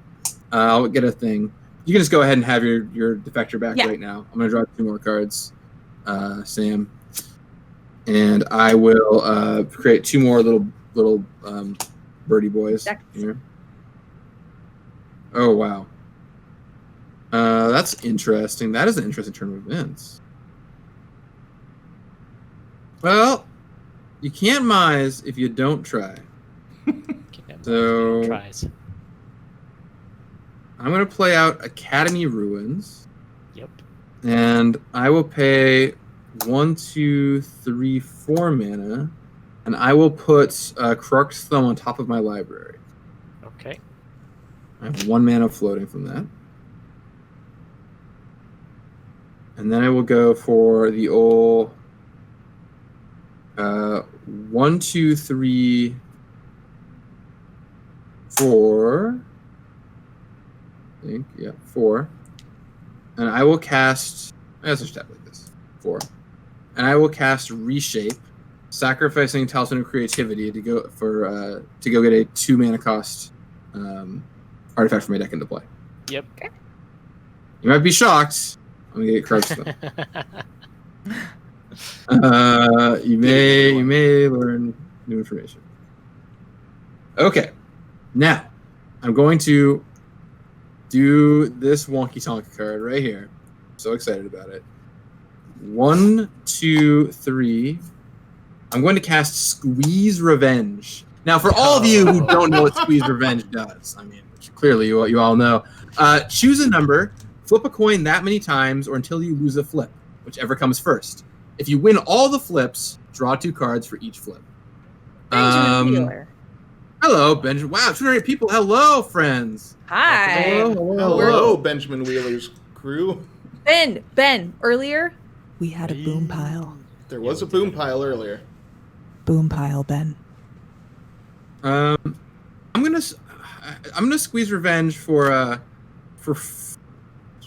I'll get a thing. You can just go ahead and have your Defector back right now. I'm gonna draw 2 more cards, Sam, and I will create 2 more little birdie boys here. Oh wow, that's interesting. That is an interesting turn of events. Well, you can't mise if you don't try. So tries. I'm going to play out Academy Ruins. Yep. And I will pay 1, 2, 3, 4 mana. And I will put Crux Thumb on top of my library. Okay. I have 1 mana floating from that. And then I will go for the old 1, 2, 3, 4. I think, yeah, 4. And I will cast. Let's just tap like this. 4. And I will cast Reshape, sacrificing Talisman of Creativity to go get a 2 mana cost artifact from my deck into play. Yep. Okay. You might be shocked. I'm gonna get Crouch Spell. You may learn new information. Okay. Now, I'm going to do this wonky tonk card right here. So excited about it. 1, 2, 3. I'm going to cast Squeeze Revenge. Now, for all of you who don't know what Squeeze Revenge does, I mean, clearly you all know. Choose a number, flip a coin that many times, or until you lose a flip, whichever comes first. If you win all the flips, draw 2 cards for each flip. Benjamin Wheeler. Hello, Benjamin. Wow, 208 people. Hello, friends. Hi. Hello, Benjamin Wheeler's crew. Ben, earlier? We had a boom pile. There was a boom pile earlier. Boom pile, Ben. I'm gonna squeeze revenge for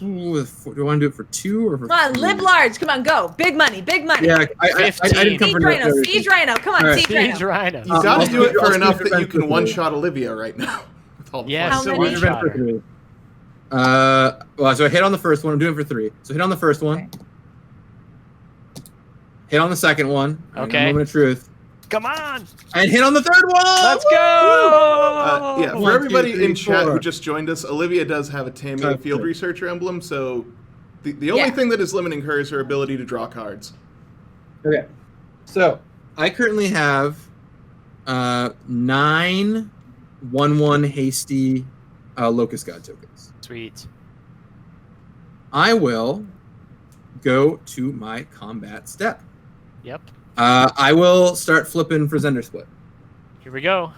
do I want to do it for 2 or for? Come on, 3? live large. Come on, go. Big money. Yeah, I didn't come Siege for Rhino. Siege Rhino. Come on, Alright. Siege Siege Rhino. Rhino. You got to do it for I'll enough squeeze that you revenge can for one-shot Olivia right now. With all the Yeah, fun. How so many? one shot her. Well, so I hit on the first one. I'm doing it for 3. So hit on the first one. Okay. Hit on the second one. Okay. Moment of truth. Come on, And hit on the third one. let's go! Yeah, for 1, 2, everybody 3, in chat 4. who just joined us, Olivia does have a Tamiya Okay. Field Researcher emblem, so the only Yeah. thing that is limiting her is her ability to draw cards. Okay. So I currently have 9 1/1 hasty Locust God tokens. Sweet. I will go to my combat step. Yep. I will start flipping for Zndrsplt. Here we go.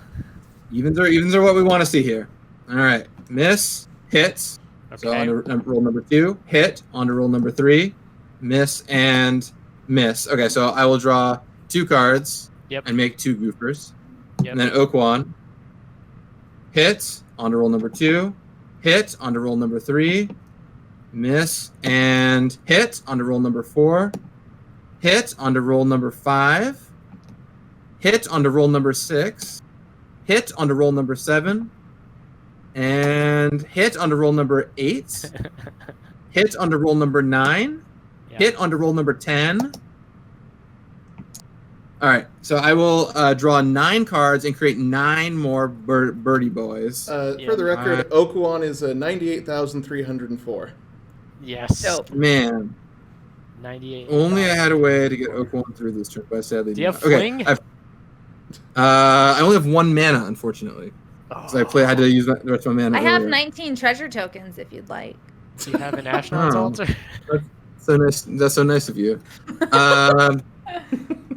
Evens are what we want to see here. All right. Miss, hit. Okay. So on to roll number 2, hit. On to roll number 3, miss, and miss. Okay, so I will draw 2 cards Yep. and make 2 goofers. Yep. And then Okaun, hit. On to roll number 2, hit. On to roll number 3, miss, and hit. On to roll number 4, hit. On to roll number 5, hit. On to roll number 6, hit. On to roll number 7, and hit on to roll number 8, hit on to roll number 9, Yeah. hit on to roll number 10, All right, so I will draw 9 cards and create 9 more birdie boys. For the record, Okaun is 98,304. Yes. Dope. Man, 98. only I had a way to get Okaun through this turn, but sadly Do you did have not. fling? I only have 1 mana, unfortunately. Because I had to use the rest of my mana. I have earlier. 19 treasure tokens if you'd like. Do you have an Ashnod's altar? So nice. That's so nice of you.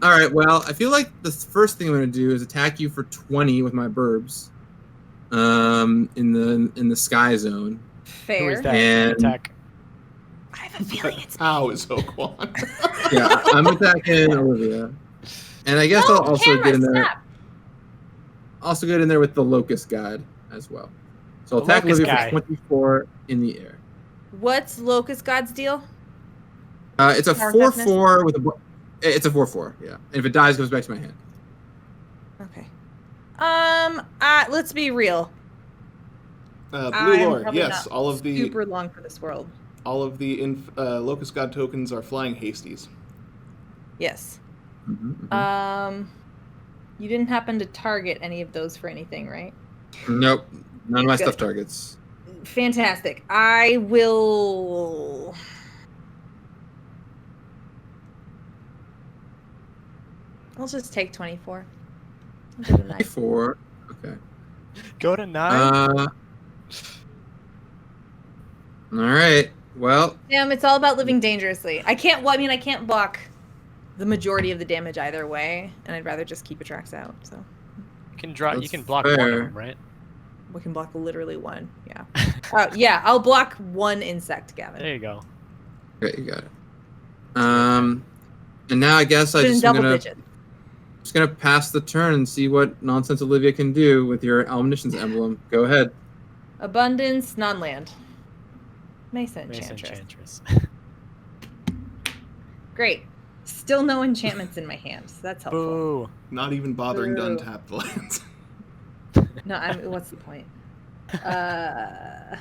All right. Well, I feel like the first thing I'm going to do is attack you for 20 with my burbs. In the sky zone. Fair. Who is that? And- Attack. I have a feeling it's How is Okaun? Yeah, I'm attacking Olivia, and I guess No, I'll also camera, get in there. stop. Also get in there with the Locust God as well. So I'll The attack Locust Olivia guy. for 24 in the air. What's Locust God's deal? It's a Power 4/4 with a. It's a 4/4. Yeah, and if it dies, it goes back to my hand. Okay. Let's be real. Blue I'm Lord, probably yes, not all of the super long for this world. Locust God tokens are flying hasties. Yes. Mm-hmm. You didn't happen to target any of those for anything, right? Nope, none of my Good. stuff targets. Fantastic. I will. I'll just take 24. I'll do the 9. 24. Okay. Go to 9. All right. Well, Damn, it's all about living dangerously. I can't block the majority of the damage either way, and I'd rather just keep Atrax out. So You can draw. You That's can block one of fair. them, right? we can block literally one. Yeah. Yeah, I'll block one insect, Gavin. There you go. okay, you got it. And now I guess Put it in I'm double gonna digits. just gonna pass the turn and see what nonsense Olivia can do with your Omniscience emblem. Go ahead. Abundance, non-land. Mason Mason Enchantress. Enchantress. Great. Still no enchantments in my hand, so that's helpful. Boo. Not even bothering to Boo. untap the lands. No, what's the point? I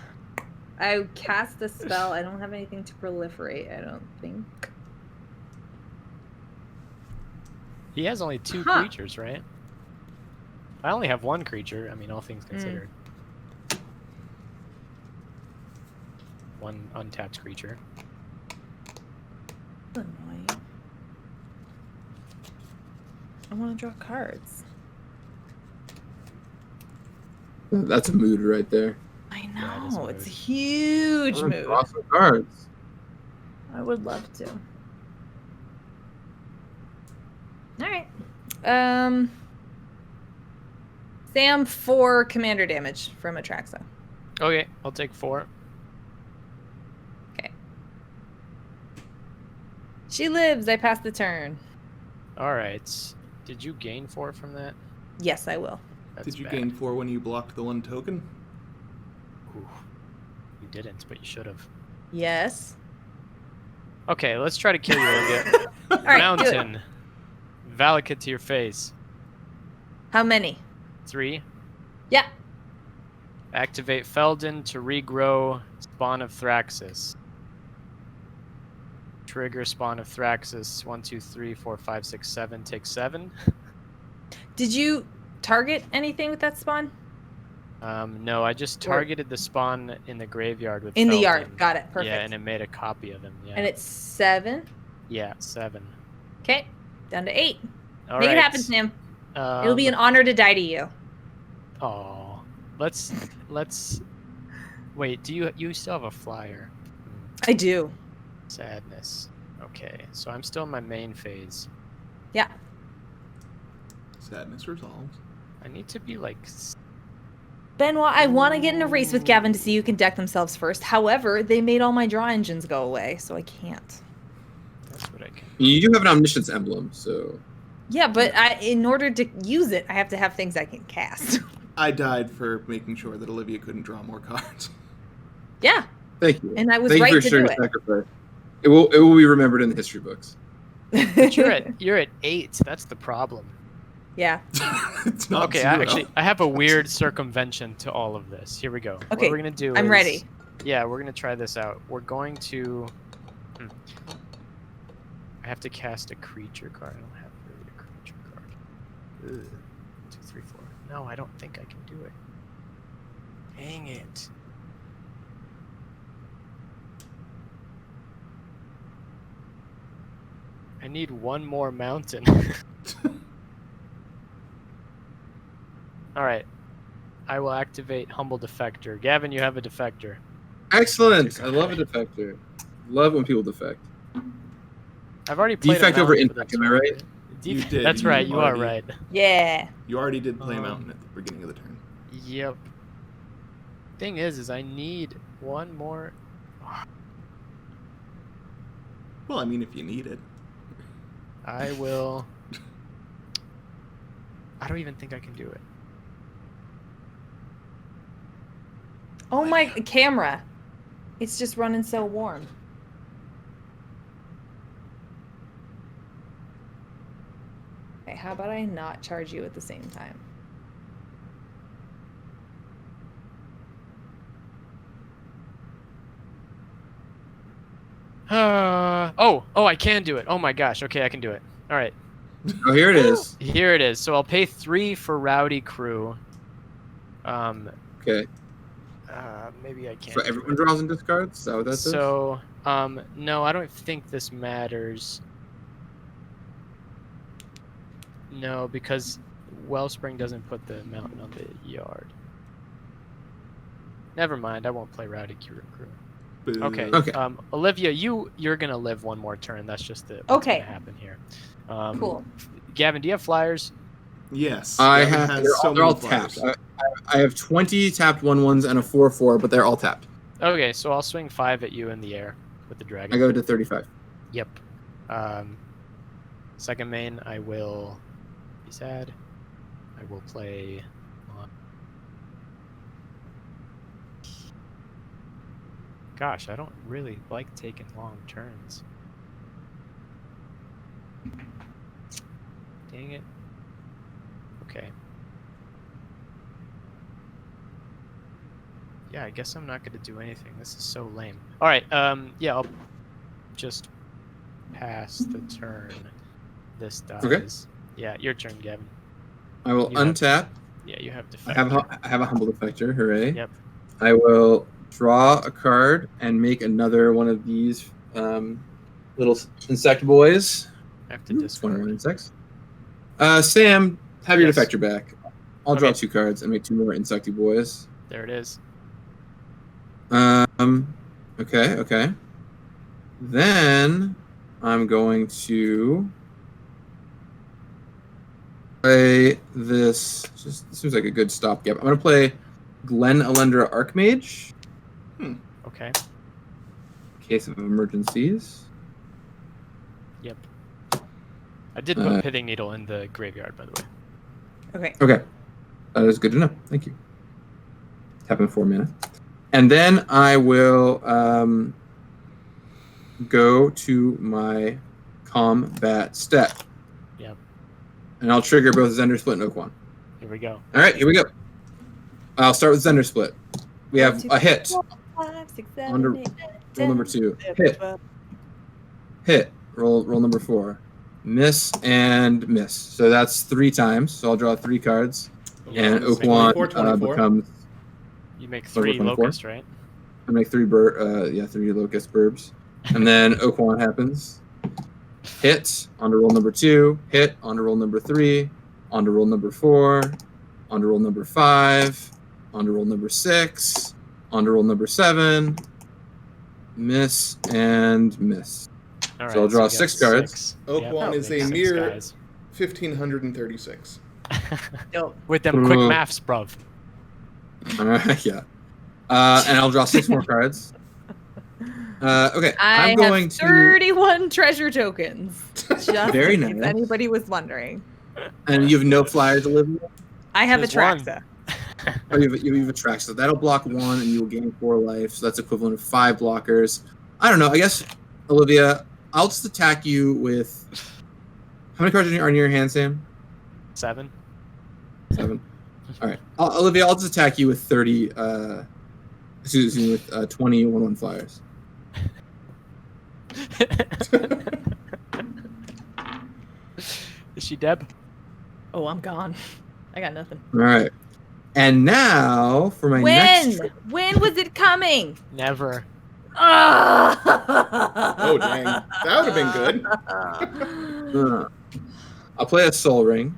cast a spell. I don't have anything to proliferate, I don't think. He has only 2 Huh. creatures, right? I only have 1 creature. I mean, all things considered. 1 untapped creature. Annoying. I want to draw cards. That's a mood right there. I Yeah, it is know. a It's a mood. huge Oh, move. draw some cards. I would love to. All right. Sam, 4 commander damage from Atraxa. Okay, I'll take 4. She lives. I passed the turn. All right. Did you gain 4 from that? Yes, I will. That's Did you bad. gain 4 when you blocked the 1 token? Ooh. You didn't, but you should have. Yes. Okay, let's try to kill you, Olivia. All right. Do it. Mountain. Valakut to your face. How many? 3. Yeah. Activate Feldon to regrow Spawn of Thraxus. Trigger Spawn of Thraxus. 1, 2, 3, 4, 5, 6, 7. Take 7. Did you target anything with that spawn? No, I just targeted the spawn in the graveyard with In the Feldon. yard. Got it. Perfect. Yeah, and it made a copy of him. Yeah. And it's 7. Yeah, 7. Okay. Down to 8. All Make right. it happen, Sam. It'll be an honor to die to you. Oh, let's. Wait, do you still have a flyer? I do. Sadness. Okay, so I'm still in my main phase. Yeah. Sadness resolves. I need to be like. Benoit, I want to get in a race with Gavin to see who can deck themselves first. However, they made all my draw engines go away, so I can't. That's what I can. You do have an Omniscience emblem, so Yeah, but in order to use it, I have to have things I can cast. I died for making sure that Olivia couldn't draw more cards. Yeah, thank you. and I was Thank right you for to sharing do your it. sacrifice. It will be remembered in the history books. But you're at 8. That's the problem. Yeah. It's not Okay, 0. I have a weird circumvention to all of this. Here we go. Okay, What we're gonna do. I'm is- ready. Yeah, we're gonna try this out. We're going to. I have to cast a creature card. I don't have really a creature 2, 3, 4. No, I don't think I can do it. Dang it. I need one more mountain. All right. I will activate Humble Defector. Gavin, you have a defector. Excellent. I love a defector. Love when people defect. I've already played Defect a over mountain for infect, the am I right? tournament. You did. That's You right. You are already- right. Yeah. You already did play Mountain at the beginning of the turn. Yep. Thing is I need one more. Well, I mean, if you need it. I will. I don't even think I can do it. Oh my camera. It's just running so warm. Okay, how about I not charge you at the same time? Oh, I can do it. Oh my gosh. Okay, I can do it. All right. Oh, here it is. Here it is. So I'll pay 3 for Rowdy Crew. Okay. Maybe I can't. So do everyone it. draws and discards? Is that what that says? So, no, I don't think this matters. No, because Wellspring doesn't put the mountain on the yard. Never mind, I won't play Rowdy Crew. Boo. Okay. Okay. Olivia, you're gonna live one more turn. That's just what's Okay. gonna happen here. Cool. Gavin, do you have flyers? Yes. I Gavin have. has They're so all, they're all many tapped. flyers. I have 20 tapped 1/1s and a 4/4, but they're all tapped. Okay, so I'll swing 5 at you in the air with the dragon. I go to 35. Yep. Second main, I will be sad. I will play. Gosh, I don't really like taking long turns. Dang it. Okay. Yeah, I guess I'm not going to do anything. This is so lame. All right. Yeah, I'll just pass the turn. This dies. Okay. Yeah, your turn, Gavin. I will You have- untap. Yeah, you have I defect. have a humble defector. Hooray! Yep. I will draw a card and make another one of these little insect boys. I have to discard. 21 insects. Sam, have your Yes. defector back. I'll draw Okay. 2 cards and make 2 more insecty boys. There it is. Okay. Then I'm going to play this. Just seems like a good stopgap. I'm going to play Glen Alendra Archmage. Okay. In case of emergencies. Yep. I did put Pithing Needle in the graveyard, by the way. Okay. Okay. That is good to know. Thank you. Tap in 4 mana. And then I will go to my combat step. Yep. And I'll trigger both Zndrsplt and Okaun. Here we go. All right, here we go. I'll start with Zndrsplt. We have a hit. 5, 6, Under- 7, 8, Roll number 2. 10, Hit. 12. Hit. Roll number 4. Miss and miss. So that's 3 times. So I'll draw 3 cards. And Yes. Okaun 24. becomes. You make Level 3 24? locusts, right? I make 3 3 locust burbs. And then Okaun happens. Hit onto roll number 2. Hit onto roll number 3. Onto roll number 4. Onto roll number 5. Onto roll number 6. Onto roll number 7. Miss and miss. All right, So I'll draw we got 6 cards. 6. Okaun is make a 6 mere guys. 1,536. Dope. With them quick Ooh. maths, bruv. Yeah. And I'll draw 6 more cards. Okay. I I'm going have to. 31 treasure tokens. Just Very in case nice. anybody was wondering. And you have no flyers, Olivia? I have There's a one. Traxa. Oh, you have a track, so that'll block 1, and you will gain 4 life. So that's equivalent of 5 blockers. I don't know. I guess, Olivia, I'll just attack you with. How many cards are in your hand, Sam? 7. 7. All right, Olivia, I'll just attack you with 30. Excuse me, with 20 1/1 flyers. Is she Deb? Oh, I'm gone. I got nothing. All right. And now for my next. When was it coming? Never. Oh, dang. That would have been good. I'll play a Soul Ring.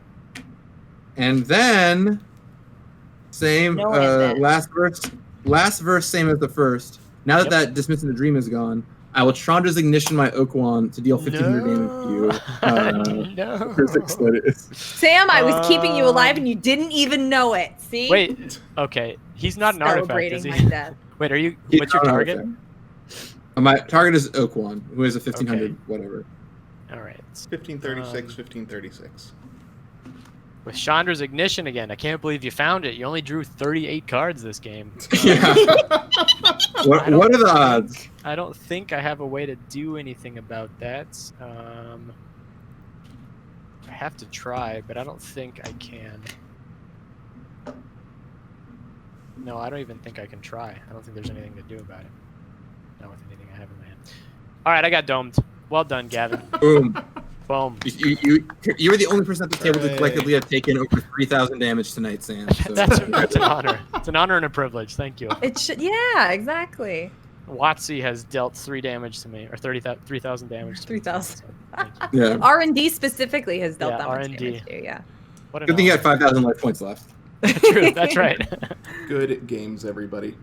And then same No hand last verse same as the first. Now that that Dismissing the Dream is gone, I will Chandra's Ignition my Okaun to deal 1500 damage to you. No. Rhystic Studies. Sam, I was keeping you alive and you didn't even know it. See? Wait. Okay. He's not an artifact, is he? Celebrating my death. Wait, are you? He's What's your not an target? artifact. My target is Okaun, who has a 1500 Okay. whatever. All right. 1536, 1536. With Chandra's Ignition again. I can't believe you found it. You only drew 38 cards this game. Yeah. what are the odds? I don't think I have a way to do anything about that. I have to try, but I don't think I can. No, I don't even think I can try. I don't think there's anything to do about it. Not with anything I have in my hand. All right, I got domed. Well done, Gavin. Boom. Boom. You were the only person at the table to Hooray. collectively have taken over 3,000 damage tonight, Sam. So. That's an honor. It's an honor and a privilege. Thank you. It should. Yeah, exactly. Watsy has dealt 3 damage to me, or 3,000 damage to me. 3,000. Thank you. Yeah. R&D specifically has dealt Yeah, that much R&D. damage too. Yeah. What an Good thing you honor. had 5,000 life points left. True, that's right. Good games, everybody.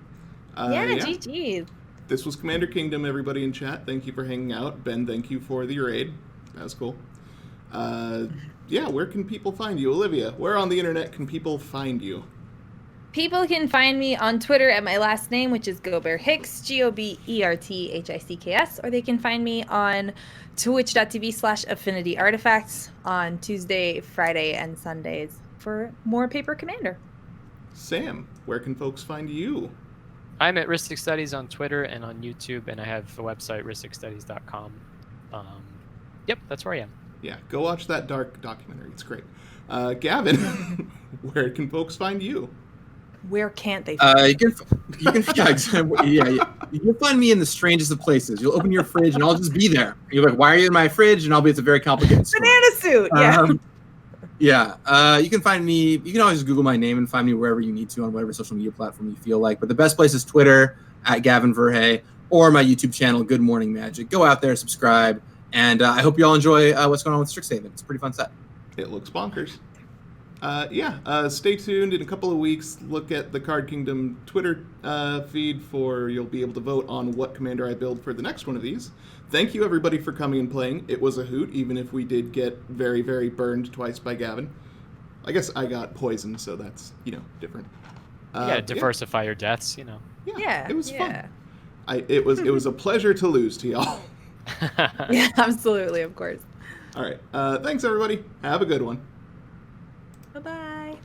Yeah, GG. This was Commander Kingdom, everybody in chat. Thank you for hanging out. Ben, thank you for the raid. That was cool. Yeah, where can people find you? Olivia, where on the internet can people find you? People can find me on Twitter at my last name, which is Gobert-Hicks, Goberthicks, or they can find me on twitch.tv/Affinity Artifacts on Tuesday, Friday, and Sundays for more Paper Commander. Sam, where can folks find you? I'm at Rhystic Studies on Twitter and on YouTube, and I have a website, rhysticstudies.com. Yep, that's where I am. Yeah, go watch that Dark documentary. It's great. Gavin, where can folks find you? Where can't they? You can you can find me in the strangest of places. You'll open your fridge and I'll just be there. You're like, why are you in my fridge? And I'll be, it's a very complicated story. Banana suit. Yeah. You can find me, you can always just Google my name and find me wherever you need to on whatever social media platform you feel like. But the best place is Twitter at Gavin Verhey or my YouTube channel, Good Morning Magic. Go out there, subscribe. And I hope you all enjoy what's going on with Strixhaven. It's a pretty fun set. It looks bonkers. Stay tuned. In a couple of weeks, look at the Card Kingdom Twitter feed you'll be able to vote on what commander I build for the next one of these. Thank you, everybody, for coming and playing. It was a hoot, even if we did get very, very burned twice by Gavin. I guess I got poisoned, so that's, different. You gotta diversify your deaths, Yeah. It was fun. It was a pleasure to lose to y'all. Yeah, absolutely, of course. All right. Thanks, everybody. Have a good one. Bye-bye.